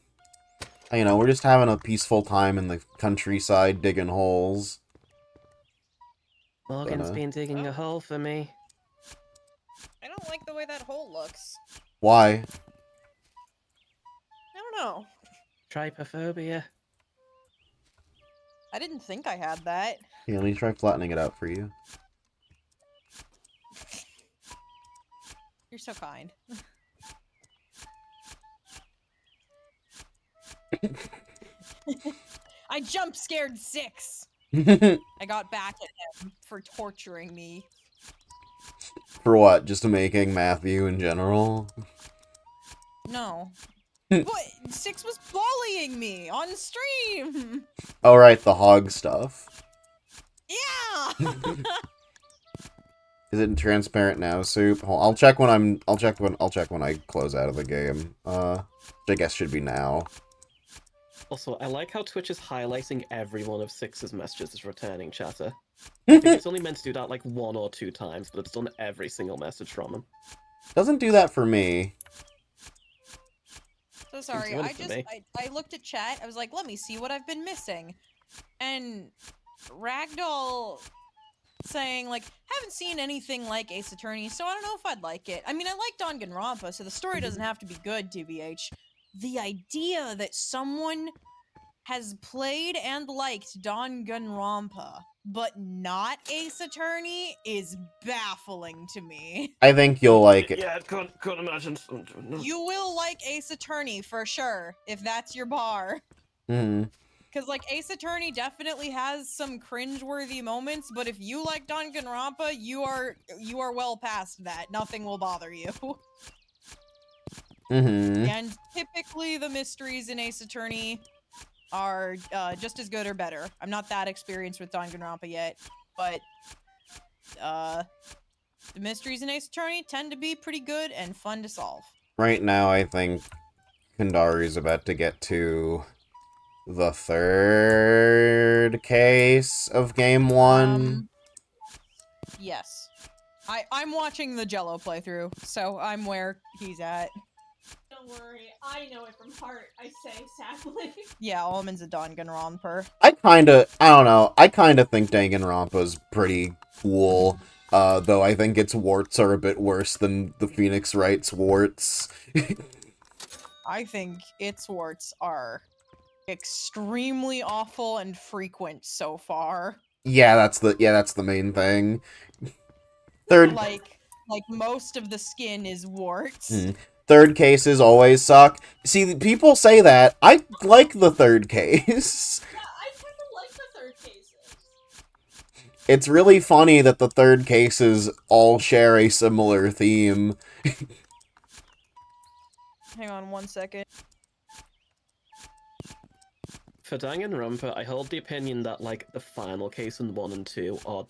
Speaker 1: You know, we're just having a peaceful time in the countryside digging holes.
Speaker 2: Morgan's been digging a hole for me.
Speaker 6: I don't like the way that hole looks.
Speaker 1: Why?
Speaker 6: I don't know.
Speaker 2: Trypophobia.
Speaker 6: I didn't think I had that.
Speaker 1: Here, let me try flattening it out for you.
Speaker 6: You're so kind. I jump scared 6. I got back at him for torturing me.
Speaker 1: For what? Just making Matthew in general?
Speaker 6: No. But 6 was bullying me on stream.
Speaker 1: Oh right, the hog stuff.
Speaker 6: Yeah.
Speaker 1: Is it transparent now, Soup? I'll check when I close out of the game. Which I guess should be now.
Speaker 2: Also, I like how Twitch is highlighting every one of 6's messages as returning chatter. I think it's only meant to do that like 1 or 2 times, but it's done every single message from him.
Speaker 1: Doesn't do that for me.
Speaker 6: So sorry,
Speaker 2: doing it for me.
Speaker 6: I looked at chat, I was like, let me see what I've been missing. And Ragdoll saying, like, haven't seen anything like Ace Attorney, so I don't know if I'd like it. I mean, I like Danganronpa, so the story doesn't have to be good, TBH. The idea that someone has played and liked Danganronpa, but not Ace Attorney, is baffling to me.
Speaker 1: I think you'll like it.
Speaker 2: Yeah, can't imagine.
Speaker 6: You will like Ace Attorney for sure, if that's your bar.
Speaker 1: Hmm.
Speaker 6: Because, like, Ace Attorney definitely has some cringeworthy moments, but if you like Danganronpa, you are well past that. Nothing will bother you.
Speaker 1: Mm-hmm.
Speaker 6: And typically the mysteries in Ace Attorney are just as good or better. I'm not that experienced with Danganronpa yet, but the mysteries in Ace Attorney tend to be pretty good and fun to solve.
Speaker 1: Right now, I think Kandari's about to get to the 3rd case of game 1.
Speaker 6: Yes. I'm watching the Jello playthrough, so I'm where he's at.
Speaker 7: Don't worry, I know it from heart, I say sadly.
Speaker 6: Yeah, Almond's a Danganronpa.
Speaker 1: I don't know, I kinda think Danganronpa's pretty cool, though I think its warts are a bit worse than the Phoenix Wright's warts.
Speaker 6: I think its warts are extremely awful and frequent so far.
Speaker 1: Yeah, that's the main thing. Third,
Speaker 6: Like most of the skin is warts.
Speaker 1: third cases always suck. See, people say that. I like the third case.
Speaker 7: Yeah, I kind of like the third cases.
Speaker 1: It's really funny that the third cases all share a similar theme.
Speaker 6: Hang on 1 second.
Speaker 2: For Danganronpa, I hold the opinion that like the final case in 1 and 2 are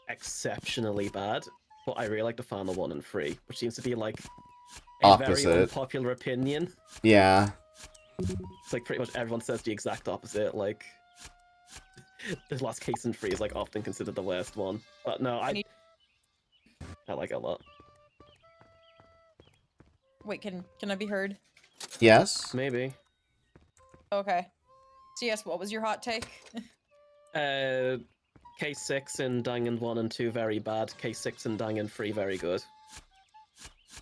Speaker 2: exceptionally bad, but I really like the final 1 and 3, which seems to be like a very
Speaker 1: Opposite.
Speaker 2: unpopular opinion.
Speaker 1: Yeah.
Speaker 2: It's like pretty much everyone says the exact opposite. Like the last case in 3 is like often considered the worst one, but no, I like it a lot.
Speaker 6: Wait, can I be heard?
Speaker 1: Yes?
Speaker 2: Maybe.
Speaker 6: Okay. So yes, what was your hot take?
Speaker 2: Case 6 in Dangan 1 and 2 very bad. Case 6 in Dangan 3 very good.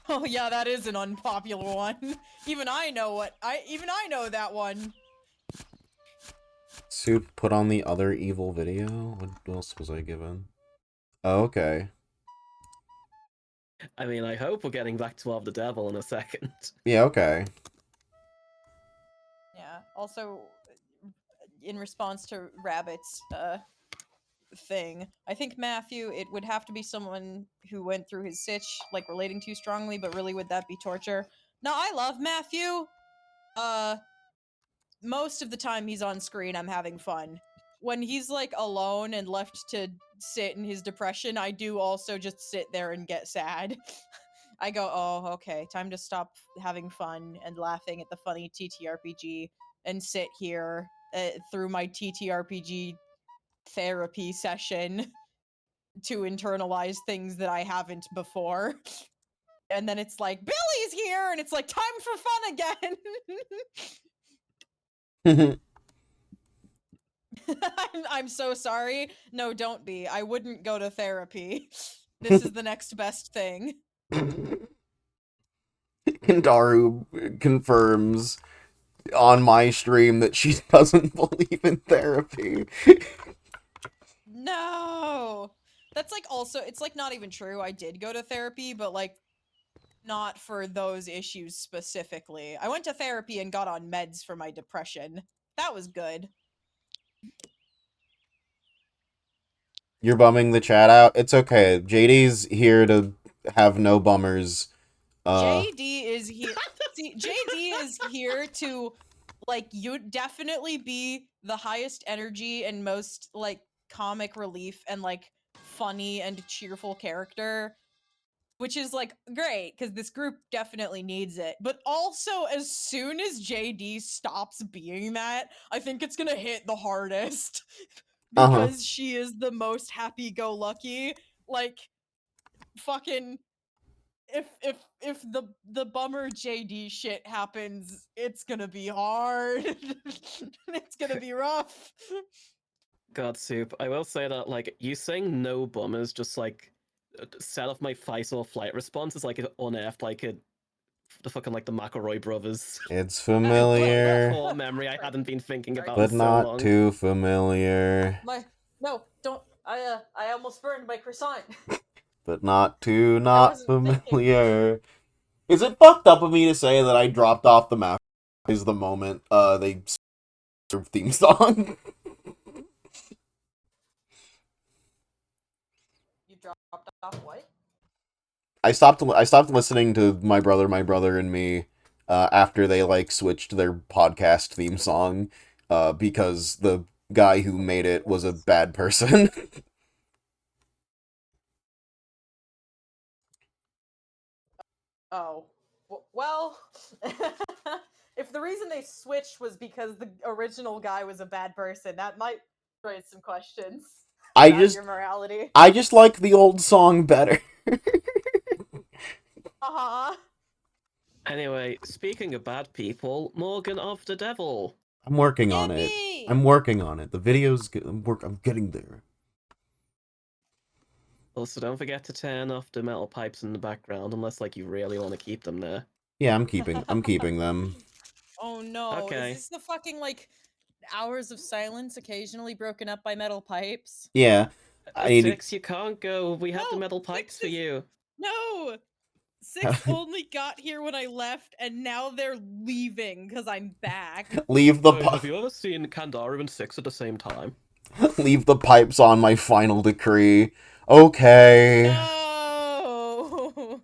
Speaker 6: Oh yeah, that is an unpopular one. Even I know that one.
Speaker 1: Soup put on the other evil video? What else was I given? Oh, okay.
Speaker 2: I mean, I hope we're getting back to Of the Devil in a second.
Speaker 1: Yeah, okay.
Speaker 6: Yeah. Also, in response to Rabbit's thing, I think Matthew, it would have to be someone who went through his sitch, like relating too strongly, but really would that be torture? No, I love Matthew. Most of the time he's on screen, I'm having fun. When he's like alone and left to sit in his depression, I do also just sit there and get sad. I go, oh, okay, time to stop having fun and laughing at the funny TTRPG and sit here through my TTRPG therapy session to internalize things that I haven't before. And then it's like, Billy's here! And it's like, time for fun again! I'm so sorry. No, don't be. I wouldn't go to therapy. This is the next best thing.
Speaker 1: Kandaru confirms on my stream that she doesn't believe in therapy.
Speaker 6: No! That's like also, it's like not even true. I did go to therapy, but like not for those issues specifically. I went to therapy and got on meds for my depression. That was good.
Speaker 1: You're bumming the chat out? It's okay. JD's here to have no bummers.
Speaker 6: JD is here. See, JD is here to, like, you definitely be the highest energy and most, like, comic relief and, like, funny and cheerful character. Which is, like, great, because this group definitely needs it. But also, as soon as JD stops being that, I think it's gonna hit the hardest. Because she is the most happy-go-lucky. Like, fucking... If the bummer JD shit happens, it's gonna be hard. It's gonna be rough.
Speaker 2: God, Soup, I will say that, like, you saying no bummers just, like, set off my fight or flight response is, like, it unearthed, like, the fucking, like, the McElroy brothers.
Speaker 1: It's familiar,
Speaker 2: Core memory I hadn't been thinking about
Speaker 1: but
Speaker 2: in so
Speaker 1: not
Speaker 2: long.
Speaker 1: too familiar.
Speaker 6: No, don't. I almost burned my croissant.
Speaker 1: But not
Speaker 6: wasn't thinking.
Speaker 1: familiar. Is it fucked up of me to say that I dropped off the map? Is the moment they serve theme song?
Speaker 6: You dropped off what?
Speaker 1: I stopped listening to My Brother and Me after they like switched their podcast theme song because the guy who made it was a bad person.
Speaker 6: Oh. Well, if the reason they switched was because the original guy was a bad person, that might raise some questions about your morality.
Speaker 1: I just like the old song better.
Speaker 2: Anyway, speaking of bad people, Morgan of the Devil.
Speaker 1: I'm working on it. I'm working on it. The video's I'm getting there.
Speaker 2: Also, don't forget to turn off the metal pipes in the background, unless, like, you really want to keep them there.
Speaker 1: Yeah, I'm keeping them.
Speaker 6: Oh no,
Speaker 2: Okay.
Speaker 6: Is this the fucking, like, hours of silence occasionally broken up by metal pipes?
Speaker 1: Yeah.
Speaker 2: Six, you can't go. We have the
Speaker 6: No,
Speaker 2: metal pipes
Speaker 6: Six
Speaker 2: for
Speaker 6: is-
Speaker 2: you.
Speaker 6: No!
Speaker 3: Six only got here when I left, and now they're leaving because I'm back.
Speaker 1: Leave the
Speaker 2: Wait, have
Speaker 1: pi-
Speaker 2: you ever seen Kandaru and Six at the same time?
Speaker 1: leave the pipes on my final decree. Okay.
Speaker 3: No.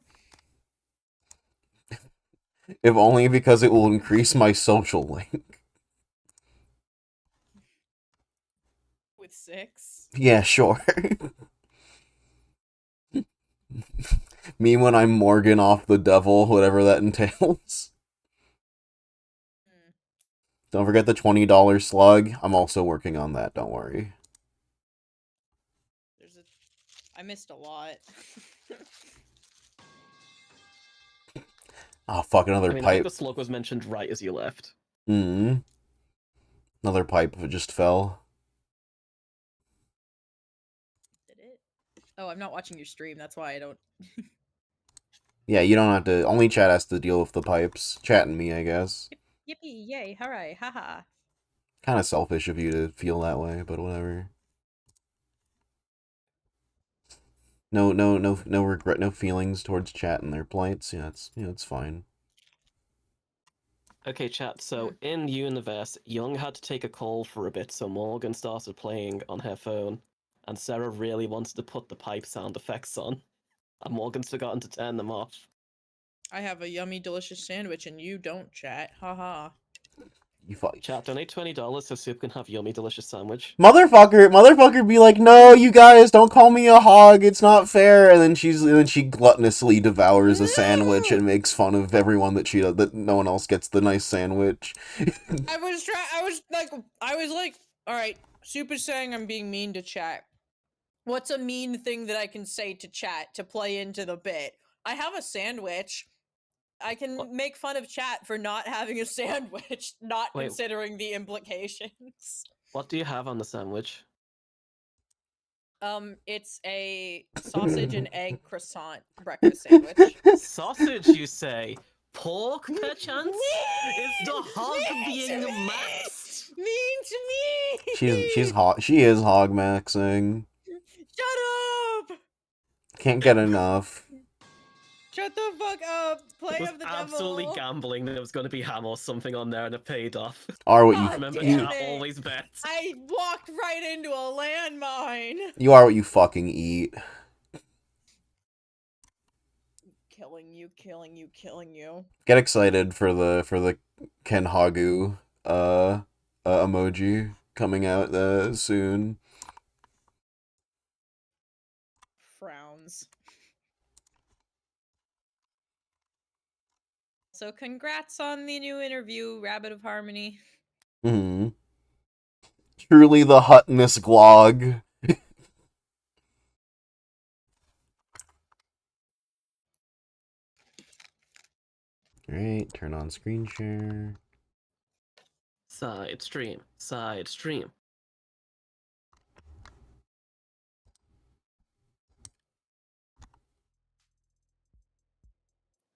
Speaker 1: If only because it will increase my social link.
Speaker 3: With Six.
Speaker 1: Yeah, sure. Me when I'm Morgan off the devil, whatever that entails. Don't forget the $20 slug. I'm also working on that, don't worry.
Speaker 3: I missed a lot.
Speaker 1: Oh, fuck, another
Speaker 2: I mean, I think
Speaker 1: pipe.
Speaker 2: the slug was mentioned right as you left.
Speaker 1: Another pipe just fell.
Speaker 3: Did it? Oh, I'm not watching your stream. That's why I don't.
Speaker 1: Yeah, you don't have to. Only chat has to deal with the pipes. Chat and me, I guess.
Speaker 3: Yippee! Yay! Hooray! Haha!
Speaker 1: Kind of selfish of you to feel that way, but whatever. No regret, no feelings towards chat and their plights. Yeah, it's fine.
Speaker 2: Okay, chat, so in Universe, Young had to take a call for a bit, so Morgan started playing on her phone, and Sarah really wanted to put the pipe sound effects on, and Morgan's forgotten to turn them off.
Speaker 3: I have a yummy, delicious sandwich, and you don't, chat. Haha.
Speaker 1: You fuck.
Speaker 2: Chat, donate $20 so Soup can have yummy, delicious sandwich.
Speaker 1: Motherfucker be like, no, you guys, don't call me a hog, it's not fair. And then she gluttonously devours a sandwich and makes fun of everyone that no one else gets the nice sandwich.
Speaker 3: I was like, all right, Soup is saying I'm being mean to chat. What's a mean thing that I can say to chat to play into the bit? I have a sandwich. I can make fun of chat for not having a sandwich, not
Speaker 2: Wait.
Speaker 3: considering the implications.
Speaker 2: What do you have on the sandwich?
Speaker 3: It's a sausage and egg croissant breakfast sandwich.
Speaker 2: Sausage, you say? Pork, perchance? Is the hog being maxed?
Speaker 3: Mean to me!
Speaker 1: She is hog maxing.
Speaker 3: Shut up!
Speaker 1: Can't get enough.
Speaker 3: Shut the fuck up! Play
Speaker 2: was
Speaker 3: of the
Speaker 2: absolutely
Speaker 3: devil!
Speaker 2: gambling that there was going to be ham or something on there and it paid off.
Speaker 1: Are what you
Speaker 2: Remember,
Speaker 3: damn
Speaker 2: chat
Speaker 3: it.
Speaker 2: always bets.
Speaker 3: I walked right into a landmine!
Speaker 1: You are what you fucking eat.
Speaker 3: Killing you, killing you, killing you.
Speaker 1: Get excited for the Ken Hagu emoji coming out soon.
Speaker 3: Frowns. So congrats on the new interview, Rabbit of Harmony.
Speaker 1: Truly the hutness glog. Alright, turn on screen share.
Speaker 2: Side stream, side stream.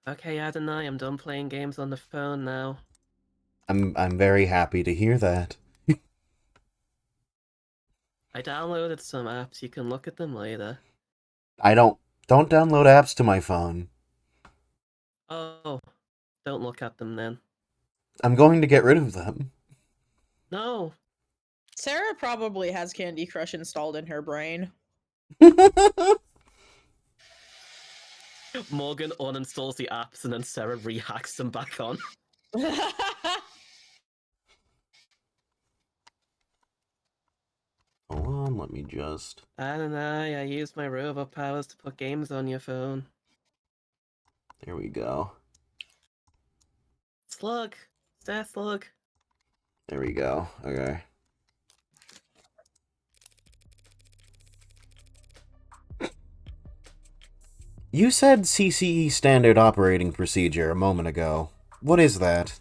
Speaker 2: Okay, Adonai, I'm done playing games on the phone now.
Speaker 1: I'm very happy to hear that.
Speaker 2: I downloaded some apps, you can look at them later.
Speaker 1: I don't download apps to my phone.
Speaker 2: Oh, don't look at them then.
Speaker 1: I'm going to get rid of them.
Speaker 2: No.
Speaker 3: Sarah probably has Candy Crush installed in her brain.
Speaker 2: Morgan uninstalls the apps and then Sarah rehacks them back on.
Speaker 1: Hold on, let me just...
Speaker 2: Adonai, I used my robot powers to put games on your phone.
Speaker 1: There we go.
Speaker 2: Slug! Stare slug!
Speaker 1: There we go. Okay. You said CCE Standard Operating Procedure a moment ago. What is that?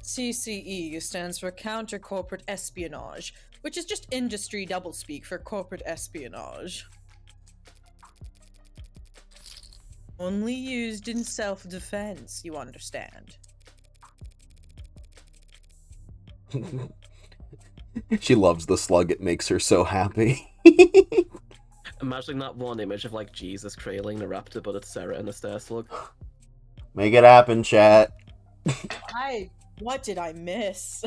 Speaker 3: CCE stands for Counter Corporate Espionage, which is just industry doublespeak for corporate espionage. Only used in self-defense, you understand.
Speaker 1: She loves the slug, it makes her so happy.
Speaker 2: Imagining that one image of like Jesus cradling the raptor, but it's Sarah in the stair slug.
Speaker 1: Make it happen, chat.
Speaker 3: What did I miss?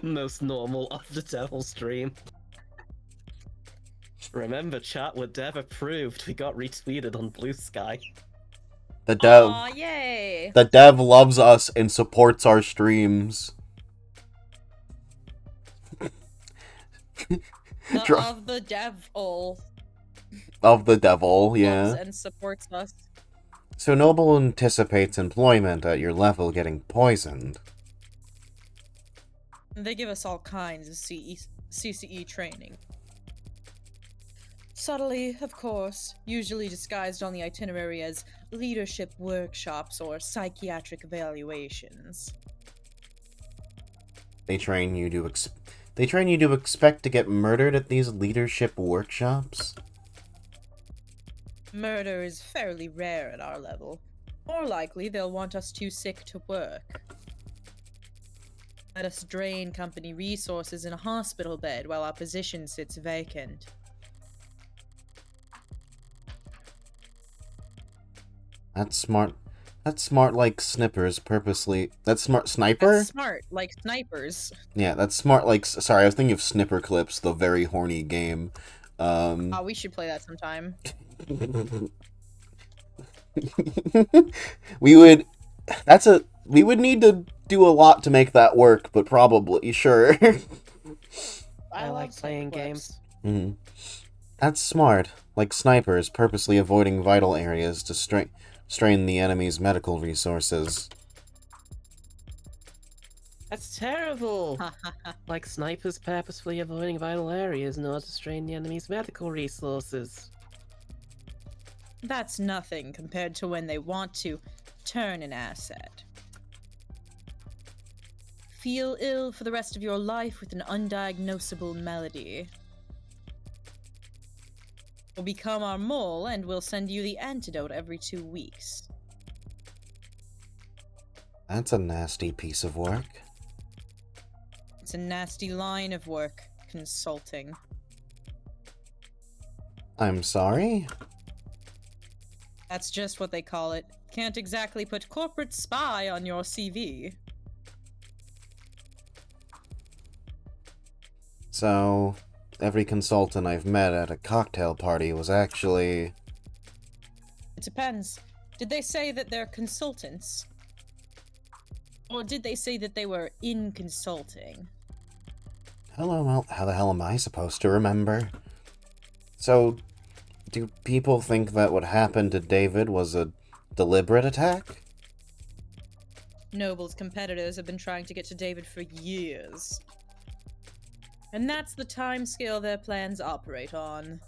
Speaker 2: Most normal of the devil stream. Remember, chat with Dev approved. We got retweeted on Blue Sky.
Speaker 1: The dev,
Speaker 6: Aw, yay!
Speaker 1: the dev loves us and supports our streams.
Speaker 6: Of the devil
Speaker 1: Of the devil,
Speaker 6: loves
Speaker 1: yeah.
Speaker 6: and supports us.
Speaker 1: So Noble anticipates employment at your level getting poisoned.
Speaker 6: They give us all kinds of CCE training. Subtly, of course, usually disguised on the itinerary as leadership workshops or psychiatric evaluations.
Speaker 1: They train you to expect to get murdered at these leadership workshops?
Speaker 6: Murder is fairly rare at our level. More likely, they'll want us too sick to work. Let us drain company resources in a hospital bed while our position sits vacant.
Speaker 1: That's smart. That's smart like snippers purposely. That's smart sniper?
Speaker 6: That's smart, like snipers.
Speaker 1: Yeah, that's smart like... Sorry, I was thinking of Snipper Clips, the very horny game.
Speaker 6: Oh, we should play that sometime.
Speaker 1: We would need to do a lot to make that work, but probably, sure.
Speaker 2: I like
Speaker 3: love
Speaker 2: playing
Speaker 3: clips.
Speaker 2: games.
Speaker 1: That's smart. Like snipers purposely avoiding vital areas to strain the enemy's medical resources.
Speaker 2: That's terrible! Like snipers purposefully avoiding vital areas in order to strain the enemy's medical resources.
Speaker 6: That's nothing compared to when they want to turn an asset. Feel ill for the rest of your life with an undiagnosable malady. Or become our mole and we'll send you the antidote every 2 weeks.
Speaker 1: That's a nasty piece of work.
Speaker 6: It's a nasty line of work, consulting.
Speaker 1: I'm sorry?
Speaker 6: That's just what they call it. Can't exactly put corporate spy on your CV.
Speaker 1: So, every consultant I've met at a cocktail party was actually...
Speaker 6: It depends. Did they say that they're consultants? Or did they say that they were in consulting?
Speaker 1: Hello, well, how the hell am I supposed to remember? So, do people think that what happened to David was a deliberate attack?
Speaker 6: Noble's competitors have been trying to get to David for years. And that's the timescale their plans operate on.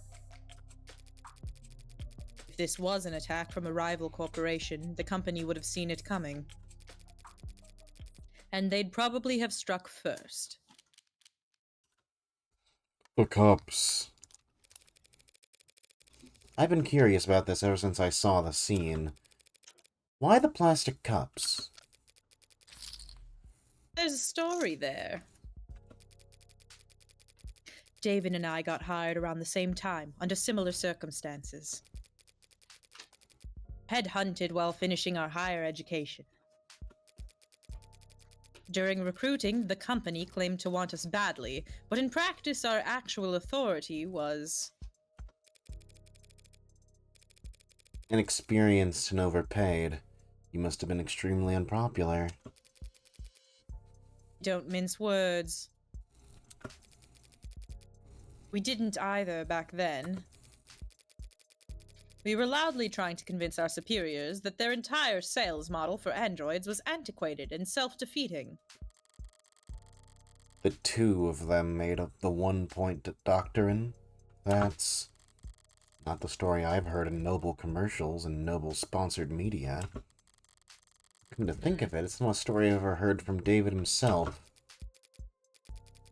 Speaker 6: If this was an attack from a rival corporation, the company would have seen it coming. And they'd probably have struck first.
Speaker 1: The cops. I've been curious about this ever since I saw the scene. Why the plastic cups?
Speaker 6: There's a story there. David and I got hired around the same time, under similar circumstances. Headhunted while finishing our higher education. During recruiting, the company claimed to want us badly, but in practice our actual authority was...
Speaker 1: Inexperienced and overpaid. You must have been extremely unpopular.
Speaker 6: Don't mince words. We didn't either back then. We were loudly trying to convince our superiors that their entire sales model for androids was antiquated and self-defeating.
Speaker 1: The two of them made up the one-point doctrine. That's not the story I've heard in Noble commercials and Noble-sponsored media. Come to think of it, it's not a story I've ever heard from David himself.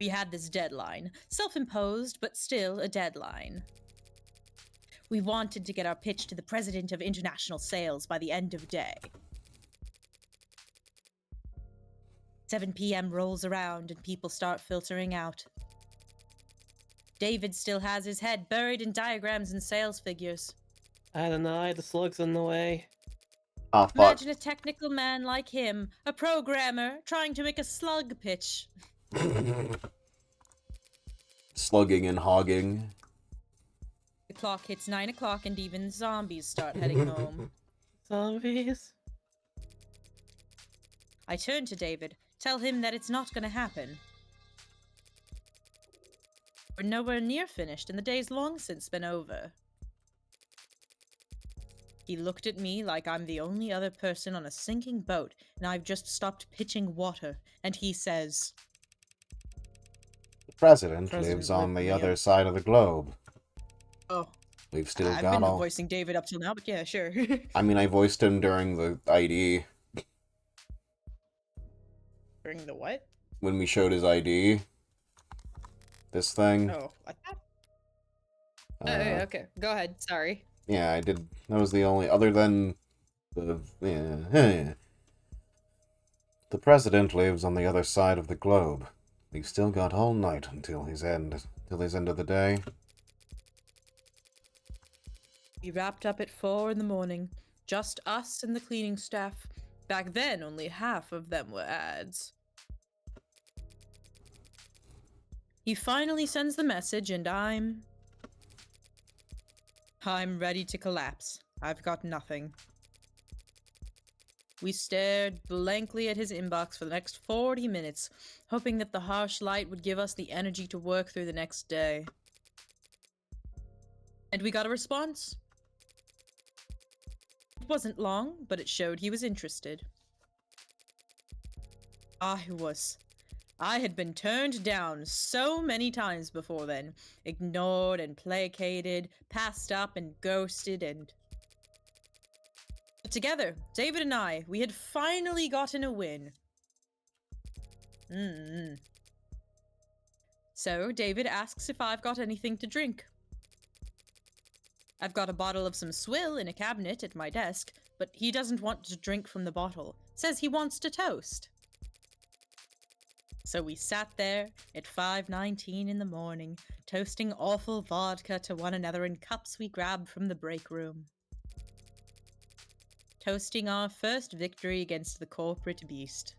Speaker 6: We had this deadline, self-imposed, but still a deadline. We wanted to get our pitch to the president of international sales by the end of day. 7 p.m. rolls around and people start filtering out. David still has his head buried in diagrams and sales figures.
Speaker 2: I don't know, the slug's in the way.
Speaker 1: Oh, fuck.
Speaker 6: Imagine a technical man like him, a programmer, trying to make a slug pitch.
Speaker 1: Slugging and hogging.
Speaker 6: The clock hits 9 o'clock and even zombies start heading home.
Speaker 2: Zombies?
Speaker 6: I turn to David, tell him that it's not gonna happen. We're nowhere near finished and the day's long since been over. He looked at me like I'm the only other person on a sinking boat and I've just stopped pitching water, and he says,
Speaker 1: The president lives on the other side of the globe.
Speaker 6: Oh,
Speaker 1: We've still
Speaker 6: I've
Speaker 1: got
Speaker 6: been
Speaker 1: all...
Speaker 6: voicing David up till now, but yeah, sure.
Speaker 1: I mean, I voiced him during the ID.
Speaker 6: During the what?
Speaker 1: When we showed his ID. This thing.
Speaker 6: Oh, what that? Okay, go ahead, sorry.
Speaker 1: Yeah, I did. That was the only... Other than... The president lives on the other side of the globe. We've still got all night until his end of the day.
Speaker 6: We wrapped up at 4 in the morning. Just us and the cleaning staff. Back then, only half of them were ads. He finally sends the message, and I'm ready to collapse. I've got nothing. We stared blankly at his inbox for the next 40 minutes, hoping that the harsh light would give us the energy to work through the next day. And we got a response. It wasn't long, but it showed he was interested. I had been turned down so many times before then, ignored and placated, passed up and ghosted, and... But together, David and I, we had finally gotten a win. So, David asks if I've got anything to drink. I've got a bottle of some swill in a cabinet at my desk, but he doesn't want to drink from the bottle. Says he wants to toast. So we sat there at 5:19 in the morning, toasting awful vodka to one another in cups we grabbed from the break room. Toasting our first victory against the corporate beast.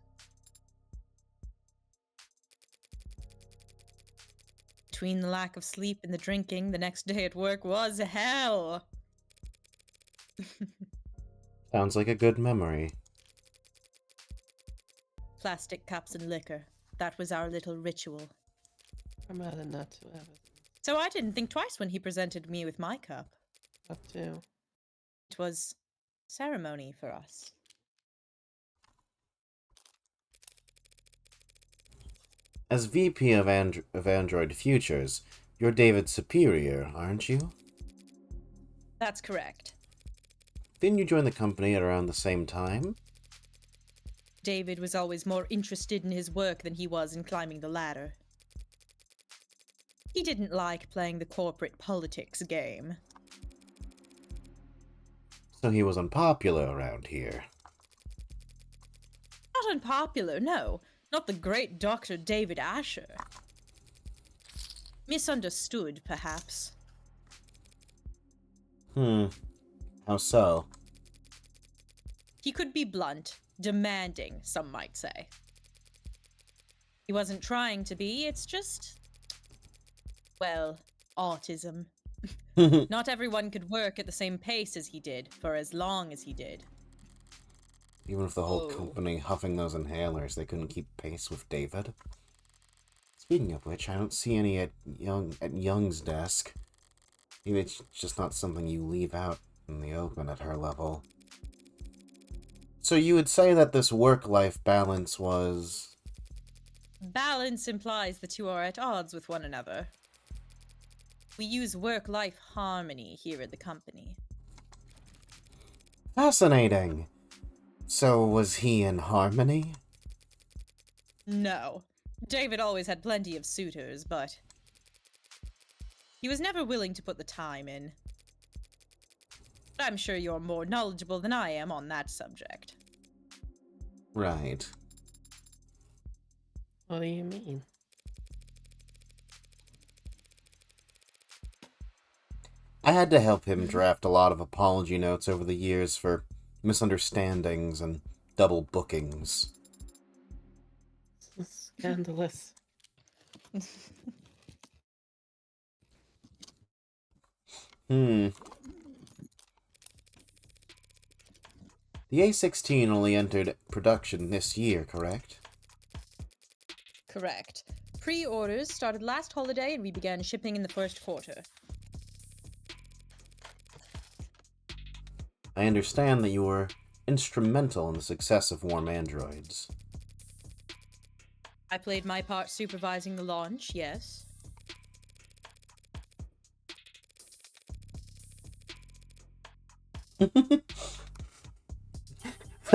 Speaker 6: Between the lack of sleep and the drinking, the next day at work was hell.
Speaker 1: Sounds like a good memory.
Speaker 6: Plastic cups and liquor. That was our little ritual.
Speaker 2: I'm adding that to everything.
Speaker 6: So I didn't think twice when he presented me with my cup.
Speaker 2: That too.
Speaker 6: It was ceremony for us.
Speaker 1: As VP of Android Futures, you're David's superior, aren't you?
Speaker 6: That's correct.
Speaker 1: Didn't you join the company at around the same time?
Speaker 6: David was always more interested in his work than he was in climbing the ladder. He didn't like playing the corporate politics game.
Speaker 1: So he was unpopular around here.
Speaker 6: Not unpopular, no. Not the great Dr. David Asher. Misunderstood, perhaps.
Speaker 1: How so?
Speaker 6: He could be blunt, demanding, some might say. He wasn't trying to be, it's just... well, autism. Not everyone could work at the same pace as he did, for as long as he did.
Speaker 1: Even if the whole company huffing those inhalers, they couldn't keep pace with David. Speaking of which, I don't see any at Young's desk. Maybe it's just not something you leave out in the open at her level. So you would say that this work-life balance was...
Speaker 6: Balance implies the two are at odds with one another. We use work-life harmony here at the company.
Speaker 1: Fascinating. So was he in harmony?
Speaker 6: No. David always had plenty of suitors, but... he was never willing to put the time in. But I'm sure you're more knowledgeable than I am on that subject.
Speaker 1: Right.
Speaker 2: What do you mean?
Speaker 1: I had to help him draft a lot of apology notes over the years for misunderstandings and double bookings.
Speaker 2: Scandalous.
Speaker 1: The A16 only entered production this year, correct?
Speaker 6: Correct. Pre-orders started last holiday and we began shipping in the first quarter.
Speaker 1: I understand that you were instrumental in the success of Warm Androids.
Speaker 6: I played my part supervising the launch, yes.
Speaker 1: The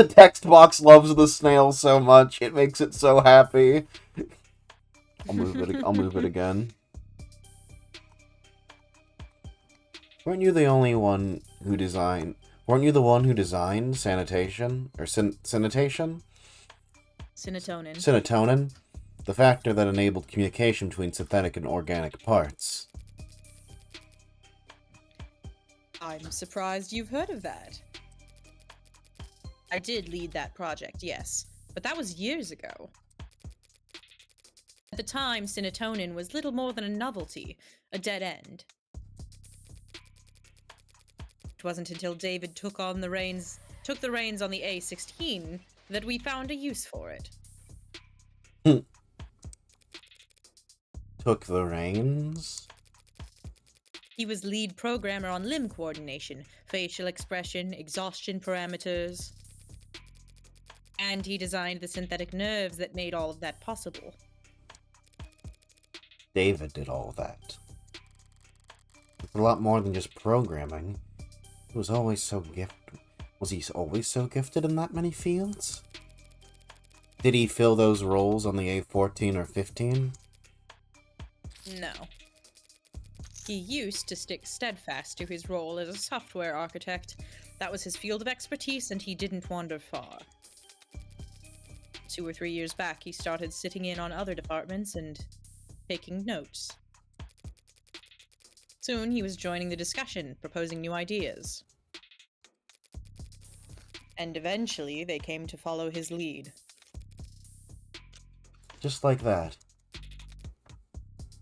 Speaker 1: text box loves the snail so much, it makes it so happy. I'll move it again. Weren't you the one who designed sanitation? Or sanitation?
Speaker 6: Cinetonin.
Speaker 1: Serotonin? The factor that enabled communication between synthetic and organic parts.
Speaker 6: I'm surprised you've heard of that. I did lead that project, yes, but that was years ago. At the time, Cinetonin was little more than a novelty, a dead end. It wasn't until David took the reins on the A16 that we found a use for it.
Speaker 1: Took the reins?
Speaker 6: He was lead programmer on limb coordination, facial expression, exhaustion parameters. And he designed the synthetic nerves that made all of that possible.
Speaker 1: David did all of that. A lot more than just programming. He was always so gifted. Was he always so gifted in that many fields? Did he fill those roles on the A14 or 15?
Speaker 6: No. He used to stick steadfast to his role as a software architect. That was his field of expertise, and he didn't wander far. 2 or 3 years back, he started sitting in on other departments and taking notes. Soon, he was joining the discussion, proposing new ideas. And eventually, they came to follow his lead.
Speaker 1: Just like that.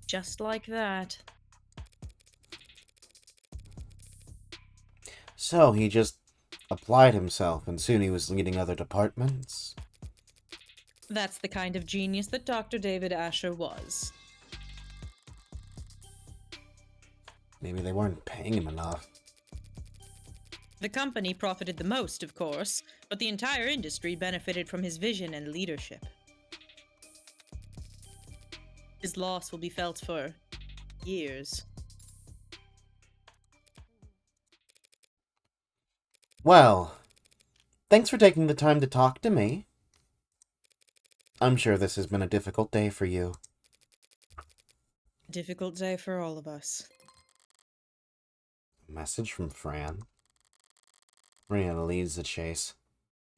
Speaker 6: Just like that.
Speaker 1: So, he just applied himself, and soon he was leading other departments?
Speaker 6: That's the kind of genius that Dr. David Asher was.
Speaker 1: Maybe they weren't paying him enough.
Speaker 6: The company profited the most, of course, but the entire industry benefited from his vision and leadership. His loss will be felt for years.
Speaker 1: Well, thanks for taking the time to talk to me. I'm sure this has been a difficult day for you.
Speaker 6: Difficult day for all of us.
Speaker 1: Message from Fran. Brianna leads the chase.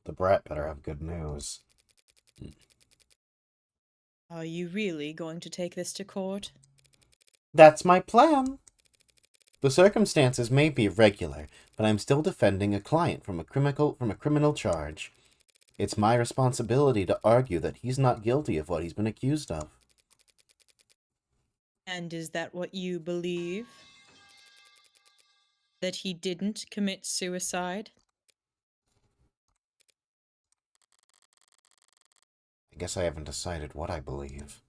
Speaker 1: The brat better have good news.
Speaker 6: Are you really going to take this to court?
Speaker 1: That's my plan. The circumstances may be irregular, but I'm still defending a client from a criminal charge. It's my responsibility to argue that he's not guilty of what he's been accused of.
Speaker 6: And is that what you believe? That he didn't commit suicide?
Speaker 1: I guess I haven't decided what I believe.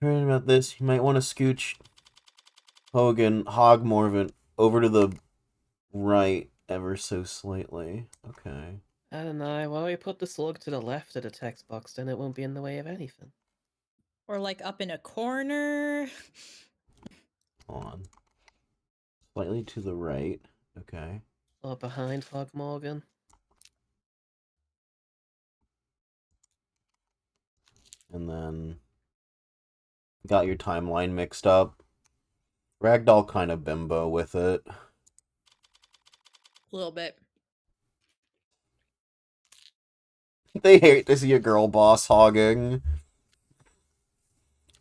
Speaker 1: Right about this, you might want to scooch Hogmorvant over to the right ever so slightly. Okay.
Speaker 2: I don't know. Why don't we put the slug to the left of the text box? Then it won't be in the way of anything.
Speaker 6: Or like up in a corner?
Speaker 1: Hold on. Slightly to the right. Okay.
Speaker 2: Or behind Hog Morgan.
Speaker 1: And then got your timeline mixed up. Ragdoll kind of bimbo with it.
Speaker 6: A little bit.
Speaker 1: They hate to see a girl boss hogging.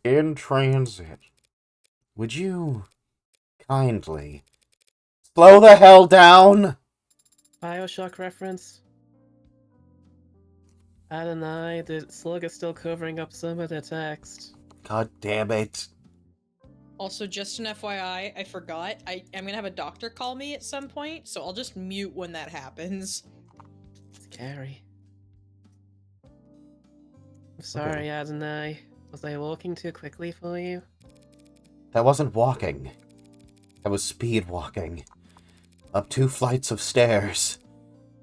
Speaker 1: In transit. Would you kindly slow the hell down?
Speaker 2: Bioshock reference. Adonai, the slug is still covering up some of the text.
Speaker 1: God damn it.
Speaker 3: Also, just an FYI, I forgot. I'm gonna have a doctor call me at some point, so I'll just mute when that happens.
Speaker 2: Scary. I'm sorry, Adonai. Was I walking too quickly for you?
Speaker 1: That wasn't walking. That was speed walking. Up 2 flights of stairs.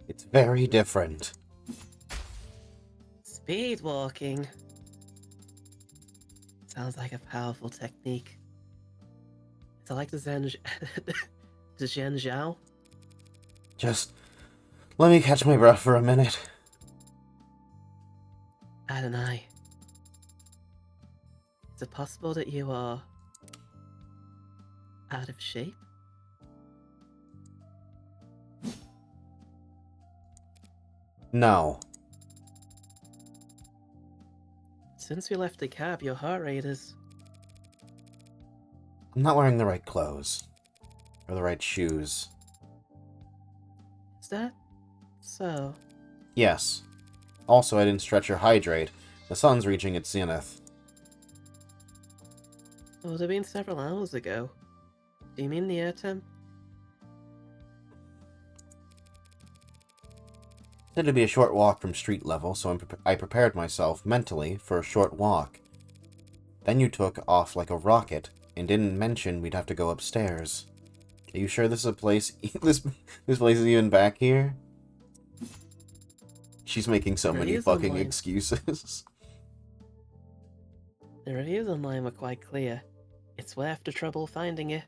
Speaker 1: It's very different.
Speaker 2: Speed walking. Sounds like a powerful technique. Is it like the the Zhen Zhao?
Speaker 1: Just let me catch my breath for a minute.
Speaker 2: Adonai. Is it possible that you are out of shape?
Speaker 1: No.
Speaker 2: Since we left the cab, your heart rate is...
Speaker 1: I'm not wearing the right clothes. Or the right shoes.
Speaker 2: Is that so?
Speaker 1: Yes. Also, I didn't stretch or hydrate. The sun's reaching its zenith.
Speaker 2: It would have been several hours ago. Do you mean the air temp?
Speaker 1: It had to be a short walk from street level, so I prepared myself mentally for a short walk. Then you took off like a rocket and didn't mention we'd have to go upstairs. Are you sure this is a place? this place is even back here? She's making so many
Speaker 2: Reviews
Speaker 1: fucking
Speaker 2: online.
Speaker 1: excuses.
Speaker 2: The reviews online were quite clear. It's worth the trouble finding it.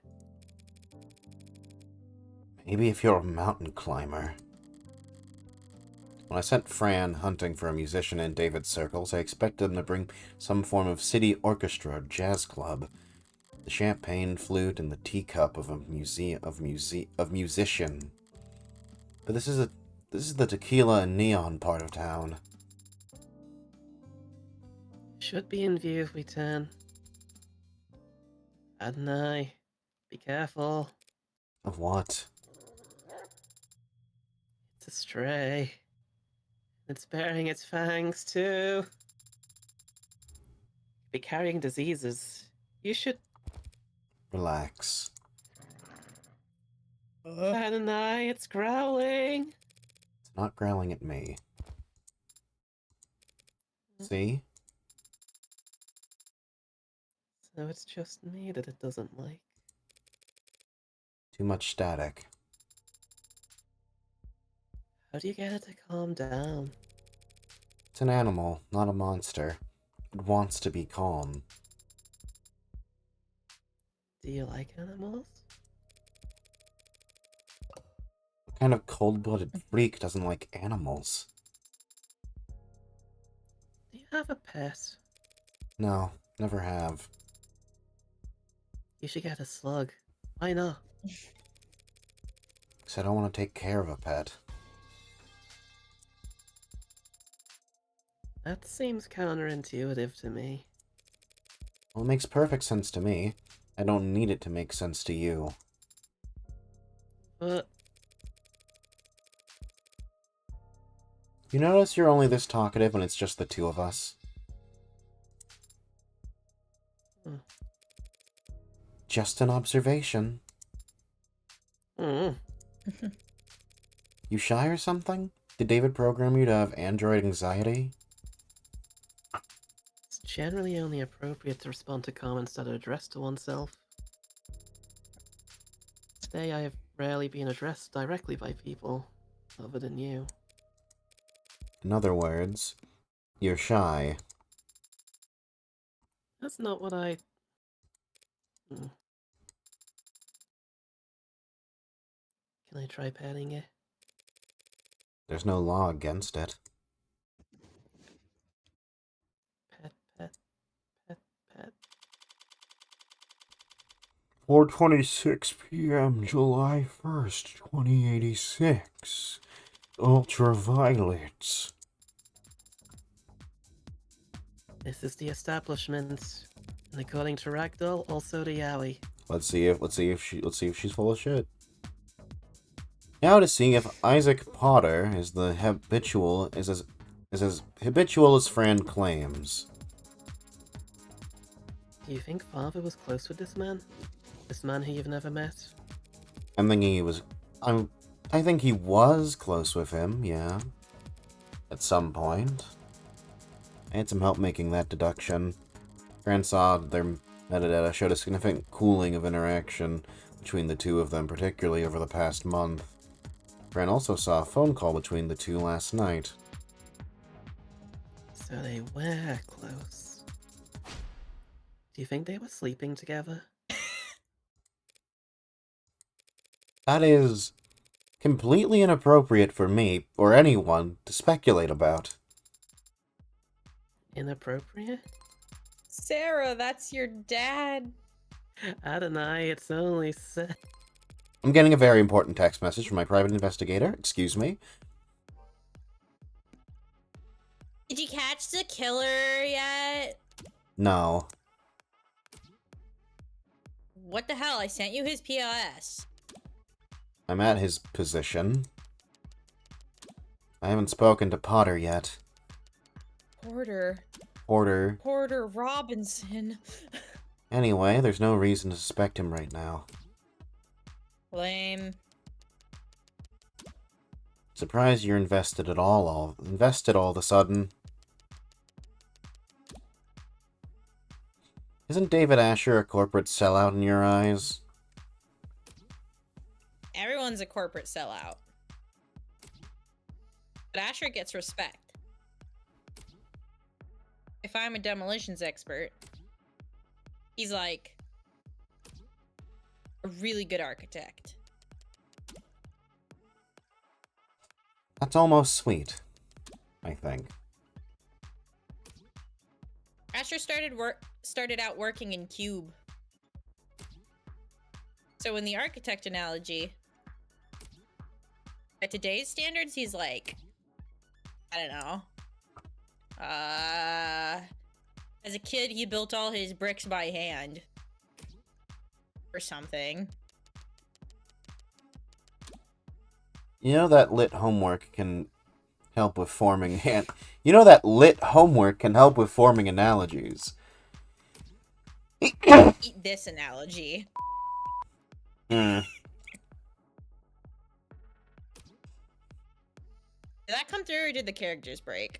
Speaker 1: Maybe if you're a mountain climber. When I sent Fran hunting for a musician in David's circles, I expected him to bring some form of city orchestra or jazz club. The champagne flute and the teacup of a musician. But this is the tequila and neon part of town.
Speaker 2: Should be in view if we turn. Adonai, be careful.
Speaker 1: Of what?
Speaker 2: It's a stray. It's bearing its fangs too. Be carrying diseases. You should...
Speaker 1: Relax.
Speaker 2: Adonai, it's growling.
Speaker 1: It's not growling at me. See?
Speaker 2: So it's just me that it doesn't like.
Speaker 1: Too much static.
Speaker 2: How do you get it to calm down?
Speaker 1: It's an animal, not a monster. It wants to be calm.
Speaker 2: Do you like animals?
Speaker 1: What kind of cold-blooded freak doesn't like animals?
Speaker 2: Do you have a pet?
Speaker 1: No, never have.
Speaker 2: You should get a slug. Why not?
Speaker 1: Because I don't want to take care of a pet.
Speaker 2: That seems counterintuitive to me.
Speaker 1: Well, it makes perfect sense to me. I don't need it to make sense to you.
Speaker 2: But
Speaker 1: You notice you're only this talkative when it's just the two of us?
Speaker 2: Hmm.
Speaker 1: Just an observation.
Speaker 2: Mm.
Speaker 1: You shy or something? Did David program you to have android anxiety?
Speaker 2: It's generally only appropriate to respond to comments that are addressed to oneself. Today I have rarely been addressed directly by people, other than you.
Speaker 1: In other words, you're shy.
Speaker 2: That's not what I... Hmm. Can I try petting it?
Speaker 1: There's no law against it.
Speaker 2: Pet, pet, pet, pet.
Speaker 1: 4:26 p.m. July 1st, 2086. Ultraviolets.
Speaker 2: This is the establishment. And according to Ragdoll, also the alley.
Speaker 1: Let's see if she's full of shit. Now to see if Isaac Potter is as habitual as Fran claims.
Speaker 2: Do you think Father was close with this man? This man who you've never met?
Speaker 1: I think he was close with him, yeah. At some point. I had some help making that deduction. Fran saw their metadata showed a significant cooling of interaction between the two of them, particularly over the past month. Fran also saw a phone call between the two last night.
Speaker 2: So they were close. Do you think they were sleeping together?
Speaker 1: That is completely inappropriate for me, or anyone, to speculate about.
Speaker 2: Inappropriate?
Speaker 3: Sarah, that's your dad.
Speaker 2: Adonai, it's only
Speaker 1: I'm getting a very important text message from my private investigator. Excuse me.
Speaker 8: Did you catch the killer yet?
Speaker 1: No.
Speaker 8: What the hell? I sent you his POS.
Speaker 1: I'm at his position. I haven't spoken to Potter yet.
Speaker 3: Porter Robinson.
Speaker 1: Anyway, there's no reason to suspect him right now.
Speaker 8: Lame.
Speaker 1: Surprised you're invested all of a sudden. Isn't David Asher a corporate sellout in your eyes?
Speaker 8: Everyone's a corporate sellout. But Asher gets respect. If I'm a demolitions expert, he's like a really good architect.
Speaker 1: That's almost sweet, I think.
Speaker 8: Asher started out working in Cube. So in the architect analogy, at today's standards, he's like, I don't know. As a kid, he built all his bricks by hand. Or something.
Speaker 1: You know that lit homework can help with forming analogies.
Speaker 8: Eat this analogy.
Speaker 1: Hmm.
Speaker 8: Did that come through or did the characters break?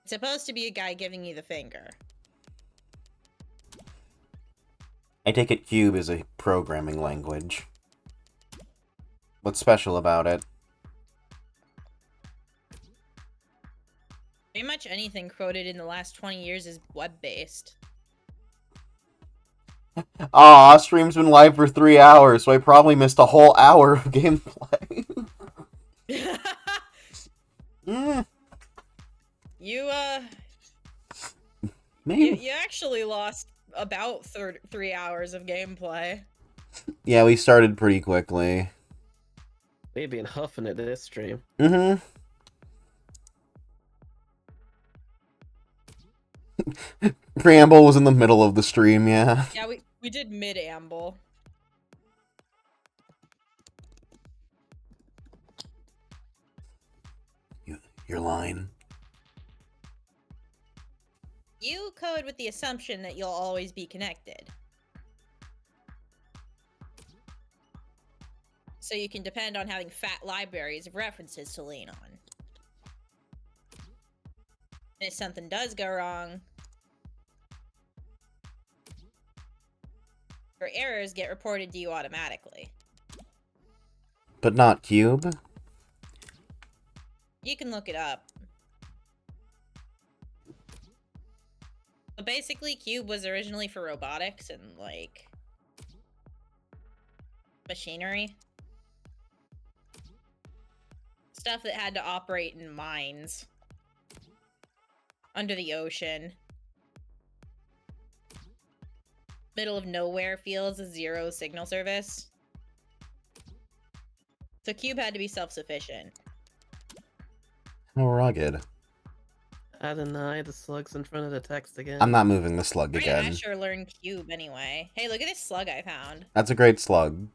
Speaker 8: It's supposed to be a guy giving you the finger.
Speaker 1: I take it Cube is a programming language. What's special about it?
Speaker 8: Pretty much anything coded in the last 20 years is web-based.
Speaker 1: Aw, stream's been live for 3 hours, so I probably missed a whole hour of gameplay. Maybe.
Speaker 8: You actually lost about 3 hours of gameplay.
Speaker 1: Yeah, we started pretty quickly.
Speaker 2: We've been huffing at this stream.
Speaker 1: Mm-hmm. Preamble was in the middle of the stream, yeah.
Speaker 8: Yeah, we did mid-amble.
Speaker 1: You're lying.
Speaker 8: You code with the assumption that you'll always be connected. So you can depend on having fat libraries of references to lean on. And if something does go wrong, your errors get reported to you automatically.
Speaker 1: But not Cube?
Speaker 8: You can look it up. But basically, Cube was originally for robotics and, like, machinery. Stuff that had to operate in mines. Under the ocean. Middle of nowhere fields with zero signal service. So Cube had to be self-sufficient.
Speaker 1: How rugged.
Speaker 2: I deny the slugs in front of the text again.
Speaker 1: I'm not moving the slug
Speaker 8: Right,
Speaker 1: again.
Speaker 8: Asher learned cube anyway. Hey, look at this slug I found.
Speaker 1: That's a great slug.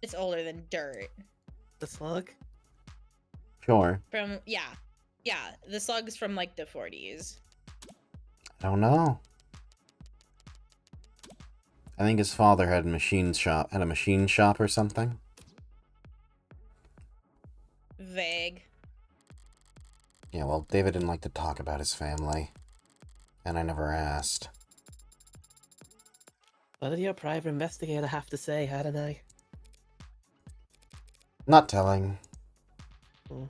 Speaker 8: It's older than dirt.
Speaker 2: The slug?
Speaker 1: Sure.
Speaker 8: From, yeah. Yeah, the slug's from like the 40s.
Speaker 1: I don't know. I think his father had a machine shop or something.
Speaker 8: Vague.
Speaker 1: Yeah, well, David didn't like to talk about his family. And I never asked.
Speaker 2: What did your private investigator have to say, Adonai?
Speaker 1: Not telling.
Speaker 2: Hmm.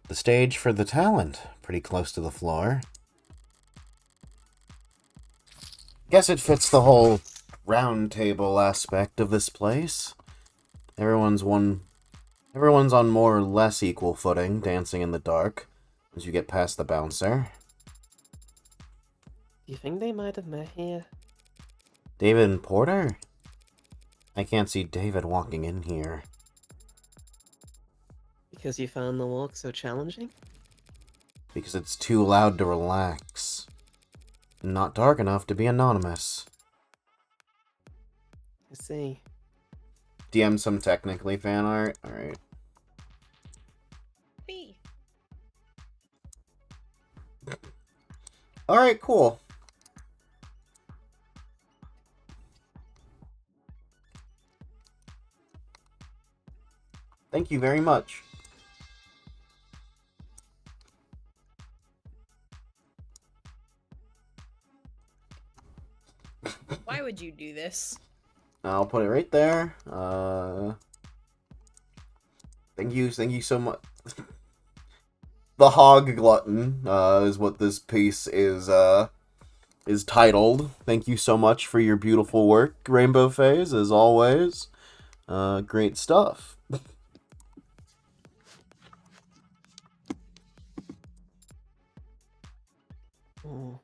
Speaker 1: The stage for the talent. Pretty close to the floor. Guess it fits the whole round table aspect of this place. Everyone's on more or less equal footing, dancing in the dark, as you get past the bouncer.
Speaker 2: Do you think they might have met here?
Speaker 1: David and Porter? I can't see David walking in here.
Speaker 2: Because you found the walk so challenging?
Speaker 1: Because it's too loud to relax. Not dark enough to be anonymous.
Speaker 2: I see.
Speaker 1: DM some technically fan art? Alright.
Speaker 8: Whee.
Speaker 1: Alright, cool. Thank you very much.
Speaker 8: Why would you do this?
Speaker 1: I'll put it right there. Thank you so much. The Hog Glutton, is what this piece is titled. Thank you so much for your beautiful work, Rainbow Phase, as always. Great stuff.
Speaker 2: Oh.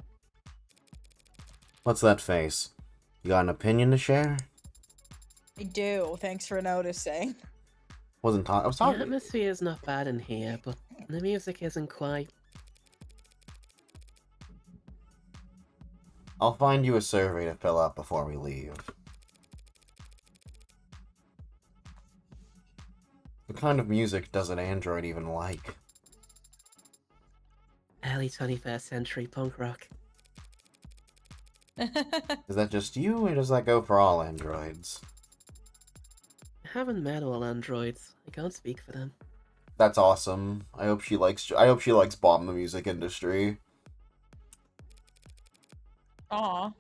Speaker 1: What's that face? You got an opinion to share?
Speaker 6: I do. Thanks for noticing.
Speaker 1: I was
Speaker 2: The
Speaker 1: talking.
Speaker 2: atmosphere is not bad in here, but the music isn't quite.
Speaker 1: I'll find you a survey to fill out before we leave. What kind of music does an android even like?
Speaker 2: Early 21st century punk rock.
Speaker 1: Is that just you, or does that go for all androids?
Speaker 2: I haven't met all androids. I can't speak for them.
Speaker 1: That's awesome. I hope she likes Bomb the music industry.
Speaker 6: Aw.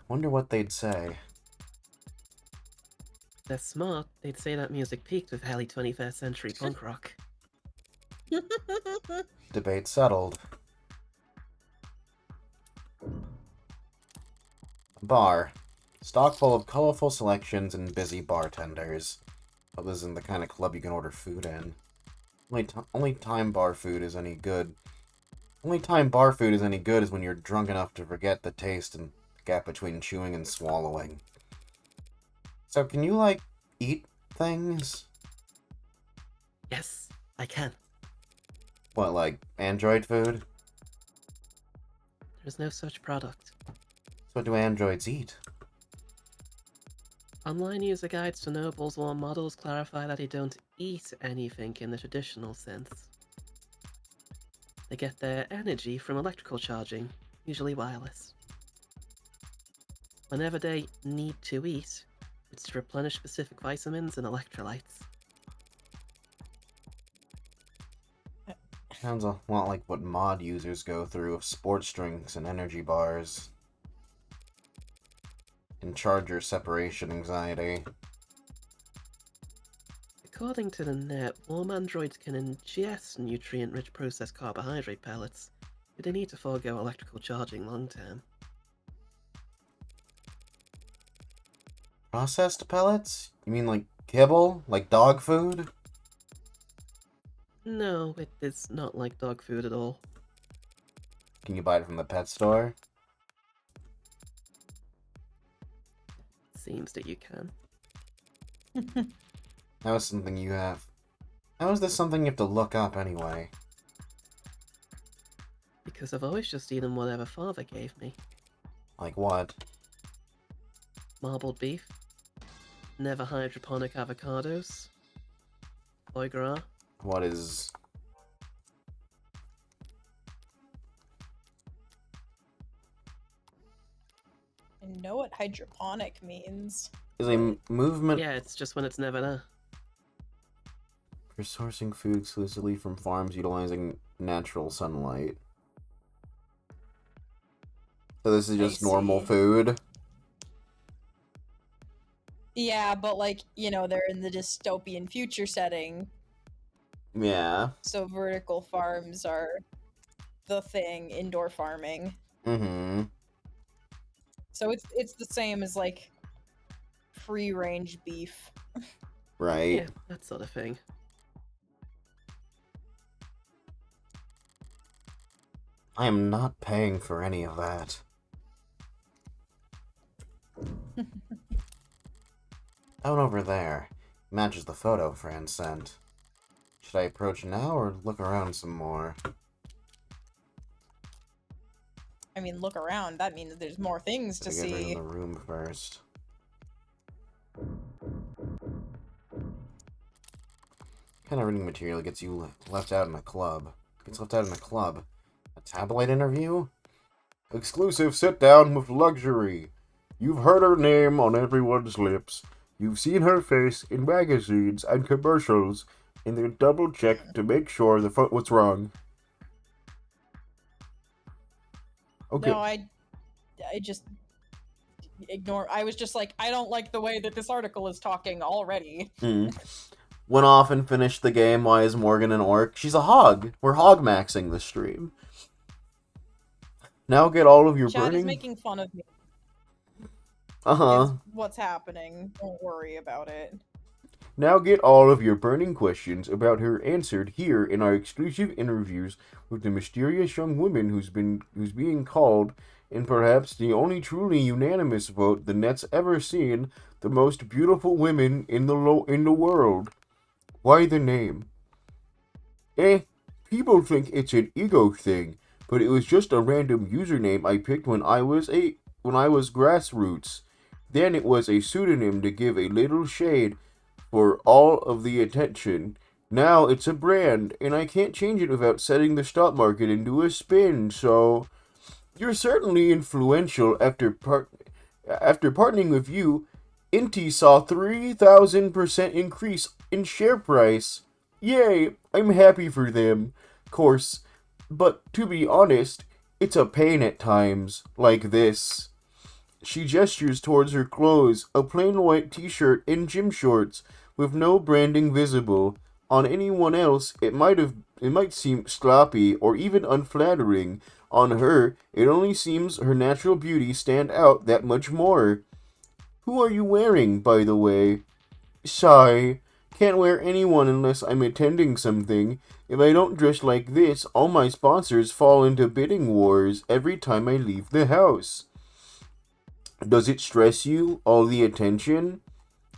Speaker 1: Wonder what they'd say.
Speaker 2: If they're smart, they'd say that music peaked with early 21st century punk rock.
Speaker 1: Debate settled. Bar. Stock full of colorful selections and busy bartenders. But this isn't the kind of club you can order food in. Only time bar food is any good. Only time bar food is any good is when you're drunk enough to forget the taste and gap between chewing and swallowing. So can you, like, eat things?
Speaker 2: Yes, I can.
Speaker 1: What, like, android food?
Speaker 2: There's no such product.
Speaker 1: So what do androids eat?
Speaker 2: Online user guides to Noble's War models clarify that they don't eat anything in the traditional sense. They get their energy from electrical charging, usually wireless. Whenever they need to eat, it's to replenish specific vitamins and electrolytes.
Speaker 1: Sounds a lot like what mod users go through with sports drinks and energy bars. And charger separation anxiety.
Speaker 2: According to the net, warm androids can ingest nutrient-rich processed carbohydrate pellets, but they need to forego electrical charging long-term.
Speaker 1: Processed pellets? You mean like kibble? Like dog food?
Speaker 2: No, it is not like dog food at all.
Speaker 1: Can you buy it from the pet store?
Speaker 2: seems that you can.
Speaker 1: How is something you have? How is this something you have to look up anyway?
Speaker 2: Because I've always just eaten whatever father gave me.
Speaker 1: Like what?
Speaker 2: Marbled beef. Never hydroponic avocados. Foie gras.
Speaker 1: What is...
Speaker 6: I know what hydroponic means.
Speaker 1: Is a movement
Speaker 2: Yeah, it's just when it's never there.
Speaker 1: for sourcing food exclusively from farms utilizing natural sunlight. So this is
Speaker 6: I
Speaker 1: just normal
Speaker 6: see.
Speaker 1: food?
Speaker 6: Yeah, but like, you know, they're in the dystopian future setting,
Speaker 1: Yeah.
Speaker 6: so vertical farms are the thing, indoor farming.
Speaker 1: Mm-hmm.
Speaker 6: So it's the same as like free range beef.
Speaker 1: Right.
Speaker 2: Yeah, that sort of thing.
Speaker 1: I am not paying for any of that. Down over there. Matches the photo Fran sent. Should I approach now or look around some more?
Speaker 6: I mean, look around. That means there's more things to
Speaker 1: Gotta get rid of
Speaker 6: see.
Speaker 1: the room first. What kind of reading material gets you left out in a club? Gets left out in a club? A tabloid interview? Exclusive sit-down with luxury. You've heard her name on everyone's lips. You've seen her face in magazines and commercials, and they double-check to make sure what's wrong. Okay.
Speaker 6: No, I just ignore. I was just like, I don't like the way that this article is talking already.
Speaker 1: Went off and finished the game. Why is Morgan an orc? She's a hog. We're hog maxing the stream. Now get all of your
Speaker 6: Chad
Speaker 1: burning...
Speaker 6: is making fun of me.
Speaker 1: Uh-huh.
Speaker 6: Is what's happening. Don't worry about it.
Speaker 1: Now get all of your burning questions about her answered here in our exclusive interviews with the mysterious young woman who's being called, in perhaps the only truly unanimous vote the net's ever seen, the most beautiful women in the world. Why the name? People think it's an ego thing, but it was just a random username I picked when I was grassroots. Then it was a pseudonym to give a little shade for all of the attention. Now it's a brand, and I can't change it without setting the stock market into a spin, so... You're certainly influential. After partnering with you, Inti saw 3,000% increase in share price. Yay, I'm happy for them, course. But to be honest, it's a pain at times, like this. She gestures towards her clothes, a plain white t-shirt and gym shorts, with no branding visible. On anyone else, it might seem sloppy or even unflattering. On her, it only seems her natural beauty stand out that much more. Who are you wearing, by the way? Sigh. Can't wear anyone unless I'm attending something. If I don't dress like this, all my sponsors fall into bidding wars every time I leave the house. Does it stress you, all the attention?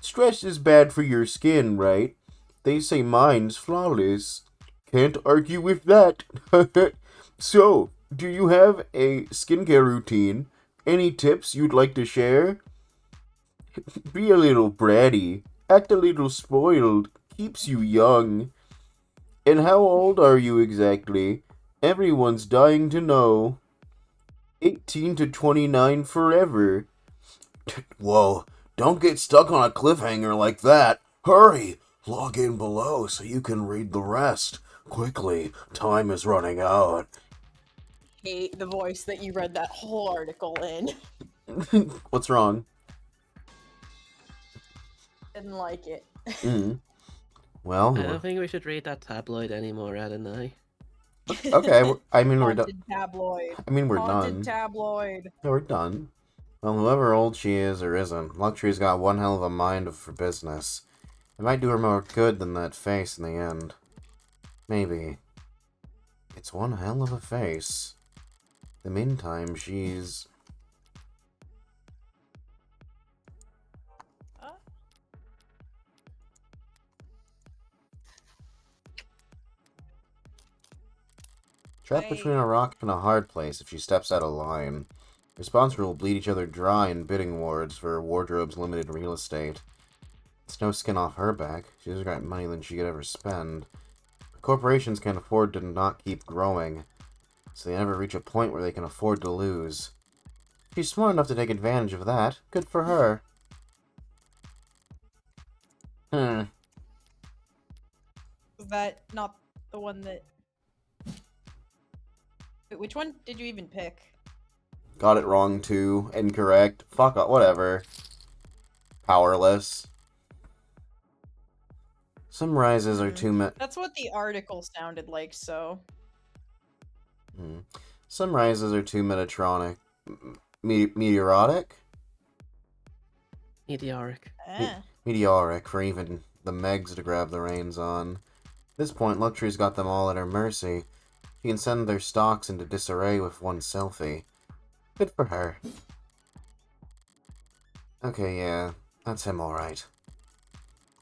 Speaker 1: Stress is bad for your skin, right? They say mine's flawless. Can't argue with that. So, do you have a skincare routine? Any tips you'd like to share? Be a little bratty. Act a little spoiled. Keeps you young. And how old are you exactly? Everyone's dying to know. 18 to 29 forever. Whoa, don't get stuck on a cliffhanger like that. Hurry! Log in below so you can read the rest. Quickly, time is running out.
Speaker 6: Hate the voice that you read that whole article in.
Speaker 1: What's wrong?
Speaker 6: Didn't like it.
Speaker 1: Well,
Speaker 2: I don't think we should read that tabloid anymore, Ed and I.
Speaker 1: okay. I mean, we're done.
Speaker 6: Haunted tabloid.
Speaker 1: I mean, we're
Speaker 6: Haunted
Speaker 1: done.
Speaker 6: tabloid.
Speaker 1: Yeah, we're done. Well, whoever old she is or isn't, Luxury's got one hell of a mind for business. It might do her more good than that face in the end. Maybe. It's one hell of a face. In the meantime, she's... Trapped between a rock and a hard place if she steps out of line. Her sponsor will bleed each other dry in bidding wars for her wardrobe's limited real estate. It's no skin off her back. She doesn't got money than she could ever spend. Corporations can't afford to not keep growing, so they never reach a point where they can afford to lose. She's smart enough to take advantage of that. Good for her.
Speaker 6: Was that not the one that... Wait, which one did you even pick?
Speaker 1: Got it wrong too. Incorrect. Fuck up. Whatever. Powerless. Some rises are too
Speaker 6: That's what the article sounded like, so...
Speaker 1: Some rises are too Metatronic. Meteoric?
Speaker 2: Meteoric.
Speaker 1: Meteoric for even the Megs to grab the reins on. At this point, Luxury's got them all at her mercy. She can send their stocks into disarray with one selfie. Good for her. Okay, yeah, that's him alright.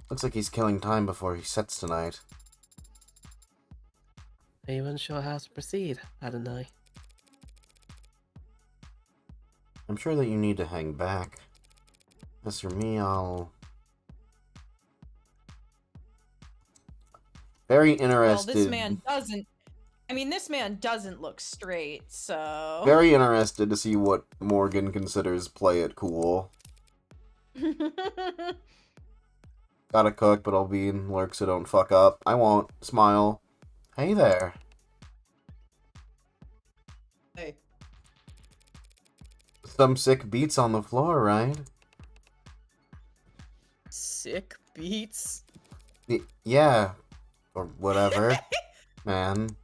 Speaker 1: Looks like he's killing time before he sets tonight.
Speaker 2: Are you unsure how to proceed, Adonai?
Speaker 1: I'm sure that you need to hang back. As for me, I'll... Very interested...
Speaker 6: Well, this man doesn't... I mean, this man doesn't look straight, so...
Speaker 1: Very interested to see what Morgan considers play it cool. Gotta cook, but I'll be in lurk so don't fuck up. I won't. Smile. Hey there.
Speaker 6: Hey.
Speaker 1: Some sick beats on the floor, right?
Speaker 6: Sick beats?
Speaker 1: Yeah. Or whatever. Man.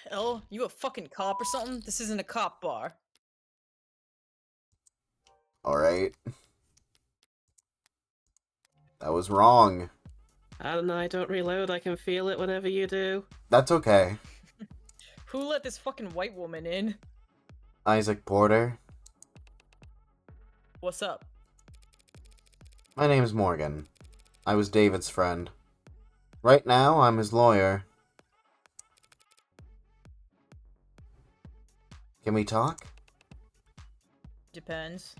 Speaker 6: Hell, you a fucking cop or something? This isn't a cop bar.
Speaker 1: Alright. That was wrong.
Speaker 2: Adonai, don't reload. I can feel it whenever you do.
Speaker 1: That's okay.
Speaker 6: Who let this fucking white woman in?
Speaker 1: Isaac Porter.
Speaker 6: What's up?
Speaker 1: My name's Morgan. I was David's friend. Right now, I'm his lawyer. Can we talk?
Speaker 6: Depends.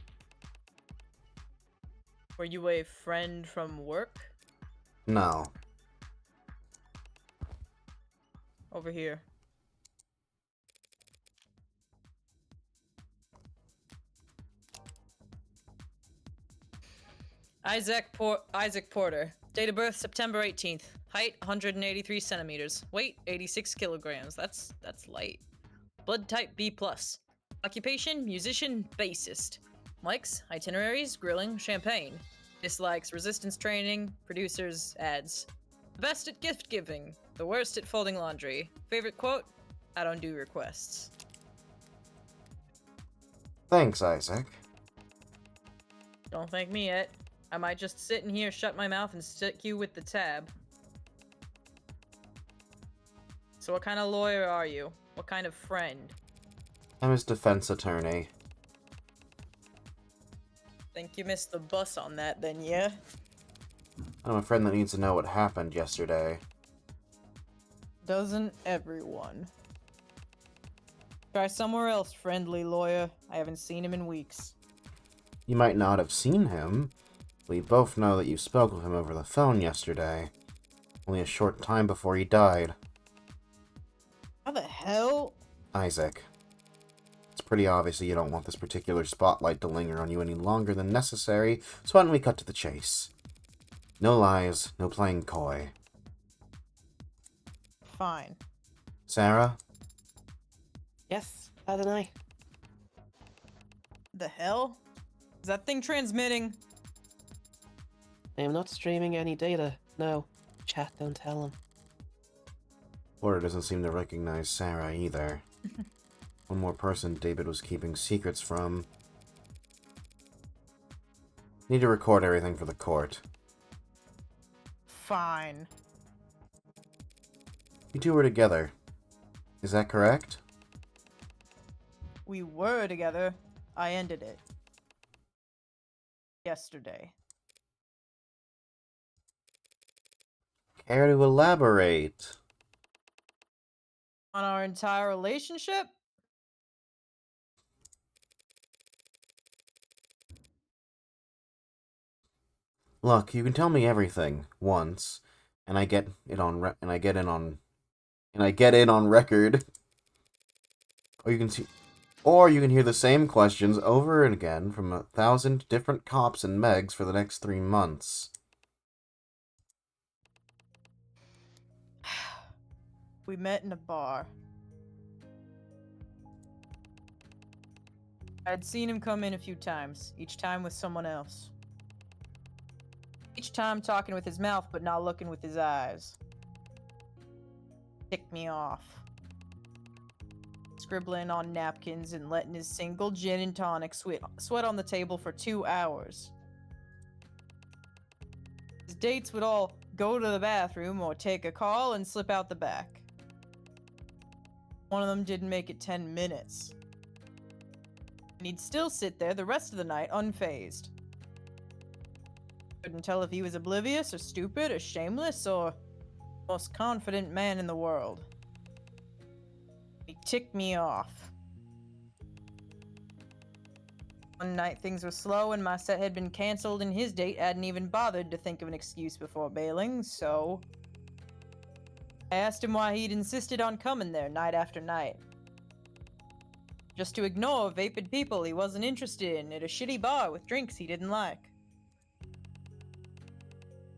Speaker 6: Were you a friend from work?
Speaker 1: No.
Speaker 6: Over here. Isaac Porter. Date of birth September 18th. Height 183 centimeters. Weight 86 kilograms. That's light. Blood type B+. Occupation musician, bassist. Likes itineraries, grilling, champagne. Dislikes resistance training, producers, ads. The best at gift giving. The worst at folding laundry. Favorite quote? I don't do requests.
Speaker 1: Thanks, Isaac.
Speaker 6: Don't thank me yet. I might just sit in here, shut my mouth, and stick you with the tab. So what kind of lawyer are you? What kind of friend?
Speaker 1: I'm his defense attorney.
Speaker 6: Think you missed the bus on that then, yeah?
Speaker 1: I'm a friend that needs to know what happened yesterday.
Speaker 6: Doesn't everyone? Try somewhere else, friendly lawyer. I haven't seen him in weeks.
Speaker 1: You might not have seen him. We both know that you spoke with him over the phone yesterday. Only a short time before he died.
Speaker 6: How the hell?
Speaker 1: Isaac. It's pretty obvious that you don't want this particular spotlight to linger on you any longer than necessary, so why don't we cut to the chase? No lies, no playing coy.
Speaker 6: Fine.
Speaker 1: Sarah?
Speaker 2: Yes, Adonai.
Speaker 6: The hell? Is that thing transmitting?
Speaker 2: I am not streaming any data. No. Chat, don't tell him.
Speaker 1: Porter doesn't seem to recognize Sarah either. One more person David was keeping secrets from. Need to record everything for the court.
Speaker 6: Fine.
Speaker 1: You two were together. Is that correct?
Speaker 6: We were together. I ended it. Yesterday.
Speaker 1: Care to elaborate?
Speaker 5: On our entire relationship?
Speaker 1: Look, you can tell me everything once, and I get it on and I get in on record. Or you can see, or you can hear the same questions over and again from 1,000 different cops and Megs for the next 3 months.
Speaker 5: We met in a bar. I'd seen him come in a few times, each time with someone else. Each time talking with his mouth, but not looking with his eyes. Ticked me off. Scribbling on napkins and letting his single gin and tonic sweat on the table for 2 hours. His dates would all go to the bathroom or take a call and slip out the back. One of them didn't make it 10 minutes. And he'd still sit there the rest of the night unfazed. Couldn't tell if he was oblivious or stupid or shameless or most confident man in the world. He ticked me off. One night things were slow and my set had been cancelled and his date hadn't even bothered to think of an excuse before bailing, so I asked him why he'd insisted on coming there night after night. Just to ignore vapid people he wasn't interested in at a shitty bar with drinks he didn't like.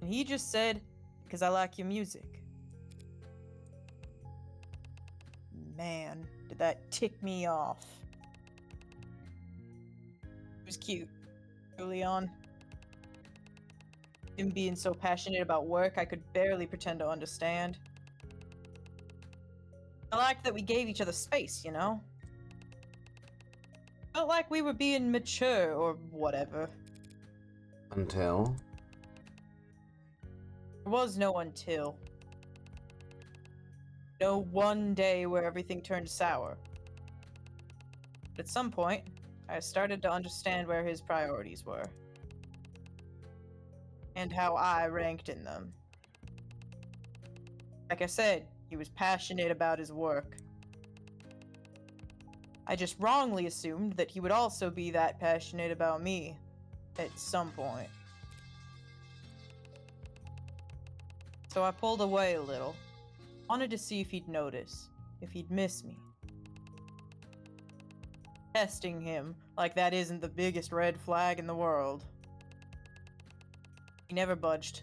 Speaker 5: And he just said, "Because I like your music." Man, did that tick me off. It was cute, early on. Him being so passionate about work I could barely pretend to understand. I liked that we gave each other space, you know? Felt like we were being mature or whatever.
Speaker 1: Until...
Speaker 5: There was no until. No one day where everything turned sour. But at some point, I started to understand where his priorities were. And how I ranked in them. Like I said, he was passionate about his work. I just wrongly assumed that he would also be that passionate about me. At some point. So I pulled away a little. Wanted to see if he'd notice. If he'd miss me. Testing him, like that isn't the biggest red flag in the world. He never budged.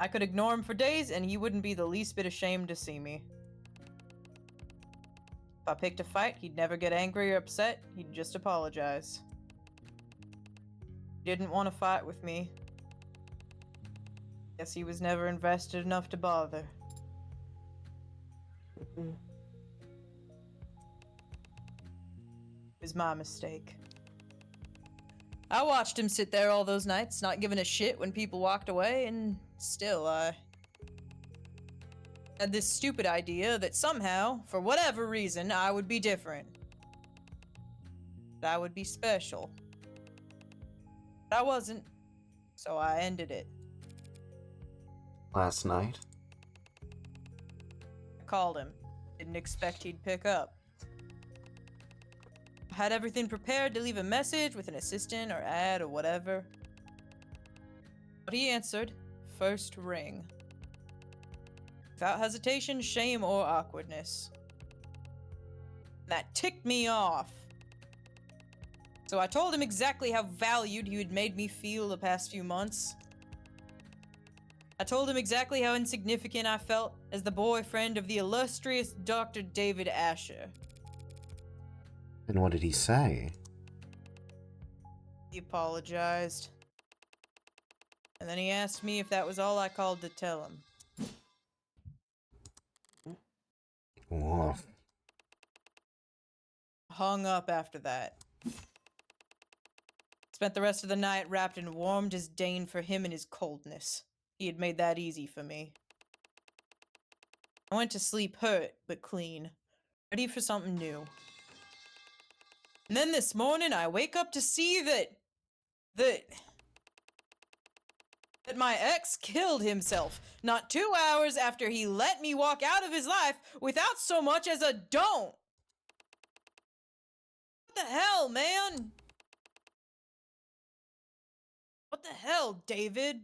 Speaker 5: I could ignore him for days and he wouldn't be the least bit ashamed to see me. If I picked a fight, he'd never get angry or upset, he'd just apologize. He didn't want to fight with me. Guess he was never invested enough to bother. It was my mistake. I watched him sit there all those nights, not giving a shit when people walked away, and still, I had this stupid idea that somehow, for whatever reason, I would be different. That I would be special. But I wasn't, so I ended it.
Speaker 1: Last night?
Speaker 5: I called him. Didn't expect he'd pick up. I had everything prepared to leave a message with an assistant or ad or whatever. But he answered, first ring. Without hesitation, shame, or awkwardness. That ticked me off. So I told him exactly how valued he had made me feel the past few months. I told him exactly how insignificant I felt as the boyfriend of the illustrious Dr. David Asher.
Speaker 1: And what did he say?
Speaker 5: He apologized. And then he asked me if that was all I called to tell him.
Speaker 1: Woof.
Speaker 5: Hung up after that. Spent the rest of the night wrapped in warm disdain for him and his coldness. He had made that easy for me. I went to sleep hurt, but clean. Ready for something new. And then this morning I wake up to see that that my ex killed himself not 2 hours after he let me walk out of his life without so much as a don't. What the hell, man? What the hell, David?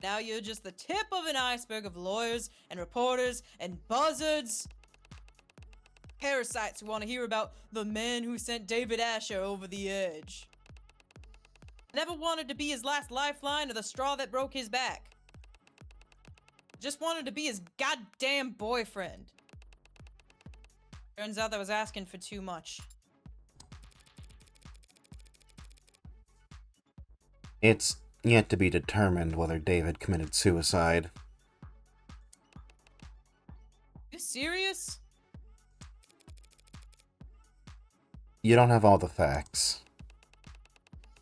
Speaker 5: Now you're just the tip of an iceberg of lawyers and reporters and buzzards. Parasites who want to hear about the man who sent David Asher over the edge. Never wanted to be his last lifeline or the straw that broke his back. Just wanted to be his goddamn boyfriend. Turns out I was asking for too much.
Speaker 1: It's yet to be determined whether David committed suicide.
Speaker 5: You serious?
Speaker 1: You don't have all the facts.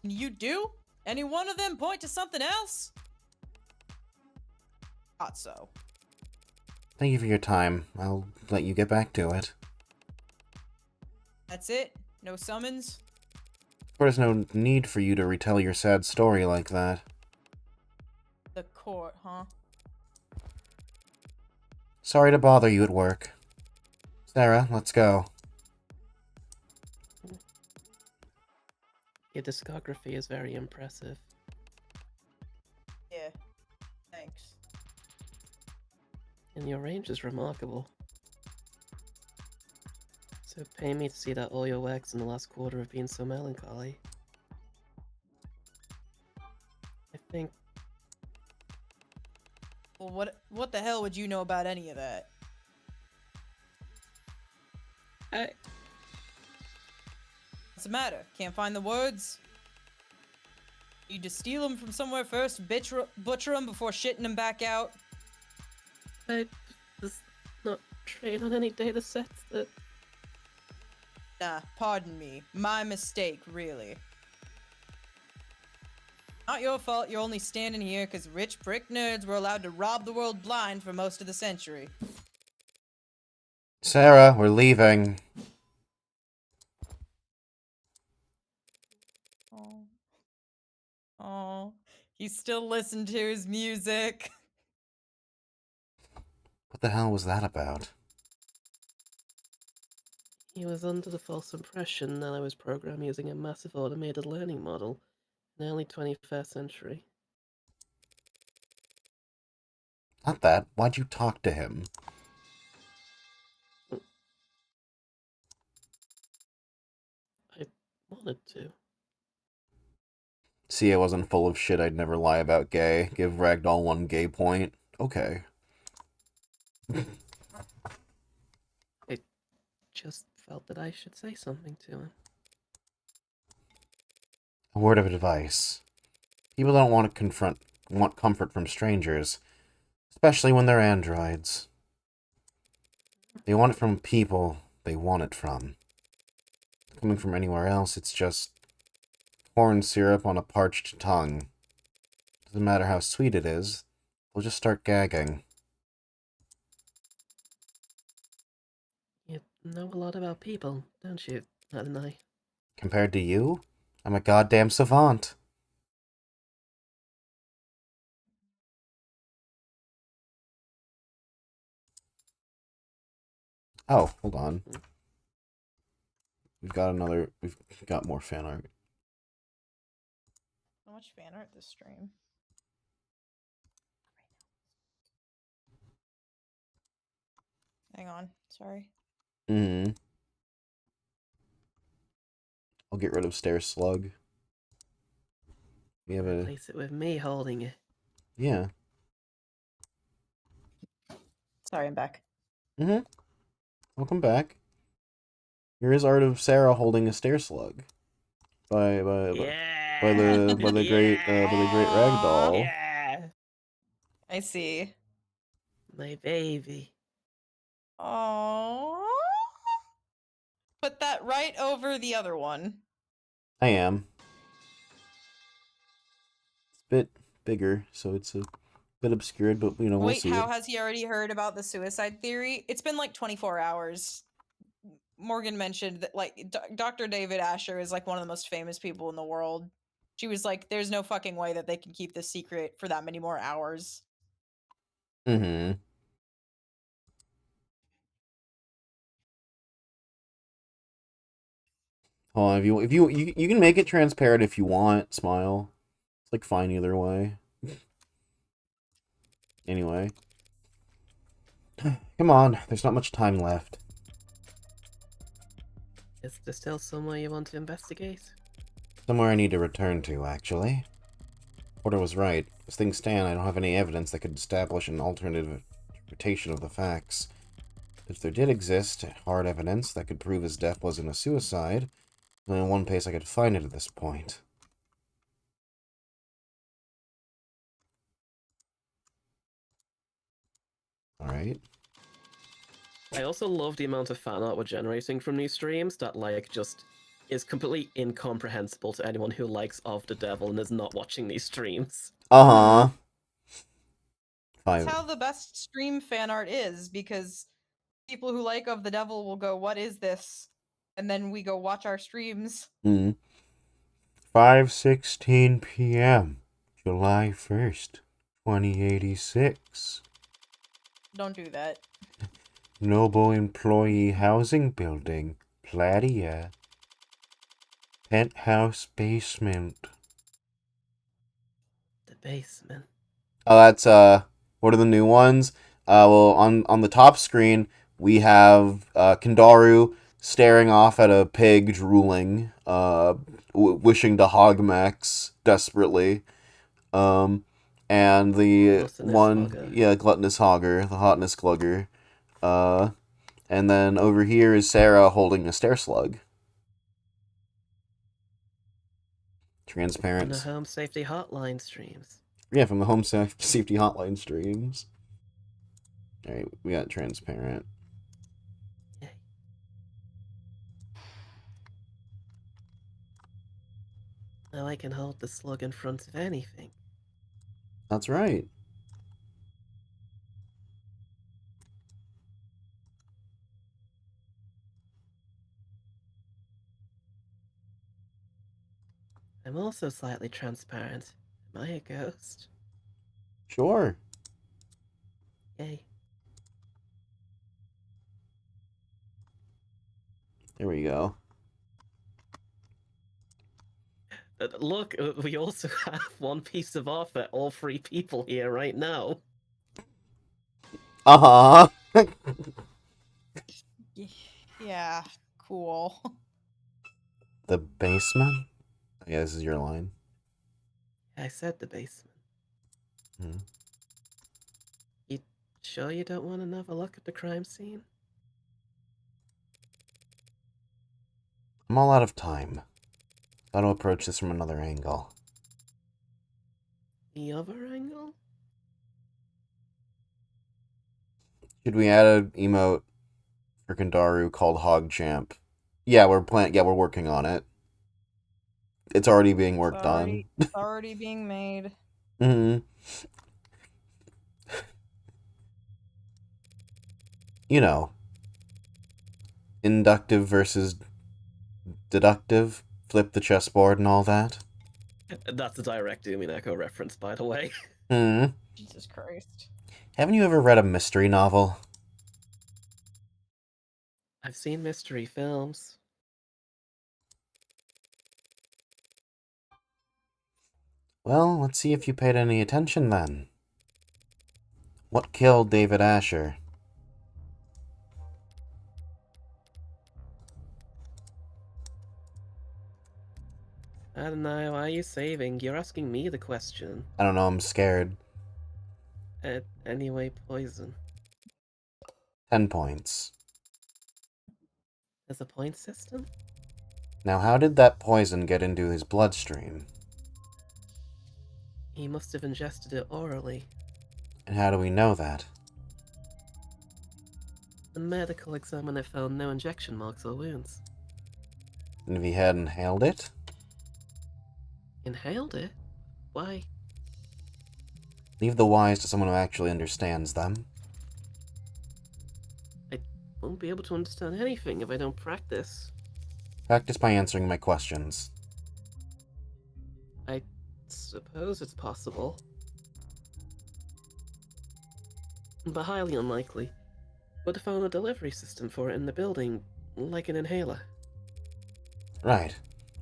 Speaker 5: You do? Any one of them point to something else? Thought so.
Speaker 1: Thank you for your time. I'll let you get back to it.
Speaker 5: That's it? No summons?
Speaker 1: There's no need for you to retell your sad story like that.
Speaker 5: The court, huh?
Speaker 1: Sorry to bother you at work. Sarah, let's go.
Speaker 2: Your discography is very impressive.
Speaker 5: Yeah. Thanks.
Speaker 2: And your range is remarkable. So pay me to see that all your works in the last quarter have been so melancholy. I think...
Speaker 5: Well, what the hell would you know about any of that? What's the matter? Can't find the words? You just steal them from somewhere first, butcher them before shitting them back out?
Speaker 2: I was not trained on any data sets that...
Speaker 5: Nah, pardon me. My mistake, really. Not your fault, you're only standing here because rich prick nerds were allowed to rob the world blind for most of the century.
Speaker 1: Sarah, we're leaving.
Speaker 5: Oh, you still listen to his music.
Speaker 1: What the hell was that about?
Speaker 2: He was under the false impression that I was programmed using a massive automated learning model in the early 21st century.
Speaker 1: Not that. Why'd you talk to him?
Speaker 2: I wanted to.
Speaker 1: See, I wasn't full of shit I'd never lie about gay. Give Ragdoll 1 gay point. Okay.
Speaker 2: I just felt that I should say something to him.
Speaker 1: A word of advice. People don't want comfort from strangers, especially when they're androids. They want it from people they want it from. Coming from anywhere else, it's just corn syrup on a parched tongue. Doesn't matter how sweet it is, they'll just start gagging.
Speaker 2: You know a lot about people, don't you, Adonai?
Speaker 1: Compared to you, I'm a goddamn savant. Oh, hold on. We've got more fan art.
Speaker 5: How much fan art this stream? Hang on, sorry.
Speaker 1: I'll get rid of Stair Slug. We have a...
Speaker 2: Replace it with me holding it.
Speaker 1: Yeah.
Speaker 5: Sorry, I'm back.
Speaker 1: Welcome back. Here is art of Sarah holding a Stair Slug. By the great Ragdoll.
Speaker 2: Yeah.
Speaker 5: I see.
Speaker 2: My baby.
Speaker 5: Oh. Put that right over the other one.
Speaker 1: I am. It's a bit bigger, so it's a bit obscured, but we'll
Speaker 5: Wait,
Speaker 1: see
Speaker 5: how
Speaker 1: it.
Speaker 5: has he already heard about the suicide theory? It's been like 24 hours. Morgan mentioned that Dr. David Asher is like one of the most famous people in the world. She was like, "There's no fucking way that they can keep this secret for that many more hours."
Speaker 1: Mm-hmm. Oh, if you can make it transparent if you want, smile. It's like fine either way. Anyway. Come on, there's not much time left.
Speaker 2: Is there still somewhere you want to investigate?
Speaker 1: Somewhere I need to return to, actually. Porter was right. As things stand, I don't have any evidence that could establish an alternative interpretation of the facts. If there did exist hard evidence that could prove his death wasn't a suicide, there's only one place I could find it at this point. Alright.
Speaker 2: I also love the amount of fan art we're generating from these streams that, like, just is completely incomprehensible to anyone who likes Of the Devil and is not watching these streams.
Speaker 1: Uh-huh.
Speaker 5: That's how the best stream fan art is, because people who like Of the Devil will go, "What is this?" And then we go watch our streams.
Speaker 1: 5:16 p.m. July 1st, 2086.
Speaker 5: Don't do that.
Speaker 1: Noble Employee Housing Building, Platia. Penthouse basement.
Speaker 2: The basement.
Speaker 1: Oh, that's, what are the new ones? Well, on the top screen, we have, Kendaru staring off at a pig drooling, wishing to hog Max desperately. And the
Speaker 2: Gluttonous
Speaker 1: one,
Speaker 2: hogger.
Speaker 1: yeah, Gluttonous Hogger, the Hotness Glugger. And then over here is Sarah holding a stair slug.
Speaker 2: From the
Speaker 1: Transparent.
Speaker 2: Home Safety Hotline streams.
Speaker 1: Yeah, from the Home Safety Hotline streams. Alright, we got transparent.
Speaker 2: Now I can hold the slug in front of anything.
Speaker 1: That's right.
Speaker 2: I'm also slightly transparent. Am I a ghost?
Speaker 1: Sure.
Speaker 2: Yay.
Speaker 1: There we go.
Speaker 2: Look, we also have one piece of art for all three people here right now.
Speaker 1: Uh-huh.
Speaker 5: Yeah, cool.
Speaker 1: The basement? Yeah, this is your line.
Speaker 2: I said the basement.
Speaker 1: Hmm.
Speaker 2: You sure you don't want another look at the crime scene?
Speaker 1: I'm all out of time. Gotta approach this from another angle.
Speaker 2: The other angle?
Speaker 1: Should we add an emote for Kendaru called HogChamp? Yeah, we're working on it. It's already being worked on.
Speaker 5: It's already being made.
Speaker 1: Mm-hmm. You know. Inductive versus deductive. Flip the chessboard and all that.
Speaker 2: That's a direct Echo reference, by the way.
Speaker 5: Jesus Christ.
Speaker 1: Haven't you ever read a mystery novel?
Speaker 2: I've seen mystery films.
Speaker 1: Well, let's see if you paid any attention then. What killed David Asher?
Speaker 2: I don't know, why are you saving? You're asking me the question.
Speaker 1: I don't know, I'm scared.
Speaker 2: Anyway, poison.
Speaker 1: 10 points.
Speaker 2: There's a point system?
Speaker 1: Now, how did that poison get into his bloodstream?
Speaker 2: He must have ingested it orally.
Speaker 1: And how do we know that?
Speaker 2: The medical examiner found no injection marks or wounds.
Speaker 1: And if he had inhaled it?
Speaker 2: Inhaled it? Why?
Speaker 1: Leave the whys to someone who actually understands them.
Speaker 2: I won't be able to understand anything if I don't practice.
Speaker 1: Practice by answering my questions.
Speaker 2: I suppose it's possible. But highly unlikely. Would have found a delivery system for it in the building, like an inhaler.
Speaker 1: Right.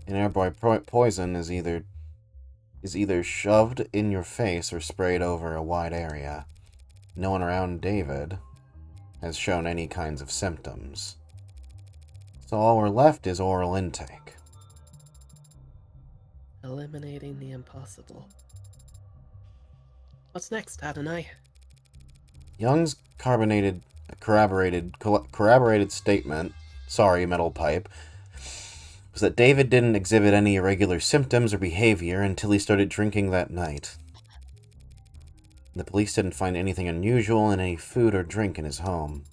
Speaker 1: An airborne poison is either shoved in your face or sprayed over a wide area. No one around David has shown any kinds of symptoms. So all we're left is oral intake.
Speaker 2: Eliminating the impossible. What's next, Adonai?
Speaker 1: Young's corroborated statement, sorry, metal pipe, was that David didn't exhibit any irregular symptoms or behavior until he started drinking that night. The police didn't find anything unusual in any food or drink in his home.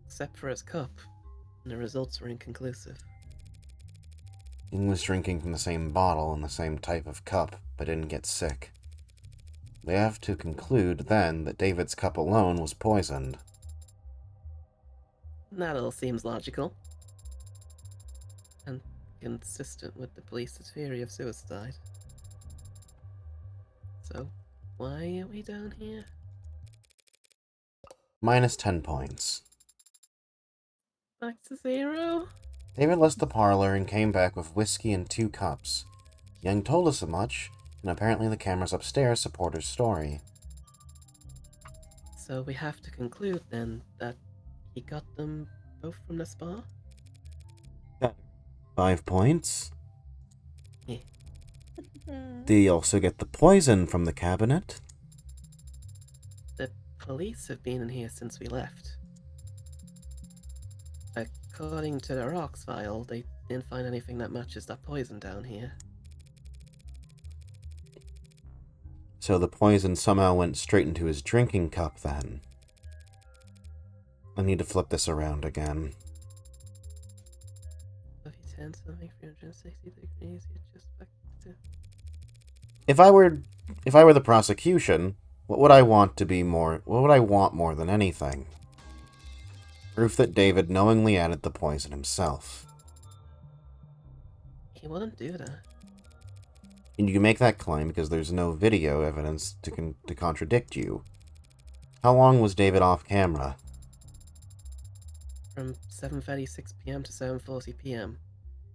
Speaker 2: Except for his cup. And the results were inconclusive.
Speaker 1: Young was drinking from the same bottle and the same type of cup, but didn't get sick. They have to conclude, then, that David's cup alone was poisoned.
Speaker 2: That all seems logical. And consistent with the police's theory of suicide. So, why are we down here?
Speaker 1: Minus 10 points.
Speaker 2: Back to 0?
Speaker 1: David left the parlor and came back with whiskey and 2 cups. Young told us as much, and apparently the cameras upstairs support his story.
Speaker 2: So we have to conclude, then, that he got them both from the spa?
Speaker 1: 5 points.
Speaker 2: Yeah.
Speaker 1: Did he also get the poison from the cabinet?
Speaker 2: The police have been in here since we left. According to the rocks file, they didn't find anything that matches that poison down here.
Speaker 1: So the poison somehow went straight into his drinking cup, then. I need to flip this around again.
Speaker 2: If you turn something 360 degrees, you just back to...
Speaker 1: If I were the prosecution, what would I want more than anything? Proof that David knowingly added the poison himself.
Speaker 2: He wouldn't do that.
Speaker 1: And you can make that claim because there's no video evidence to contradict you. How long was David off camera?
Speaker 2: From 7:36 p.m. to 7:40 p.m.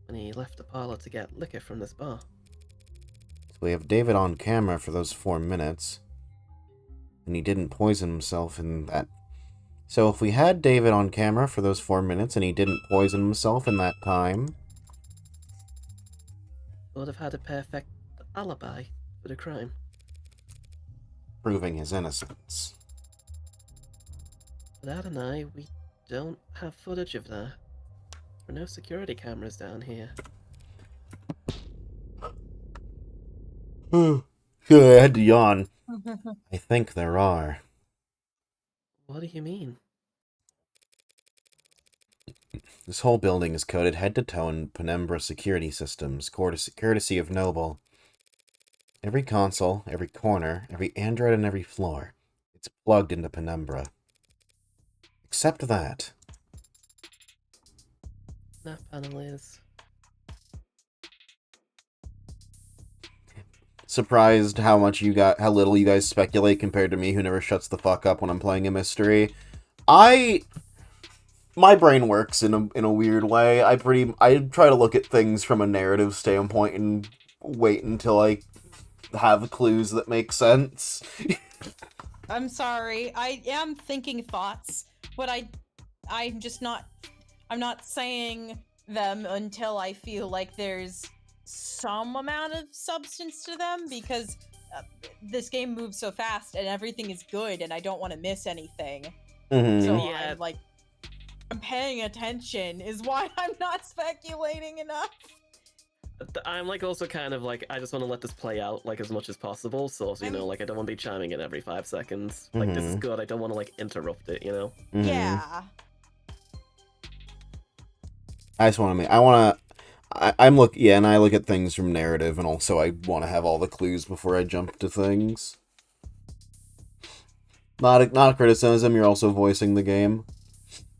Speaker 2: when he left the parlor to get liquor from this bar.
Speaker 1: So we have David on camera for those 4 minutes. And he didn't poison himself in that. So if we had David on camera for those 4 minutes and he didn't poison himself in that time...
Speaker 2: Would have had a perfect alibi for the crime.
Speaker 1: Proving his innocence.
Speaker 2: But Ad and I, we don't have footage of that. There are no security cameras down here.
Speaker 1: I had to yawn. I think there are.
Speaker 2: What do you mean?
Speaker 1: This whole building is coated head to toe in Penumbra security systems, courtesy of Noble. Every console, every corner, every android on every floor. It's plugged into Penumbra. Except that.
Speaker 2: That panel is...
Speaker 1: Surprised how little you guys speculate compared to me, who never shuts the fuck up when I'm playing a mystery. My brain works in a weird way. I try to look at things from a narrative standpoint and wait until I have clues that make sense.
Speaker 6: I'm sorry. I am thinking thoughts, but I'm not saying them until I feel like there's some amount of substance to them, because this game moves so fast and everything is good and I don't want to miss anything.
Speaker 1: Mm-hmm.
Speaker 6: So
Speaker 2: Yeah.
Speaker 6: I'm paying attention is why I'm not speculating enough.
Speaker 2: I'm also kind of I just want to let this play out as much as possible, so I don't want to be chiming in every 5 seconds. This is good, I don't want to interrupt it,
Speaker 1: Mm-hmm.
Speaker 6: Yeah.
Speaker 1: I just want to I look at things from narrative, and also I want to have all the clues before I jump to things. Not a criticism, you're also voicing the game.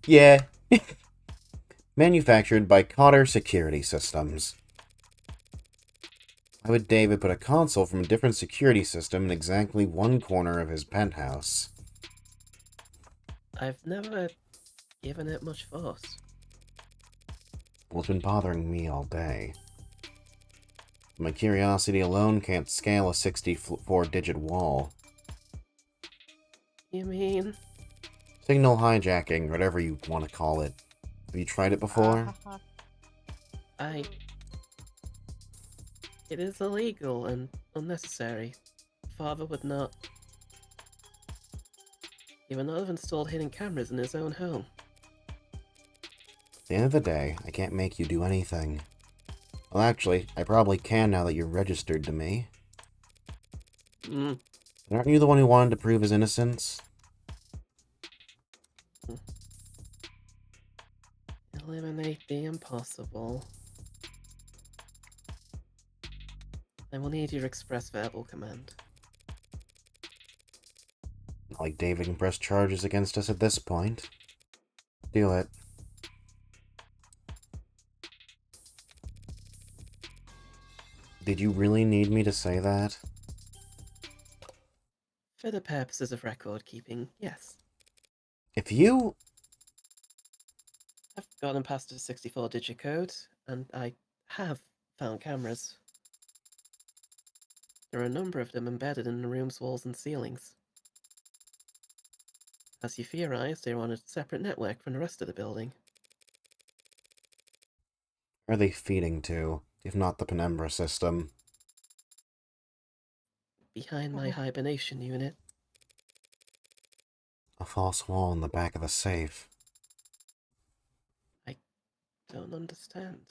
Speaker 1: Yeah. Manufactured by Cotter Security Systems. Why would David put a console from a different security system in exactly one corner of his penthouse?
Speaker 2: I've never given it much thought.
Speaker 1: Well, it's been bothering me all day. My curiosity alone can't scale a 64-digit wall.
Speaker 2: You mean?
Speaker 1: Signal hijacking, whatever you want to call it. Have you tried it before?
Speaker 2: It is illegal and unnecessary. Father would not... He would not have installed hidden cameras in his own home.
Speaker 1: At the end of the day, I can't make you do anything. Well, actually, I probably can now that you're registered to me.
Speaker 2: Mm.
Speaker 1: Aren't you the one who wanted to prove his innocence?
Speaker 2: Eliminate the impossible. I will need your express verbal command.
Speaker 1: Not like David can press charges against us at this point. Do it. Did you really need me to say that?
Speaker 2: For the purposes of record keeping, yes.
Speaker 1: If you...
Speaker 2: I've gotten past a 64-digit code, and I have found cameras. There are a number of them embedded in the room's walls and ceilings. As you theorize, they are on a separate network from the rest of the building.
Speaker 1: Where are they feeding to, if not the Penumbra system?
Speaker 2: Behind my hibernation unit.
Speaker 1: A false wall in the back of the safe.
Speaker 2: I don't understand.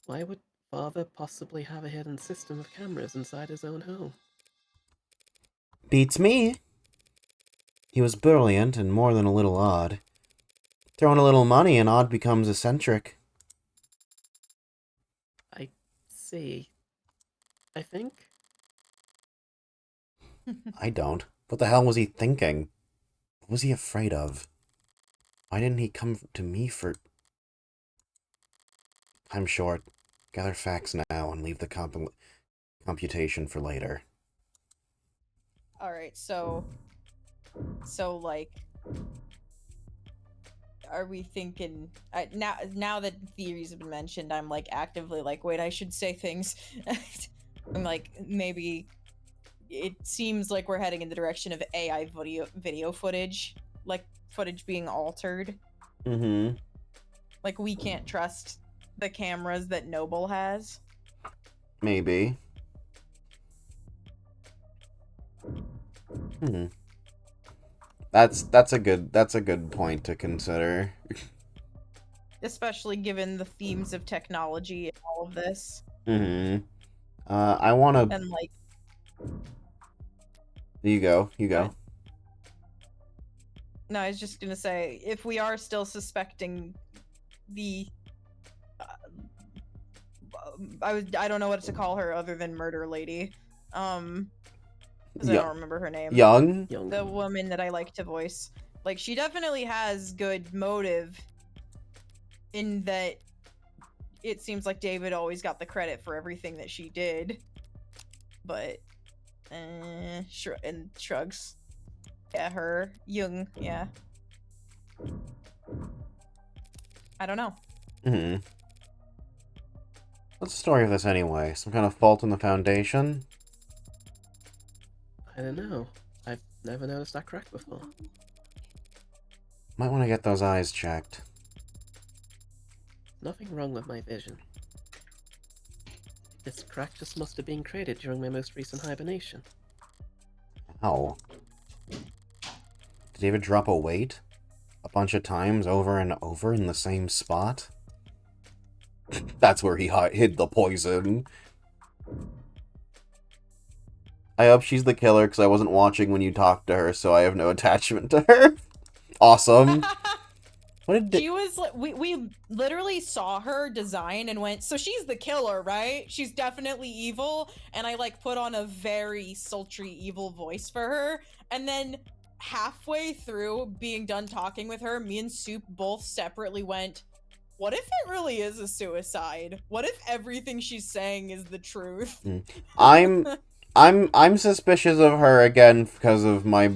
Speaker 2: Why would Father possibly have a hidden system of cameras inside his own home?
Speaker 1: Beats me! He was brilliant and more than a little odd. Throw in a little money and odd becomes eccentric.
Speaker 2: I see. I think.
Speaker 1: I don't. What the hell was he thinking? What was he afraid of? Why didn't he come to me for... I'm short. Gather facts now and leave the computation for later.
Speaker 5: Alright, so, like, are we thinking, now that theories have been mentioned, I'm, like, actively, like, wait, I should say things. I'm, like, maybe, it seems like we're heading in the direction of AI video footage, like, footage being altered.
Speaker 1: Mm-hmm.
Speaker 5: Like, we can't trust the cameras that Noble has.
Speaker 1: Maybe. That's a good point to consider.
Speaker 5: Especially given the themes of technology and all of this.
Speaker 1: Mm-hmm. I wanna...
Speaker 5: And, like...
Speaker 1: You go.
Speaker 5: No, I was just gonna say, if we are still suspecting the... I don't know what to call her other than Murder Lady. Because I don't remember her name.
Speaker 1: Young?
Speaker 5: The woman that I like to voice. Like, she definitely has good motive in that it seems like David always got the credit for everything that she did. But, and shrugs. Yeah, her. Young, yeah. I don't know.
Speaker 1: Mm-hmm. What's the story of this anyway? Some kind of fault in the foundation?
Speaker 2: I don't know. I've never noticed that crack before.
Speaker 1: Might want to get those eyes checked.
Speaker 2: Nothing wrong with my vision. This crack just must have been created during my most recent hibernation.
Speaker 1: How? Did David drop a weight? A bunch of times over and over in the same spot? That's where he hid the poison. I hope she's the killer because I wasn't watching when you talked to her, so I have no attachment to her. Awesome. What did
Speaker 5: She was like, we literally saw her design and went, so she's the killer, right? She's definitely evil. And I like put on a very sultry evil voice for her. And then halfway through being done talking with her, me and Soup both separately went,
Speaker 3: what if it really is a suicide? What if everything she's saying is the truth?
Speaker 1: I'm suspicious of her again because of my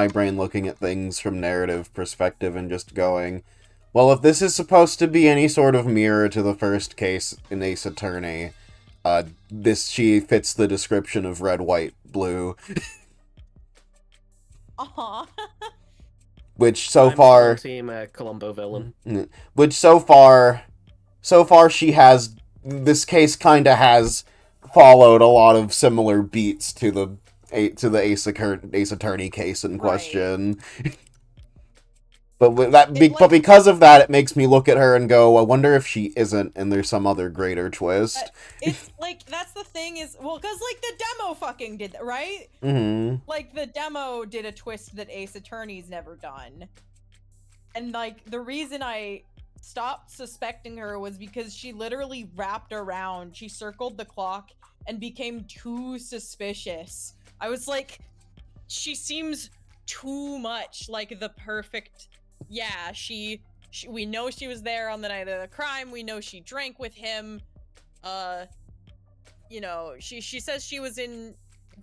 Speaker 1: brain looking at things from narrative perspective and just going, well, if this is supposed to be any sort of mirror to the first case in Ace Attorney, she fits the description of red, white, blue.
Speaker 3: Aw.
Speaker 1: Which so
Speaker 2: I'm
Speaker 1: far,
Speaker 2: still Team Columbo villain.
Speaker 1: which so far she has, this case kind of has followed a lot of similar beats to the Ace Attorney case in question. But but because of that, it makes me look at her and go, I wonder if she isn't, and there's some other greater twist.
Speaker 3: It's like, that's the thing is, well, because like the demo fucking did that, right?
Speaker 1: Mm-hmm.
Speaker 3: Like the demo did a twist that Ace Attorney's never done. And like the reason I stopped suspecting her was because she literally wrapped around, she circled the clock and became too suspicious. I was like, she seems too much like the perfect, yeah, we know she was there on the night of the crime, we know she drank with him, you know, she says she was in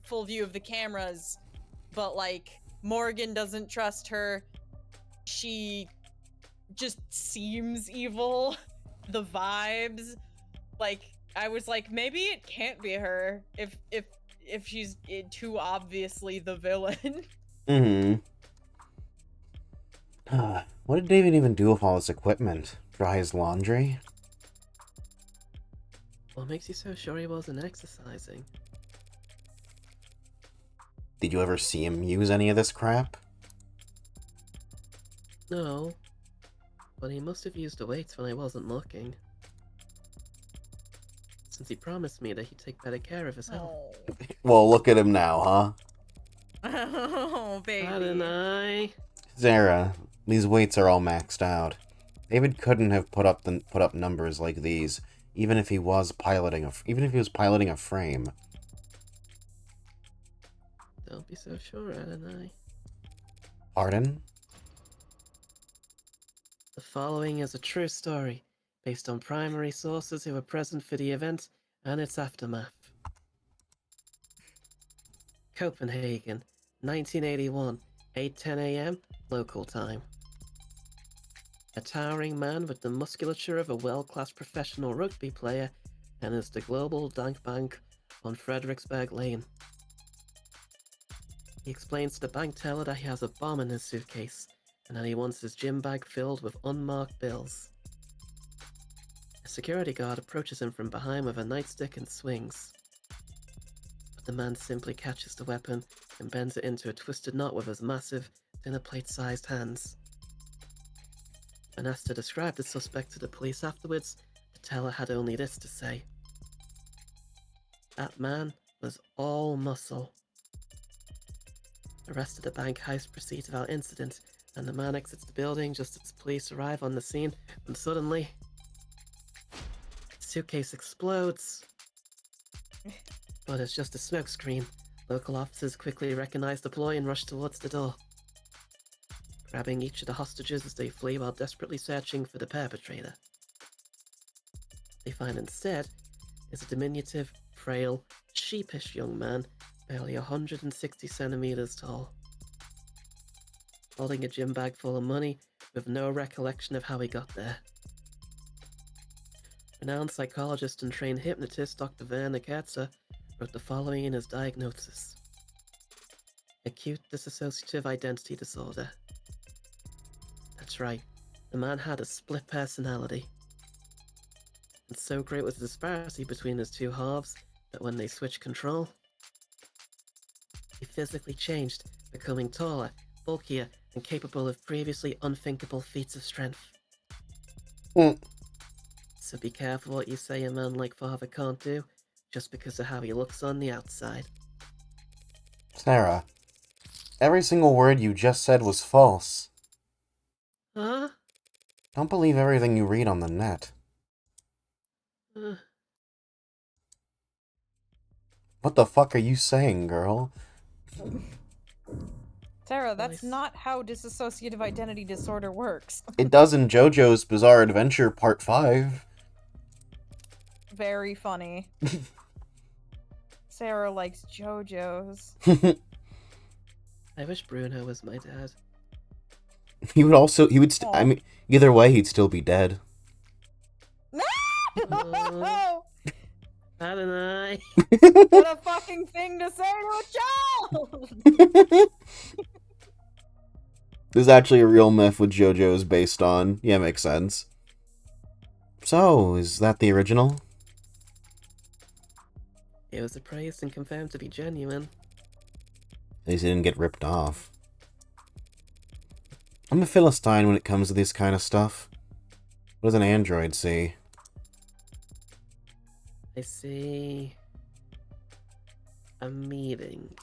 Speaker 3: full view of the cameras, but like Morgan doesn't trust her. She just seems evil. The vibes, like, I was like, maybe it can't be her if she's too obviously the villain.
Speaker 1: Mm-hmm. What did David even do with all this equipment? Dry his laundry?
Speaker 2: What makes you so sure he wasn't exercising?
Speaker 1: Did you ever see him use any of this crap?
Speaker 2: No. But he must have used the weights when I wasn't looking. Since he promised me that he'd take better care of his health.
Speaker 1: Well, look at him now, huh?
Speaker 3: Oh, baby.
Speaker 2: Hadn't I?
Speaker 1: Zara, these weights are all maxed out. David couldn't have put up numbers like these, even if he was piloting a frame.
Speaker 2: Don't be so sure, hadn't I?
Speaker 1: Pardon?
Speaker 2: The following is a true story, based on primary sources who were present for the event and its aftermath. Copenhagen, 1981, 8:10 a.m. local time. A towering man with the musculature of a world-class professional rugby player enters the global dank bank on Frederiksberg Lane. He explains to the bank teller that he has a bomb in his suitcase and that he wants his gym bag filled with unmarked bills. A security guard approaches him from behind with a nightstick and swings. But the man simply catches the weapon and bends it into a twisted knot with his massive, dinner plate-sized hands. When asked to describe the suspect to the police afterwards, the teller had only this to say. That man was all muscle. The rest of the bank heist proceeds without incident, and the man exits the building just as police arrive on the scene, when suddenly, the suitcase explodes. But it's just a smokescreen. Local officers quickly recognize the ploy and rush towards the door, grabbing each of the hostages as they flee while desperately searching for the perpetrator. They find instead is a diminutive, frail, sheepish young man, barely 160 centimeters tall, holding a gym bag full of money with no recollection of how he got there. Renowned psychologist and trained hypnotist Dr. Werner Kerzer wrote the following in his diagnosis. Acute dissociative identity disorder. That's right, the man had a split personality. And so great was the disparity between his two halves that when they switched control, he physically changed, becoming taller, bulkier, and capable of previously unthinkable feats of strength. So be careful what you say a man like Father can't do, just because of how he looks on the outside.
Speaker 1: Sarah, every single word you just said was false.
Speaker 2: Huh?
Speaker 1: Don't believe everything you read on the net. What the fuck are you saying, girl?
Speaker 5: Sarah, that's
Speaker 2: Nice.
Speaker 5: not how dissociative identity disorder works.
Speaker 1: It does in JoJo's Bizarre Adventure Part 5.
Speaker 5: Very funny. Sarah likes JoJo's.
Speaker 2: I wish Bruno was my dad.
Speaker 1: He would I
Speaker 5: Aw.
Speaker 1: mean, either way, he'd still be dead.
Speaker 5: No!
Speaker 2: Adonai!
Speaker 5: What a fucking thing to say to a child!
Speaker 1: There's actually a real myth with JoJo's based on. Yeah, makes sense. So, is that the original?
Speaker 2: It was appraised and confirmed to be genuine.
Speaker 1: At least he didn't get ripped off. I'm a Philistine when it comes to this kind of stuff. What does an android see?
Speaker 2: I see... a meeting.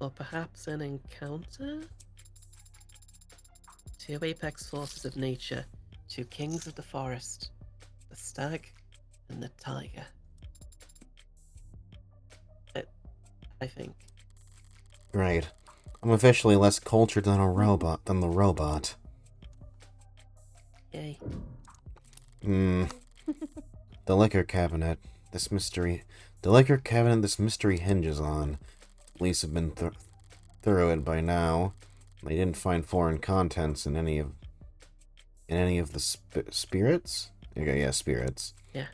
Speaker 2: Or perhaps an encounter? Two apex forces of nature, two kings of the forest, the stag and the tiger. I think.
Speaker 1: Right. I'm officially less cultured than the robot.
Speaker 2: Yay.
Speaker 1: The liquor cabinet this mystery hinges on. Police have been through it by now. They didn't find foreign contents in any of the spirits? Okay, yeah, spirits.
Speaker 2: Yeah.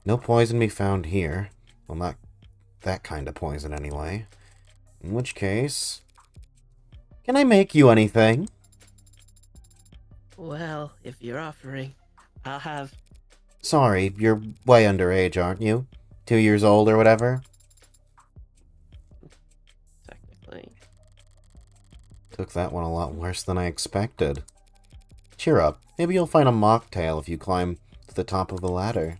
Speaker 1: No poison be found here. Well, not that kind of poison anyway. In which case, can I make you anything?
Speaker 2: Well, if you're offering, I'll have...
Speaker 1: Sorry, you're way underage, aren't you? 2 years old or whatever?
Speaker 2: Technically.
Speaker 1: Took that one a lot worse than I expected. Cheer up. Maybe you'll find a mocktail if you climb to the top of the ladder.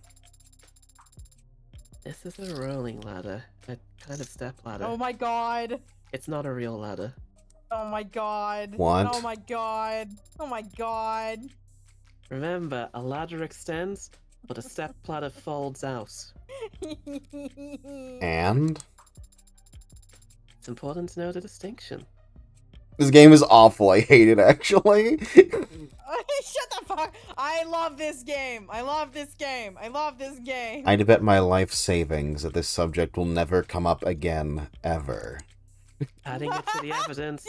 Speaker 2: This is a rolling ladder. A kind of step ladder.
Speaker 5: Oh my god.
Speaker 2: It's not a real ladder.
Speaker 5: Oh my god.
Speaker 1: What?
Speaker 5: Oh my god. Oh my god.
Speaker 2: Remember, a ladder extends, but a step ladder folds out.
Speaker 1: And?
Speaker 2: It's important to know the distinction.
Speaker 1: This game is awful. I hate it, actually.
Speaker 5: Shut the fuck. I love this game. I love this game. I love this game.
Speaker 1: I'd bet my life savings that this subject will never come up again, ever.
Speaker 2: Adding it to the evidence.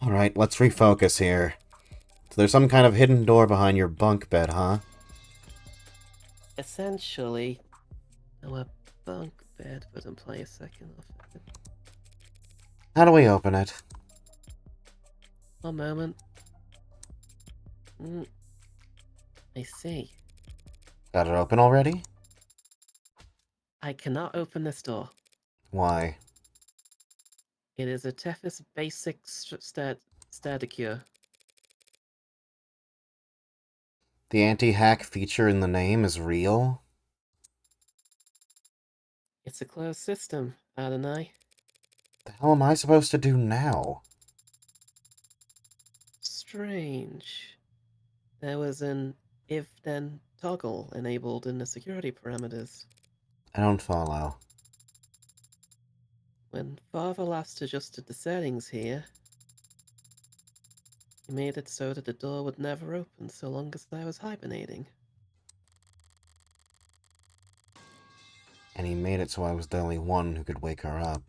Speaker 1: Alright, let's refocus here. So there's some kind of hidden door behind your bunk bed, huh?
Speaker 2: Essentially, now a bunk bed would imply a second of it.
Speaker 1: How do we open it?
Speaker 2: One moment. I see.
Speaker 1: Got it open already?
Speaker 2: I cannot open this door.
Speaker 1: Why?
Speaker 2: It is a Tethys basic stadicure.
Speaker 1: The anti-hack feature in the name is real?
Speaker 2: It's a closed system, Adonai.
Speaker 1: The hell am I supposed to do now?
Speaker 2: Strange. There was an if-then toggle enabled in the security parameters.
Speaker 1: I don't follow.
Speaker 2: When Father last adjusted the settings here, he made it so that the door would never open so long as I was hibernating.
Speaker 1: And he made it so I was the only one who could wake her up.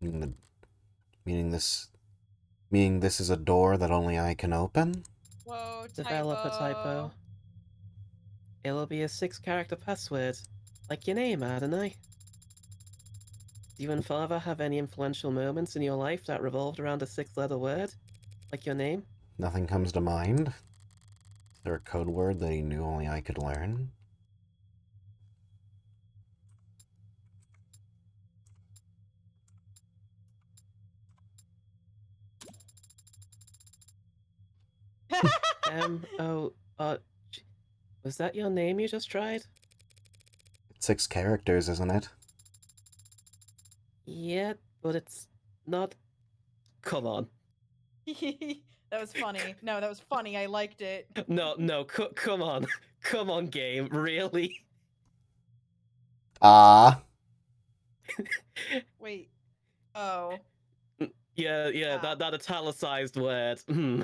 Speaker 1: Meaning this is a door that only I can open?
Speaker 5: Whoa,
Speaker 2: Develop a typo. It'll be a 6-character password, like your name, Adonai. Do you and Father have any influential moments in your life that revolved around a 6-letter word, like your name?
Speaker 1: Nothing comes to mind. Is there a code word that he knew only I could learn?
Speaker 2: Was that your name you just tried?
Speaker 1: 6 characters, isn't it?
Speaker 2: Yeah, but it's not... Come on.
Speaker 5: That was funny. No, that was funny. I liked it.
Speaker 2: No, come on. Come on, game. Really?
Speaker 1: Ah.
Speaker 6: Wait. Oh.
Speaker 2: Yeah,
Speaker 6: Ah.
Speaker 2: that italicized word. Hmm.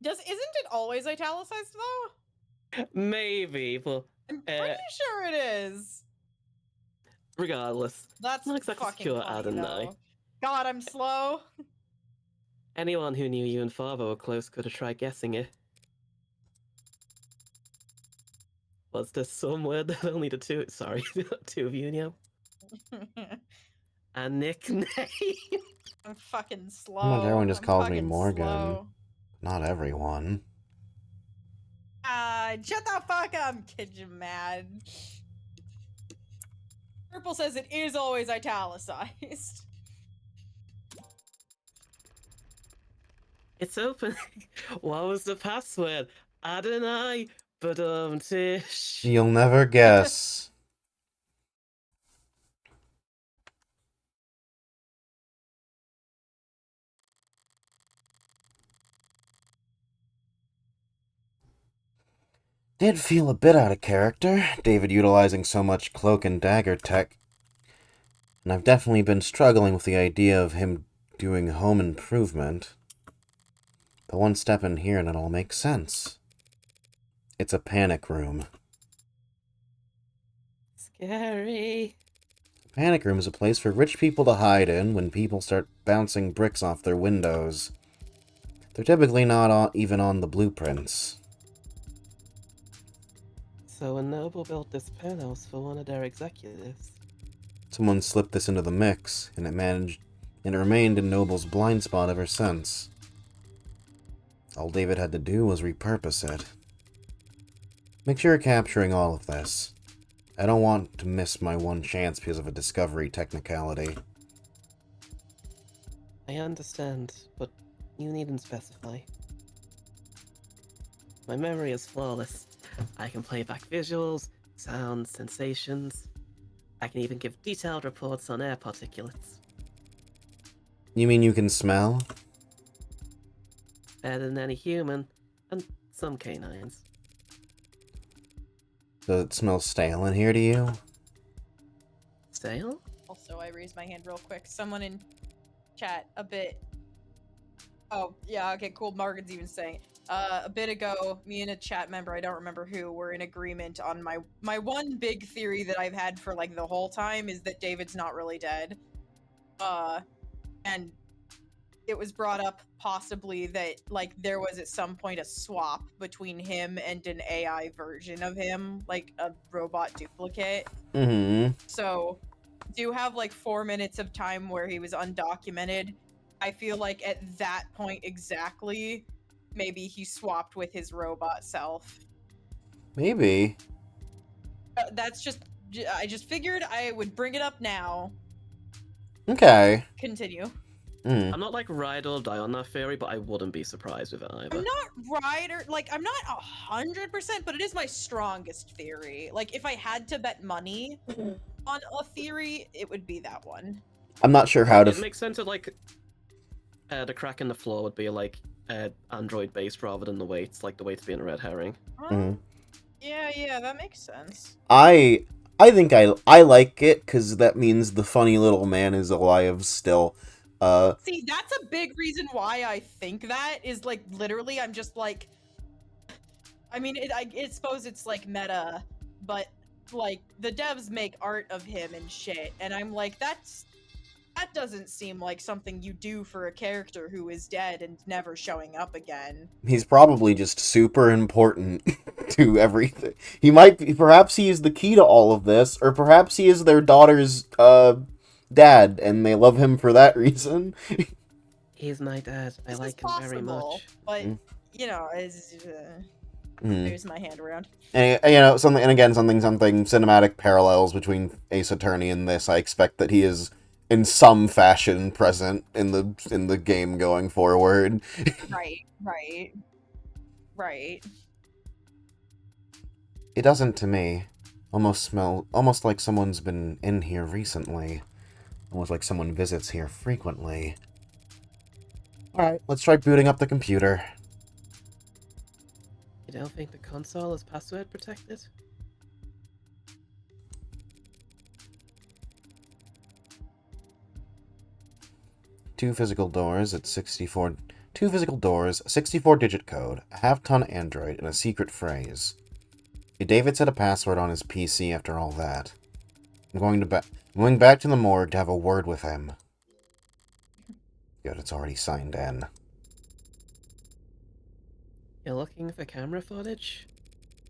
Speaker 6: Isn't it always italicized though?
Speaker 2: Maybe, but
Speaker 6: I'm pretty sure it is.
Speaker 2: regardless,
Speaker 6: That's
Speaker 2: not exactly
Speaker 6: fucking
Speaker 2: secure,
Speaker 6: funny
Speaker 2: Adonai.
Speaker 6: though. God, I'm slow.
Speaker 2: Anyone who knew you and father were close could have tried guessing it. Was there some word that only the two? Sorry, two of you know. A nickname.
Speaker 6: I'm fucking slow.
Speaker 1: Almost everyone just
Speaker 6: I'm
Speaker 1: calls me
Speaker 6: fucking
Speaker 1: Morgan.
Speaker 6: slow.
Speaker 1: Not everyone.
Speaker 6: Shut the fuck up, kid, you mad. Purple says it is always italicized.
Speaker 2: It's open. What was the password? Adonai, tish.
Speaker 1: You'll never guess. Did feel a bit out of character, David utilizing so much cloak and dagger tech. And I've definitely been struggling with the idea of him doing home improvement. But one step in here and it all makes sense. It's a panic room.
Speaker 2: Scary.
Speaker 1: Panic room is a place for rich people to hide in when people start bouncing bricks off their windows. They're typically not even on the blueprints.
Speaker 2: So a noble built this penthouse for one of their executives.
Speaker 1: Someone slipped this into the mix, and it remained in Noble's blind spot ever since. All David had to do was repurpose it. Make sure you're capturing all of this. I don't want to miss my one chance because of a discovery technicality.
Speaker 2: I understand, but you needn't specify. My memory is flawless. I can play back visuals, sounds, sensations. I can even give detailed reports on air particulates.
Speaker 1: You mean you can smell?
Speaker 2: Better than any human, and some canines.
Speaker 1: Does it smell stale in here to you?
Speaker 2: Stale?
Speaker 6: Also, I raised my hand real quick. Someone in chat a bit. Oh, yeah, okay, cool. Morgan's even saying it. A bit ago, me and a chat member, I don't remember who, were in agreement on my one big theory that I've had for like the whole time is that David's not really dead. And it was brought up possibly that like there was at some point a swap between him and an AI version of him, like a robot duplicate.
Speaker 1: Mm-hmm.
Speaker 6: So do have like 4 minutes of time where he was undocumented. I feel like at that point exactly, maybe he swapped with his robot self.
Speaker 1: Maybe.
Speaker 6: That's just, I just figured I would bring it up now.
Speaker 1: Okay.
Speaker 6: Continue.
Speaker 1: Mm.
Speaker 2: I'm not like ride or die on that theory, but I wouldn't be surprised with it either.
Speaker 6: I'm not I'm not 100%, but it is my strongest theory. Like, if I had to bet money on a theory, it would be that one.
Speaker 1: I'm not sure how to...
Speaker 2: It makes sense that like the crack in the floor would be like android based rather than the weights, like the weights being a red herring.
Speaker 1: Mhm.
Speaker 6: Yeah, that makes sense.
Speaker 1: I think I like it because that means the funny little man is alive still.
Speaker 6: See, that's a big reason why I think that is like literally. I'm just like, I mean, I suppose it's like meta, but like the devs make art of him and shit, and I'm like, that doesn't seem like something you do for a character who is dead and never showing up again.
Speaker 1: He's probably just super important to everything. He might be, perhaps he is the key to all of this, or perhaps he is their daughter's dad, and they love him for that reason.
Speaker 2: He's my dad. I
Speaker 6: This
Speaker 2: like
Speaker 6: is
Speaker 2: him very
Speaker 6: possible,
Speaker 2: much.
Speaker 6: but you know, there's my hand around.
Speaker 1: And, you know, something cinematic parallels between Ace Attorney and this. I expect that he is in some fashion present in the game going forward.
Speaker 6: Right.
Speaker 1: It doesn't to me. Almost like someone's been in here recently. Almost like someone visits here frequently. Alright, let's try booting up the computer.
Speaker 2: You don't think the console is password protected?
Speaker 1: Two physical doors, 64-digit code, a half-ton android, and a secret phrase. David set a password on his PC after all that. I'm going back to the morgue to have a word with him. Good, it's already signed in.
Speaker 2: You're looking for camera footage?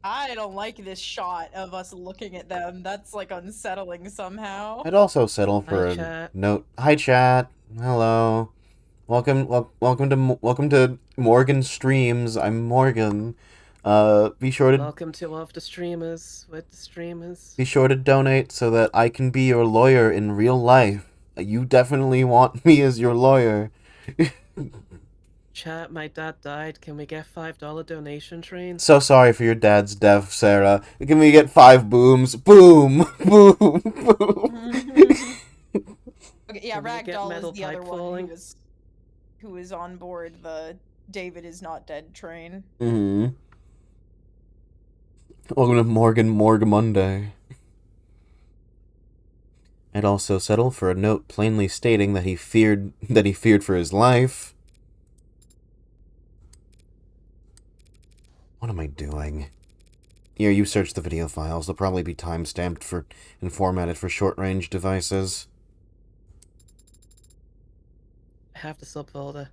Speaker 5: I don't like this shot of us looking at them. That's like unsettling somehow.
Speaker 1: I'd also settle for
Speaker 2: Hi,
Speaker 1: a
Speaker 2: chat.
Speaker 1: note. Hi, chat. Hello. Welcome to Morgan Streams. I'm Morgan. Be sure to
Speaker 2: Welcome to Of the Streamers with the streamers.
Speaker 1: be sure to donate so that I can be your lawyer in real life. You definitely want me as your lawyer.
Speaker 2: Chat, my dad died. Can we get $5 donation train?
Speaker 1: So sorry for your dad's death, Sarah. Can we get 5 booms? Boom! Boom! Boom!
Speaker 5: Okay, yeah,
Speaker 2: Can we get
Speaker 5: Ragdoll
Speaker 2: metal
Speaker 5: is the
Speaker 2: pipe
Speaker 5: other
Speaker 2: falling?
Speaker 5: one who was on board the David is not dead train.
Speaker 1: Mm-hmm. Welcome to Morgan Monday. I'd also settle for a note plainly stating that he feared for his life. What am I doing? Here, you search the video files. They'll probably be time-stamped and formatted for short-range devices.
Speaker 2: I have the subfolder.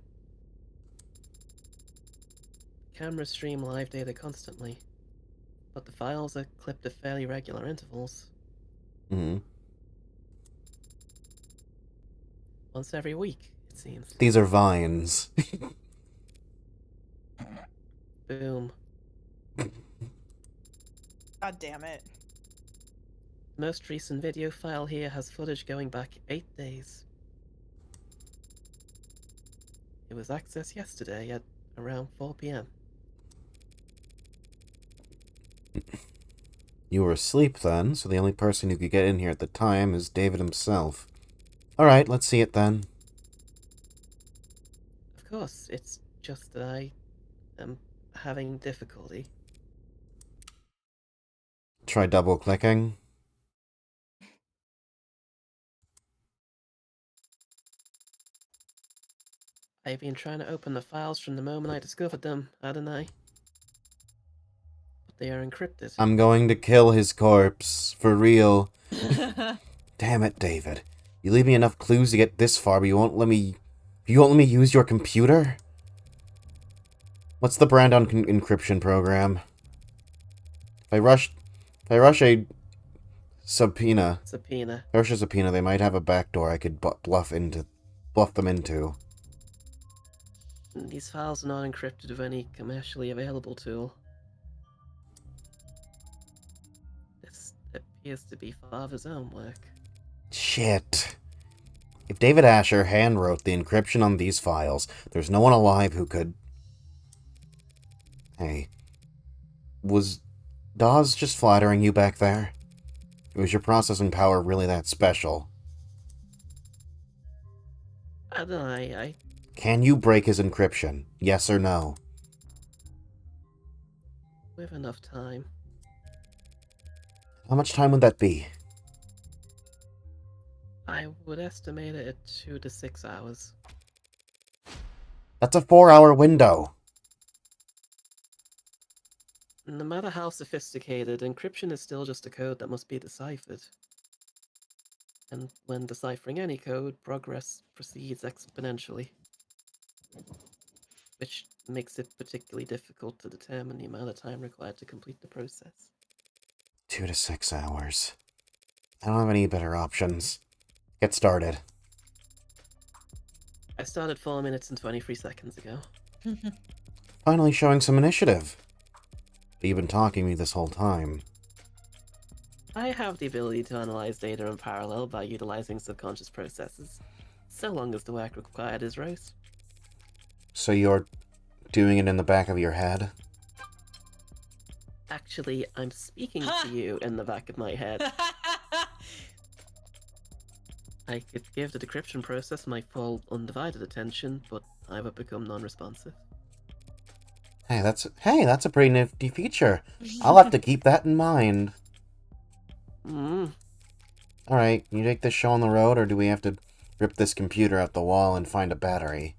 Speaker 2: Cameras stream live data constantly, but the files are clipped at fairly regular intervals.
Speaker 1: Mm-hmm.
Speaker 2: Once every week, it seems.
Speaker 1: These are vines.
Speaker 2: Boom.
Speaker 5: God damn it.
Speaker 2: The most recent video file here has footage going back 8 days. It was accessed yesterday at around 4 p.m.
Speaker 1: You were asleep then, so the only person who could get in here at the time is David himself. Alright, let's see it then.
Speaker 2: Of course, it's just that I am having difficulty.
Speaker 1: Try double-clicking.
Speaker 2: I've been trying to open the files from the moment I discovered them, hadn't I? But they are encrypted.
Speaker 1: I'm going to kill his corpse. For real. Damn it, David. You leave me enough clues to get this far, but you won't let me use your computer? What's the brand on encryption program? If I rush a subpoena, they might have a backdoor I could bluff them into.
Speaker 2: These files are not encrypted with any commercially available tool. This appears to be Father's own work.
Speaker 1: Shit. If David Asher handwrote the encryption on these files, there's no one alive who could... Hey. Was Dawes just flattering you back there? Was your processing power really that special?
Speaker 2: I don't know, I
Speaker 1: Can you break his encryption? Yes or no?
Speaker 2: with enough time.
Speaker 1: How much time would that be?
Speaker 2: I would estimate it at 2 to 6 hours.
Speaker 1: That's a 4-hour window.
Speaker 2: No matter how sophisticated, encryption is still just a code that must be deciphered. And when deciphering any code, progress proceeds exponentially. Which makes it particularly difficult to determine the amount of time required to complete the process.
Speaker 1: 2 to 6 hours. I don't have any better options. Get started.
Speaker 2: I started 4 minutes and 23 seconds ago.
Speaker 1: Finally showing some initiative. But you've been talking to me this whole time.
Speaker 2: I have the ability to analyze data in parallel by utilizing subconscious processes, so long as the work required is right.
Speaker 1: So you're doing it in the back of your head?
Speaker 2: Actually, I'm speaking to you in the back of my head. I could give the decryption process my full, undivided attention, but I would become non-responsive.
Speaker 1: Hey, that's a pretty nifty feature. I'll have to keep that in mind.
Speaker 2: Mm.
Speaker 1: Alright, can you take this show on the road, or do we have to rip this computer out the wall and find a battery.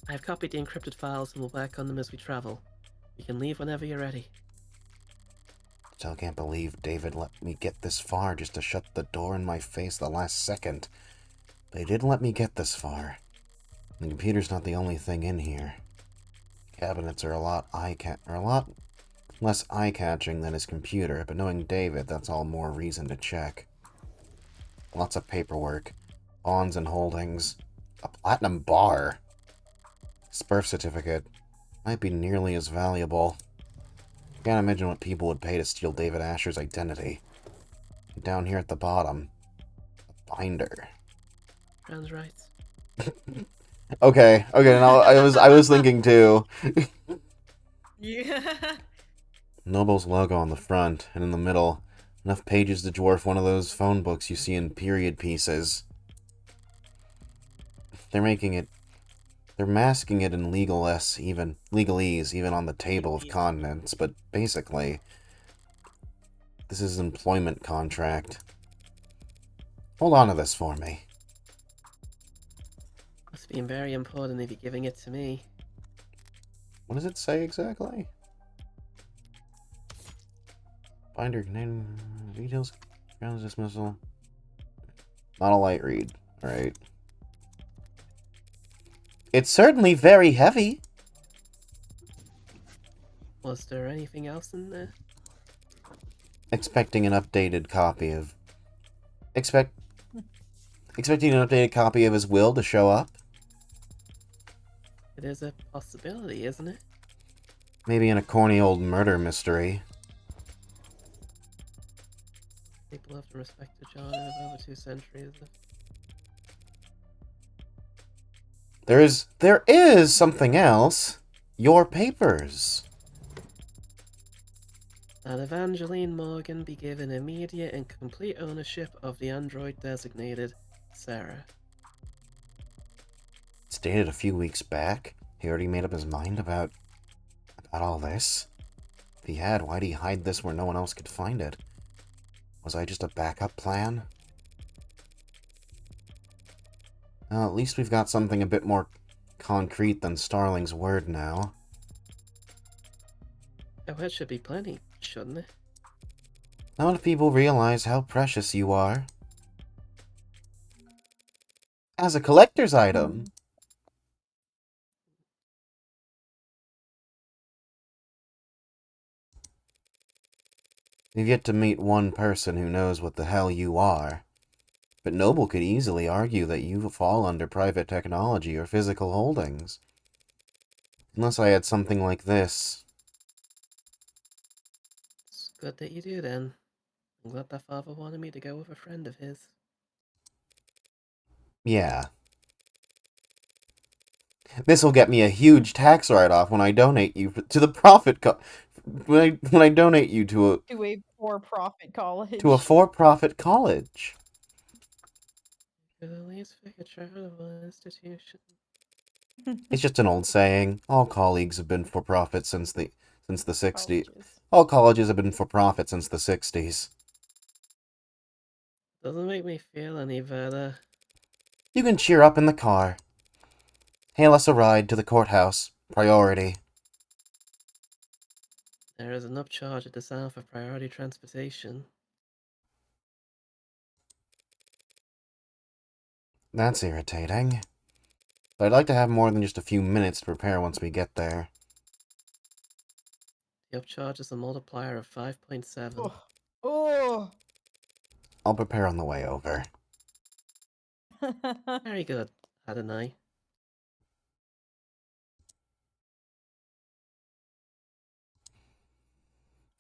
Speaker 2: I have copied the encrypted files and will work on them as we travel. You can leave whenever you're ready.
Speaker 1: Still can't believe David let me get this far just to shut the door in my face the last second. They did let me get this far. The computer's not the only thing in here. Cabinets are a lot less eye-catching than his computer, but knowing David, that's all more reason to check. Lots of paperwork, bonds and holdings, a platinum bar. His birth certificate might be nearly as valuable. Can't imagine what people would pay to steal David Asher's identity. And down here at the bottom, a binder.
Speaker 2: Sounds right.
Speaker 1: Okay, no, I was thinking too.
Speaker 8: Yeah.
Speaker 1: Noble's logo on the front, and in the middle, enough pages to dwarf one of those phone books you see in period pieces. They're masking it in legalese, even on the table of contents, but basically, this is an employment contract. Hold on to this for me.
Speaker 2: Must be very important if you're giving it to me.
Speaker 1: What does it say exactly? Binder containing details, grounds dismissal. Not a light read. Alright. It's certainly very heavy.
Speaker 2: Was there anything else in there?
Speaker 1: Expecting an updated copy of his will to show up.
Speaker 2: It is a possibility, isn't it?
Speaker 1: Maybe in a corny old murder mystery.
Speaker 2: People have to respect the genre of over 2 centuries.
Speaker 1: There is something else. Your papers.
Speaker 2: That Evangeline Morgan be given immediate and complete ownership of the android designated Sarah.
Speaker 1: It's dated a few weeks back. He already made up his mind about all this. If he had, why'd he hide this where no one else could find it? Was I just a backup plan? Well, at least we've got something a bit more concrete than Starling's word now.
Speaker 2: Oh, that should be plenty, shouldn't it?
Speaker 1: Not if people realize how precious you are. As a collector's item. We've yet to meet one person who knows what the hell you are. But Noble could easily argue that you fall under private technology or physical holdings. Unless I had something like this.
Speaker 2: It's good that you do then. I'm glad that father wanted me to go with a friend of his.
Speaker 1: Yeah. This'll get me a huge tax write-off when I donate you to the when I donate you to
Speaker 5: a for-profit college.
Speaker 1: a for-profit college.
Speaker 2: Could at least pick a charitable institution.
Speaker 1: It's just an old saying. All colleagues have been for profit since the 60s.
Speaker 5: Colleges.
Speaker 1: All colleges have been for profit since the 60s.
Speaker 2: Doesn't make me feel any better.
Speaker 1: You can cheer up in the car. Hail us a ride to the courthouse. Priority.
Speaker 2: There is an upcharge at the south for priority transportation.
Speaker 1: That's irritating. But I'd like to have more than just a few minutes to prepare once we get there.
Speaker 2: The upcharge is a multiplier of 5.7.
Speaker 5: Oh.
Speaker 1: I'll prepare on the way over.
Speaker 2: Very good, Adonai.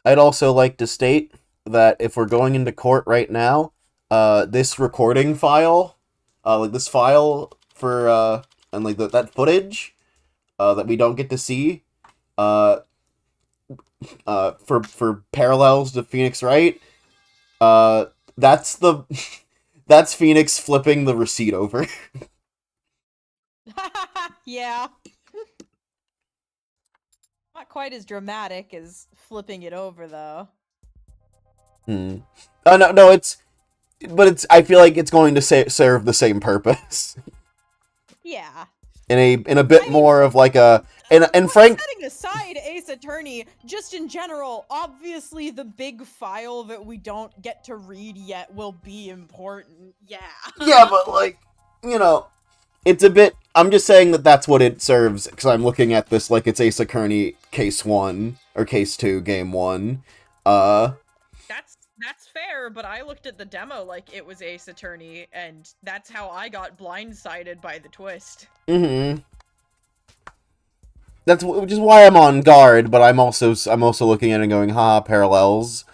Speaker 1: I'd also like to state that if we're going into court right now, this recording file, like this file for, and like that footage, that we don't get to see, for parallels to Phoenix Wright, that's that's Phoenix flipping the receipt over.
Speaker 5: Yeah. Not quite as dramatic as flipping it over, though.
Speaker 1: Oh, no, it's... but I feel like it's going to serve the same purpose
Speaker 5: Yeah.
Speaker 1: in a bit more of like a and Frank.
Speaker 5: Setting aside Ace Attorney, just in general, obviously the big file that we don't get to read yet will be important. Yeah.
Speaker 1: Yeah, but like, you know, it's a bit. I'm just saying that that's what it serves because I'm looking at this like it's Ace Attorney Case 1 or Case 2 Game 1.
Speaker 5: That's fair, but I looked at the demo like it was Ace Attorney, and that's how I got blindsided by the twist.
Speaker 1: Mm-hmm. Which is why I'm on guard, but I'm also looking at it and going, haha, parallels.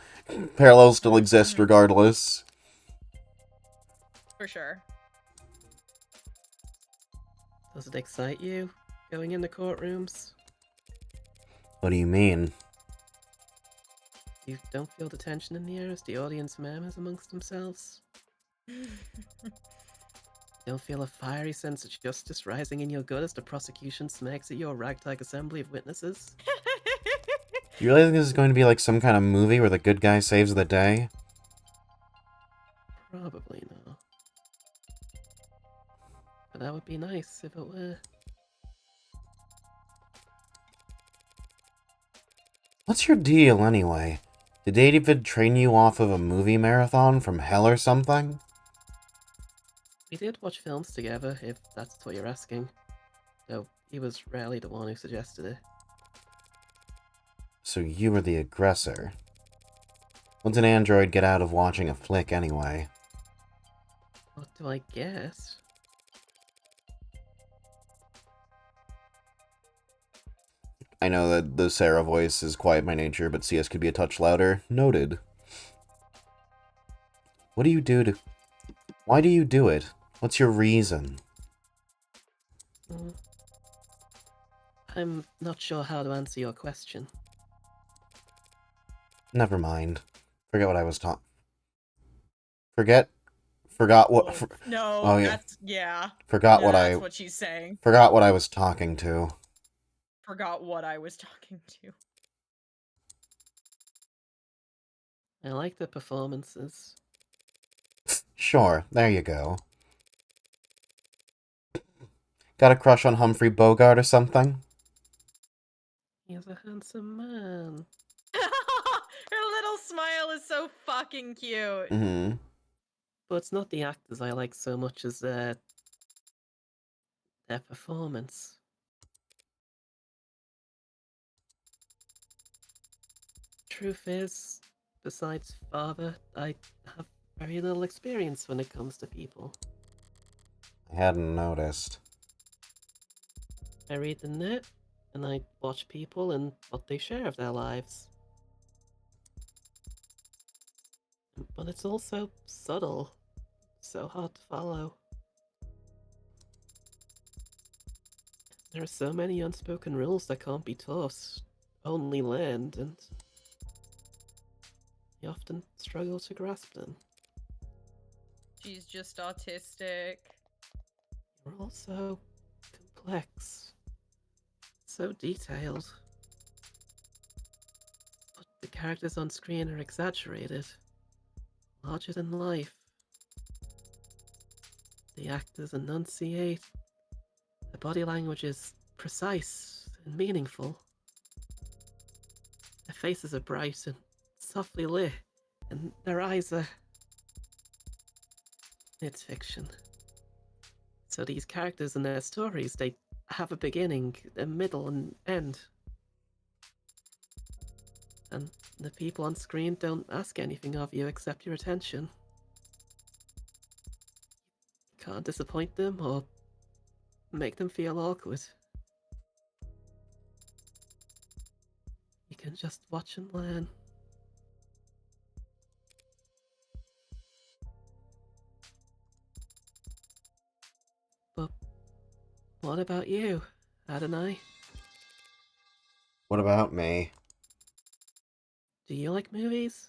Speaker 1: Parallels still exist regardless.
Speaker 5: For sure.
Speaker 2: Does it excite you, going into courtrooms?
Speaker 1: What do you mean?
Speaker 2: You don't feel the tension in the air as the audience murmurs amongst themselves? Don't feel a fiery sense of justice rising in your gut as the prosecution smacks at your ragtag assembly of witnesses?
Speaker 1: You really think this is going to be like some kind of movie where the good guy saves the day?
Speaker 2: Probably not. But that would be nice if it were.
Speaker 1: What's your deal, anyway? Did David train you off of a movie marathon from hell or something?
Speaker 2: We did watch films together, if that's what you're asking. Though he was rarely the one who suggested it.
Speaker 1: So you were the aggressor. What's an android get out of watching a flick, anyway?
Speaker 2: What do I guess?
Speaker 1: I know that the Sarah voice is quiet by nature, but CS could be a touch louder. Noted. What do you do to... Why do you do it? What's your reason?
Speaker 2: I'm not sure how to answer your question.
Speaker 1: Never mind. Forget what I was taught. Forgot what...
Speaker 5: No,
Speaker 1: oh, yeah.
Speaker 5: that's... Yeah.
Speaker 1: Forgot
Speaker 5: Yeah,
Speaker 1: what
Speaker 5: that's what she's saying.
Speaker 1: Forgot what I was talking to.
Speaker 5: Forgot what I was talking to.
Speaker 2: I like the performances.
Speaker 1: Sure, there you go. Got a crush on Humphrey Bogart or something?
Speaker 2: He's a handsome man.
Speaker 5: Her little smile is so fucking cute.
Speaker 1: Mm-hmm.
Speaker 2: But it's not the actors I like so much as their performance. Truth is, besides father, I have very little experience when it comes to people.
Speaker 1: I hadn't noticed.
Speaker 2: I read the net, and I watch people and what they share of their lives. But it's also subtle, so hard to follow. There are so many unspoken rules that can't be taught, only learned, and you often struggle to grasp them.
Speaker 5: She's just autistic.
Speaker 2: You're also complex, so detailed. But the characters on screen are exaggerated, larger than life. The actors enunciate. The body language is precise and meaningful. Their faces are bright and softly lit, and their eyes are... It's fiction. So these characters and their stories, they have a beginning, a middle, and end. And the people on screen don't ask anything of you except your attention. You can't disappoint them or make them feel awkward. You can just watch and learn. But what about you, Adonai?
Speaker 1: What about me?
Speaker 2: Do you like movies?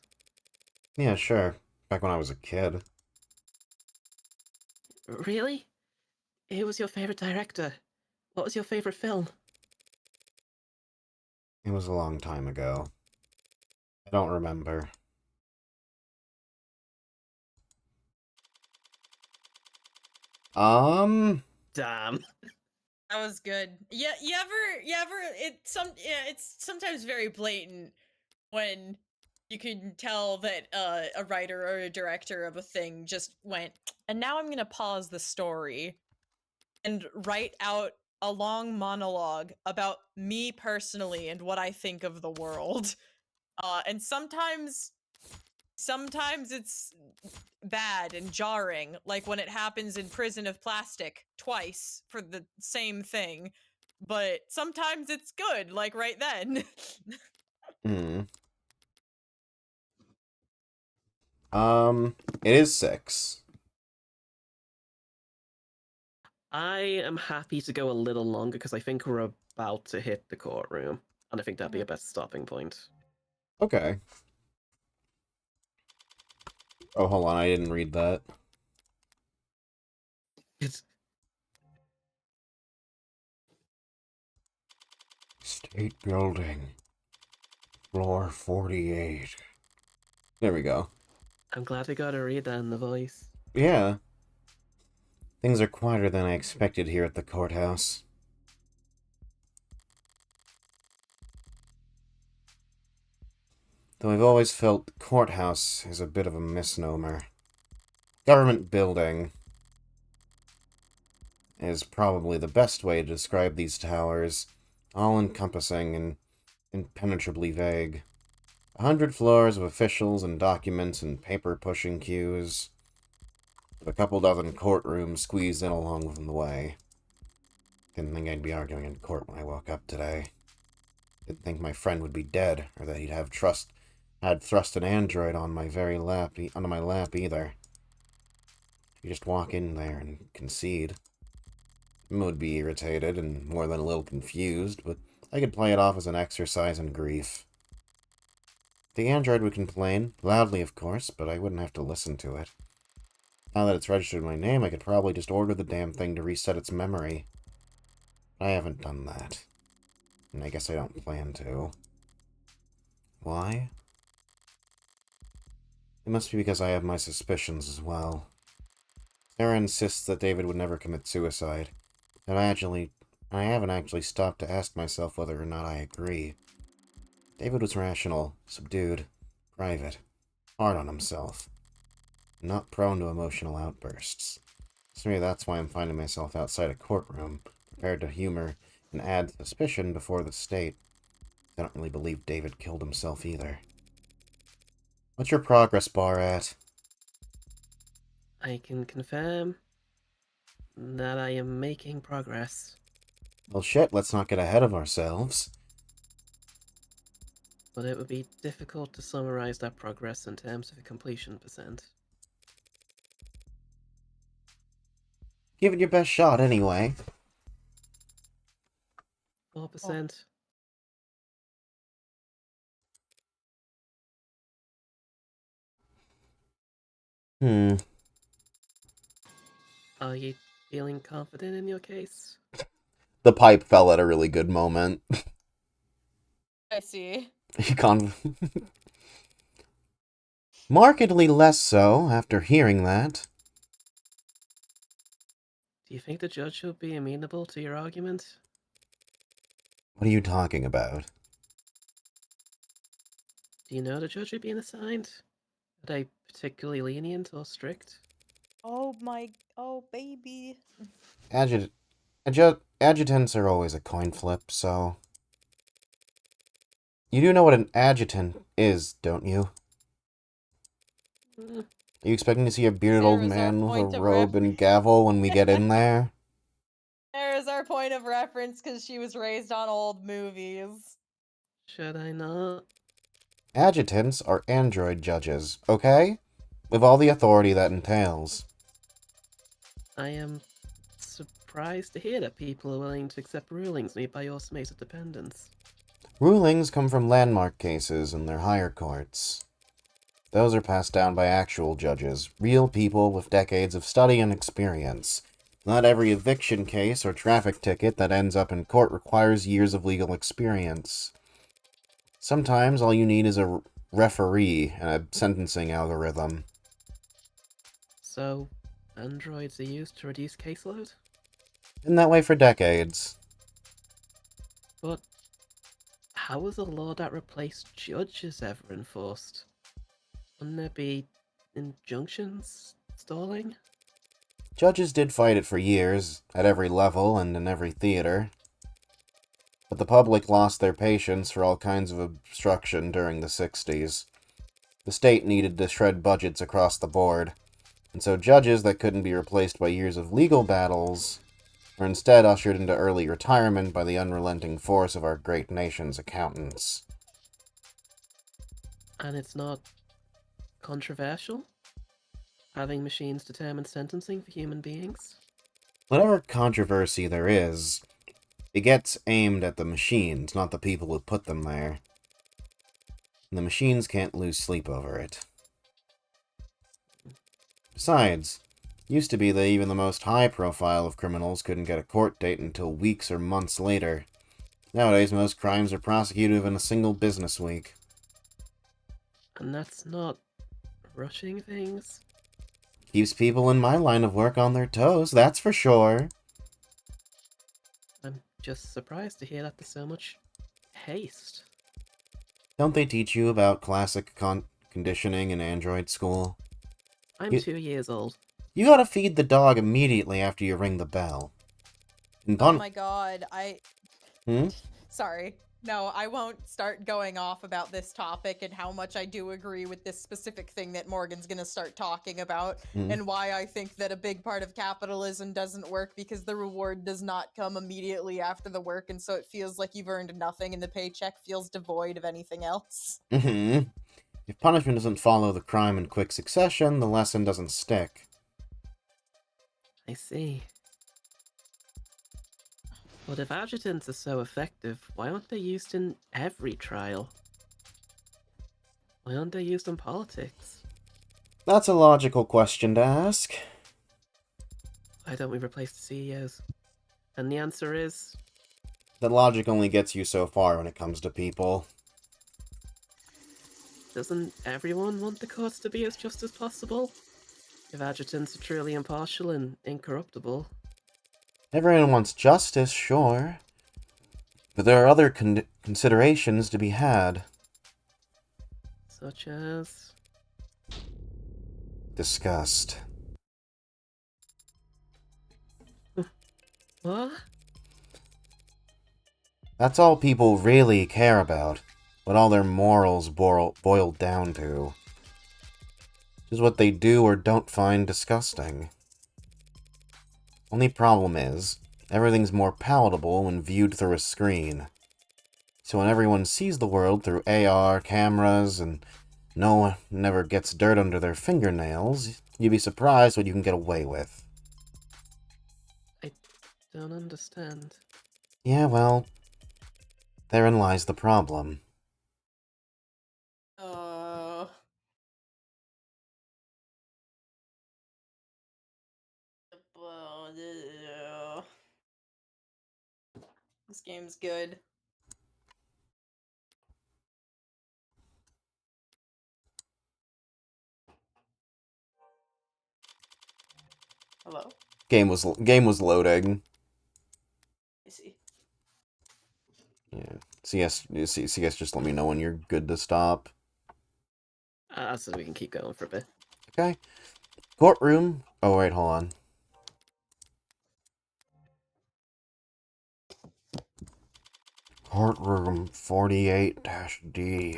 Speaker 1: Yeah, sure. Back when I was a kid.
Speaker 2: Really? Who was your favorite director? What was your favorite film?
Speaker 1: It was a long time ago. I don't remember. Um,
Speaker 2: Damn.
Speaker 8: That was good. Yeah, it's sometimes very blatant when you can tell that a writer or a director of a thing just went, and now I'm gonna pause the story and write out a long monologue about me personally and what I think of the world. And sometimes it's bad and jarring, like when it happens in Prison of Plastic twice for the same thing. But sometimes it's good, like right then.
Speaker 1: hmm. It is 6.
Speaker 2: I am happy to go a little longer because I think we're about to hit the courtroom, and I think that'd be a better stopping point.
Speaker 1: Okay. Oh, hold on, I didn't read that.
Speaker 2: It's
Speaker 1: State Building. Floor 48. There we go.
Speaker 2: I'm glad we got to read that in the voice.
Speaker 1: Yeah. Things are quieter than I expected here at the courthouse. Though I've always felt courthouse is a bit of a misnomer. Government building is probably the best way to describe these towers, all-encompassing and impenetrably vague. 100 floors of officials and documents and paper-pushing queues, with a couple dozen courtrooms squeezed in along the way. Didn't think I'd be arguing in court when I woke up today. Didn't think my friend would be dead, or that he'd had thrust an android on my onto my lap either. You just walk in there and concede. I would be irritated and more than a little confused, but I could play it off as an exercise in grief. The android would complain, loudly of course, but I wouldn't have to listen to it. Now that it's registered my name, I could probably just order the damn thing to reset its memory. I haven't done that. And I guess I don't plan to. Why? It must be because I have my suspicions as well. Sarah insists that David would never commit suicide. And I haven't actually stopped to ask myself whether or not I agree. David was rational, subdued, private, hard on himself, not prone to emotional outbursts. So maybe that's why I'm finding myself outside a courtroom, prepared to humor and add suspicion before the state. I don't really believe David killed himself either. What's your progress bar at?
Speaker 2: I can confirm that I am making progress.
Speaker 1: Well, shit, let's not get ahead of ourselves.
Speaker 2: But it would be difficult to summarize that progress in terms of a completion percent.
Speaker 1: Give it your best shot, anyway.
Speaker 2: 4%. Are you feeling confident in your case?
Speaker 1: The pipe fell at a really good moment.
Speaker 3: I see.
Speaker 1: Markedly less so after hearing that.
Speaker 2: Do you think the judge will be amenable to your argument?
Speaker 1: What are you talking about?
Speaker 2: Do you know the judge you're being assigned? Are they particularly lenient or strict?
Speaker 6: Oh baby.
Speaker 1: Adjutants are always a coin flip, so... You do know what an adjutant is, don't you?
Speaker 2: Mm,
Speaker 1: Are you expecting to see a bearded old
Speaker 3: Sarah's our
Speaker 1: man with
Speaker 3: point
Speaker 1: a
Speaker 3: of
Speaker 1: robe and gavel when we get in there?
Speaker 3: There's our point of reference because she was raised on old movies.
Speaker 2: should I not?
Speaker 1: Adjutants are android judges, okay? With all the authority that entails.
Speaker 2: I am surprised to hear that people are willing to accept rulings made by your smated dependents.
Speaker 1: Rulings come from landmark cases in their higher courts. Those are passed down by actual judges, real people with decades of study and experience. Not every eviction case or traffic ticket that ends up in court requires years of legal experience. Sometimes all you need is a referee and a sentencing algorithm.
Speaker 2: So, androids are used to reduce caseload?
Speaker 1: Been that way for decades.
Speaker 2: But how was a law that replaced judges ever enforced? Wouldn't there be injunctions stalling?
Speaker 1: Judges did fight it for years, at every level and in every theater. But the public lost their patience for all kinds of obstruction during the 60s. The state needed to shred budgets across the board, and so judges that couldn't be replaced by years of legal battles were instead ushered into early retirement by the unrelenting force of our great nation's accountants.
Speaker 2: And it's not controversial? Having machines determine sentencing for human beings?
Speaker 1: Whatever controversy there is, it gets aimed at the machines, not the people who put them there. And the machines can't lose sleep over it. Besides, used to be that even the most high-profile of criminals couldn't get a court date until weeks or months later. Nowadays, most crimes are prosecuted within a single business week.
Speaker 2: And that's not rushing things?
Speaker 1: Keeps people in my line of work on their toes, that's for sure.
Speaker 2: I'm just surprised to hear that there's so much haste.
Speaker 1: Don't they teach you about classic conditioning in android school?
Speaker 2: I'm 2 years old.
Speaker 1: You gotta feed the dog immediately after you ring the bell.
Speaker 8: Oh my god,
Speaker 1: Hmm?
Speaker 8: Sorry. No, I won't start going off about this topic and how much I do agree with this specific thing that Morgan's gonna start talking about, and why I think that a big part of capitalism doesn't work because the reward does not come immediately after the work, and so it feels like you've earned nothing and the paycheck feels devoid of anything else.
Speaker 1: If punishment doesn't follow the crime in quick succession, the lesson doesn't stick.
Speaker 2: I see. But if adjutants are so effective, why aren't they used in every trial? Why aren't they used in politics?
Speaker 1: That's a logical question to ask.
Speaker 2: Why don't we replace the CEOs? And the answer is...
Speaker 1: That logic only gets you so far when it comes to people.
Speaker 2: Doesn't everyone want the courts to be as just as possible? If adjutants are truly impartial and incorruptible.
Speaker 1: Everyone wants justice, sure. But there are other considerations to be had.
Speaker 2: Such as...
Speaker 1: Disgust.
Speaker 2: What?
Speaker 1: That's all people really care about. What all their morals boil down to. Is what they do or don't find disgusting. Only problem is, everything's more palatable when viewed through a screen. So when everyone sees the world through AR cameras and no one never gets dirt under their fingernails, you'd be surprised what you can get away with.
Speaker 2: I don't understand.
Speaker 1: Yeah, well, therein lies the problem.
Speaker 8: This game's good. Hello?
Speaker 1: Game was loading.
Speaker 8: I see.
Speaker 1: Yeah. CS just let me know when you're good to stop.
Speaker 2: So we can keep going for a bit.
Speaker 1: Okay. Courtroom. Oh, wait, hold on. Courtroom 48-D.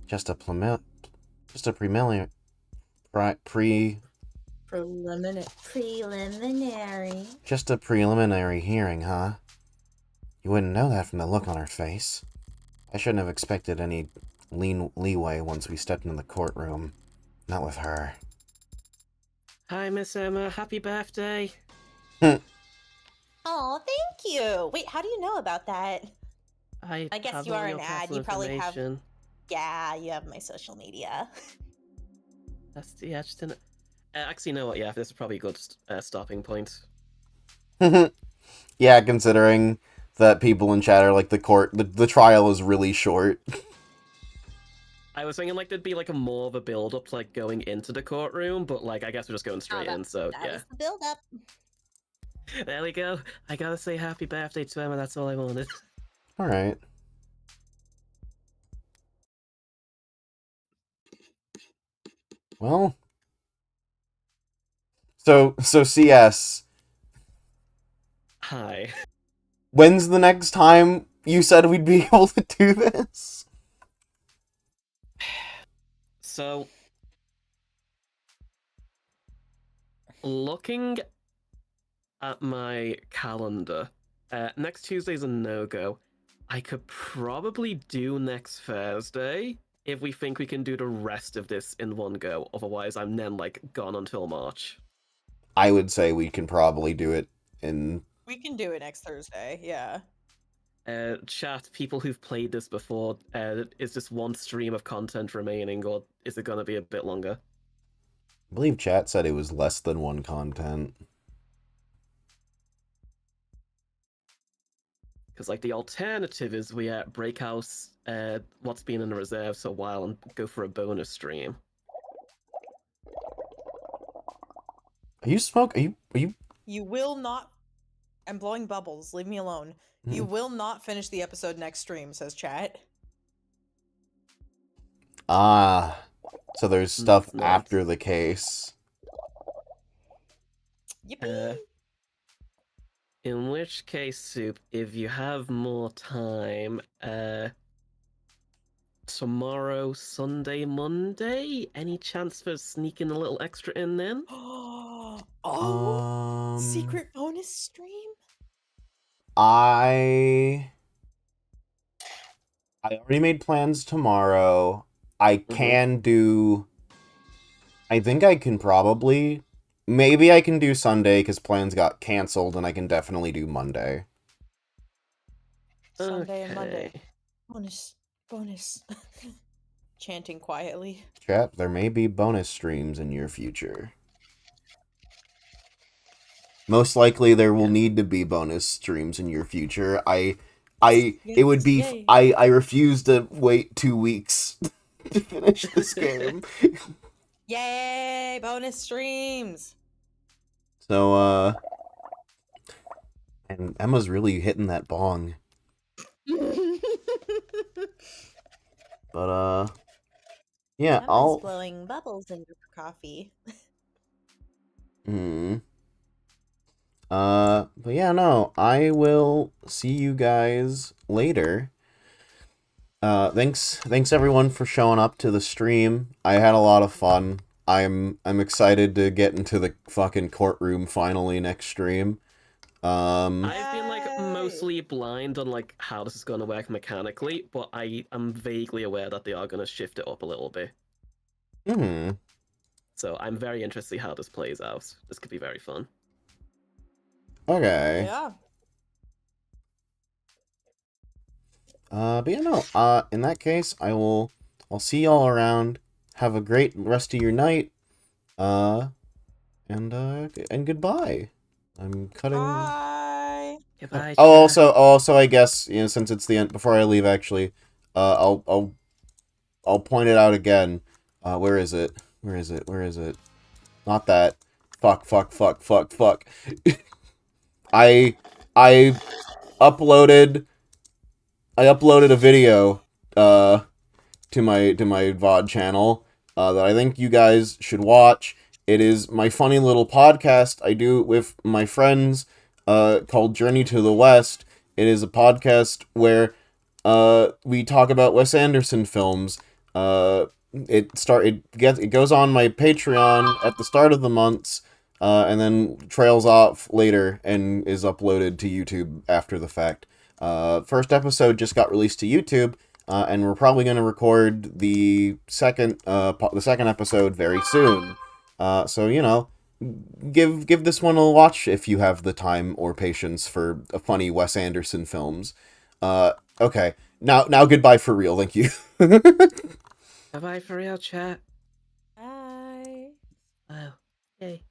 Speaker 1: Just a preliminary. Just a preliminary hearing, huh? You wouldn't know that from the look on her face. I shouldn't have expected any leeway once we stepped into the courtroom. Not with her.
Speaker 2: Hi, Miss Emma. Happy birthday.
Speaker 9: Oh, thank you. Wait, how do you know about that?
Speaker 2: I
Speaker 9: guess
Speaker 2: have
Speaker 9: you
Speaker 2: all
Speaker 9: are
Speaker 2: your
Speaker 9: an ad.
Speaker 2: personal
Speaker 9: You probably have.
Speaker 2: information.
Speaker 9: Yeah, you have my social media.
Speaker 2: That's the adjutant. Actually, you know what? Yeah, this is probably a good stopping point.
Speaker 1: Yeah, considering that people in chat are like the trial is really short.
Speaker 2: I was thinking like there'd be like a more of a build up to like going into the courtroom, but like I guess we're just going straight in. So
Speaker 9: That
Speaker 2: yeah,
Speaker 9: was the build up.
Speaker 2: there we go. I gotta say happy birthday to Emma. That's all I wanted.
Speaker 1: All right. Well, so CS.
Speaker 2: Hi.
Speaker 1: When's the next time you said we'd be able to do this?
Speaker 2: So, looking at my calendar, next Tuesday's a no-go. I could probably do next Thursday if we think we can do the rest of this in one go. Otherwise, I'm then like gone until March.
Speaker 1: I would say we can probably do it in.
Speaker 8: We can do it next Thursday. Yeah.
Speaker 2: Chat, people who've played this before, is just one stream of content remaining, or is it gonna be a bit longer?
Speaker 1: I believe chat said it was less than one content.
Speaker 2: Because like the alternative is we break house what's been in the reserves a while and go for a bonus stream.
Speaker 1: Are you smoke? Are you?
Speaker 8: You will not. I'm blowing bubbles. Leave me alone. You will not finish the episode next stream, says chat.
Speaker 1: Ah, so there's stuff
Speaker 2: Not.
Speaker 1: after the case.
Speaker 8: Yippee!
Speaker 2: In which case, Soup, if you have more time, tomorrow, Sunday, Monday, any chance for sneaking a little extra in then?
Speaker 8: Oh, secret bonus stream?
Speaker 1: I already made plans tomorrow. I can do. I think I can probably. Maybe I can do Sunday because plans got canceled, and I can definitely do Monday.
Speaker 8: Sunday and Monday. Bonus. Chanting quietly.
Speaker 1: Chat, there may be bonus streams in your future. Most likely there will need to be bonus streams in your future. It would be
Speaker 8: Yay.
Speaker 1: I refuse to wait 2 weeks to finish this game.
Speaker 8: Yay! Bonus streams!
Speaker 1: So and Emma's really hitting that bong. But yeah,
Speaker 9: Emma's blowing bubbles in your coffee.
Speaker 1: But yeah, no, I will see you guys later. Thanks everyone for showing up to the stream. I had a lot of fun. I'm excited to get into the fucking courtroom finally next stream.
Speaker 2: I've been like mostly blind on like how this is going to work mechanically, but I am vaguely aware that they are going to shift it up a little bit. So I'm very interested to see how this plays out. This could be very fun.
Speaker 1: Okay.
Speaker 8: Yeah.
Speaker 1: But yeah, no. In that case, I'll see y'all around. Have a great rest of your night. And goodbye. I'm cutting.
Speaker 8: Bye.
Speaker 2: Goodbye.
Speaker 1: Oh, also, I guess, you know, since it's the end, before I leave, actually, I'll point it out again. Where is it? Where is it? Not that. Fuck. I uploaded a video, to my VOD channel, that I think you guys should watch. It is my funny little podcast I do with my friends, called Journey to the West. It is a podcast where, we talk about Wes Anderson films. It goes on my Patreon at the start of the months, and then trails off later and is uploaded to YouTube after the fact. First episode just got released to YouTube, and we're probably going to record the second episode very soon. So, you know, give this one a watch if you have the time or patience for funny Wes Anderson films. Okay. Now goodbye for real. Thank you.
Speaker 2: Bye for real, chat.
Speaker 8: Bye.
Speaker 2: Oh, yay.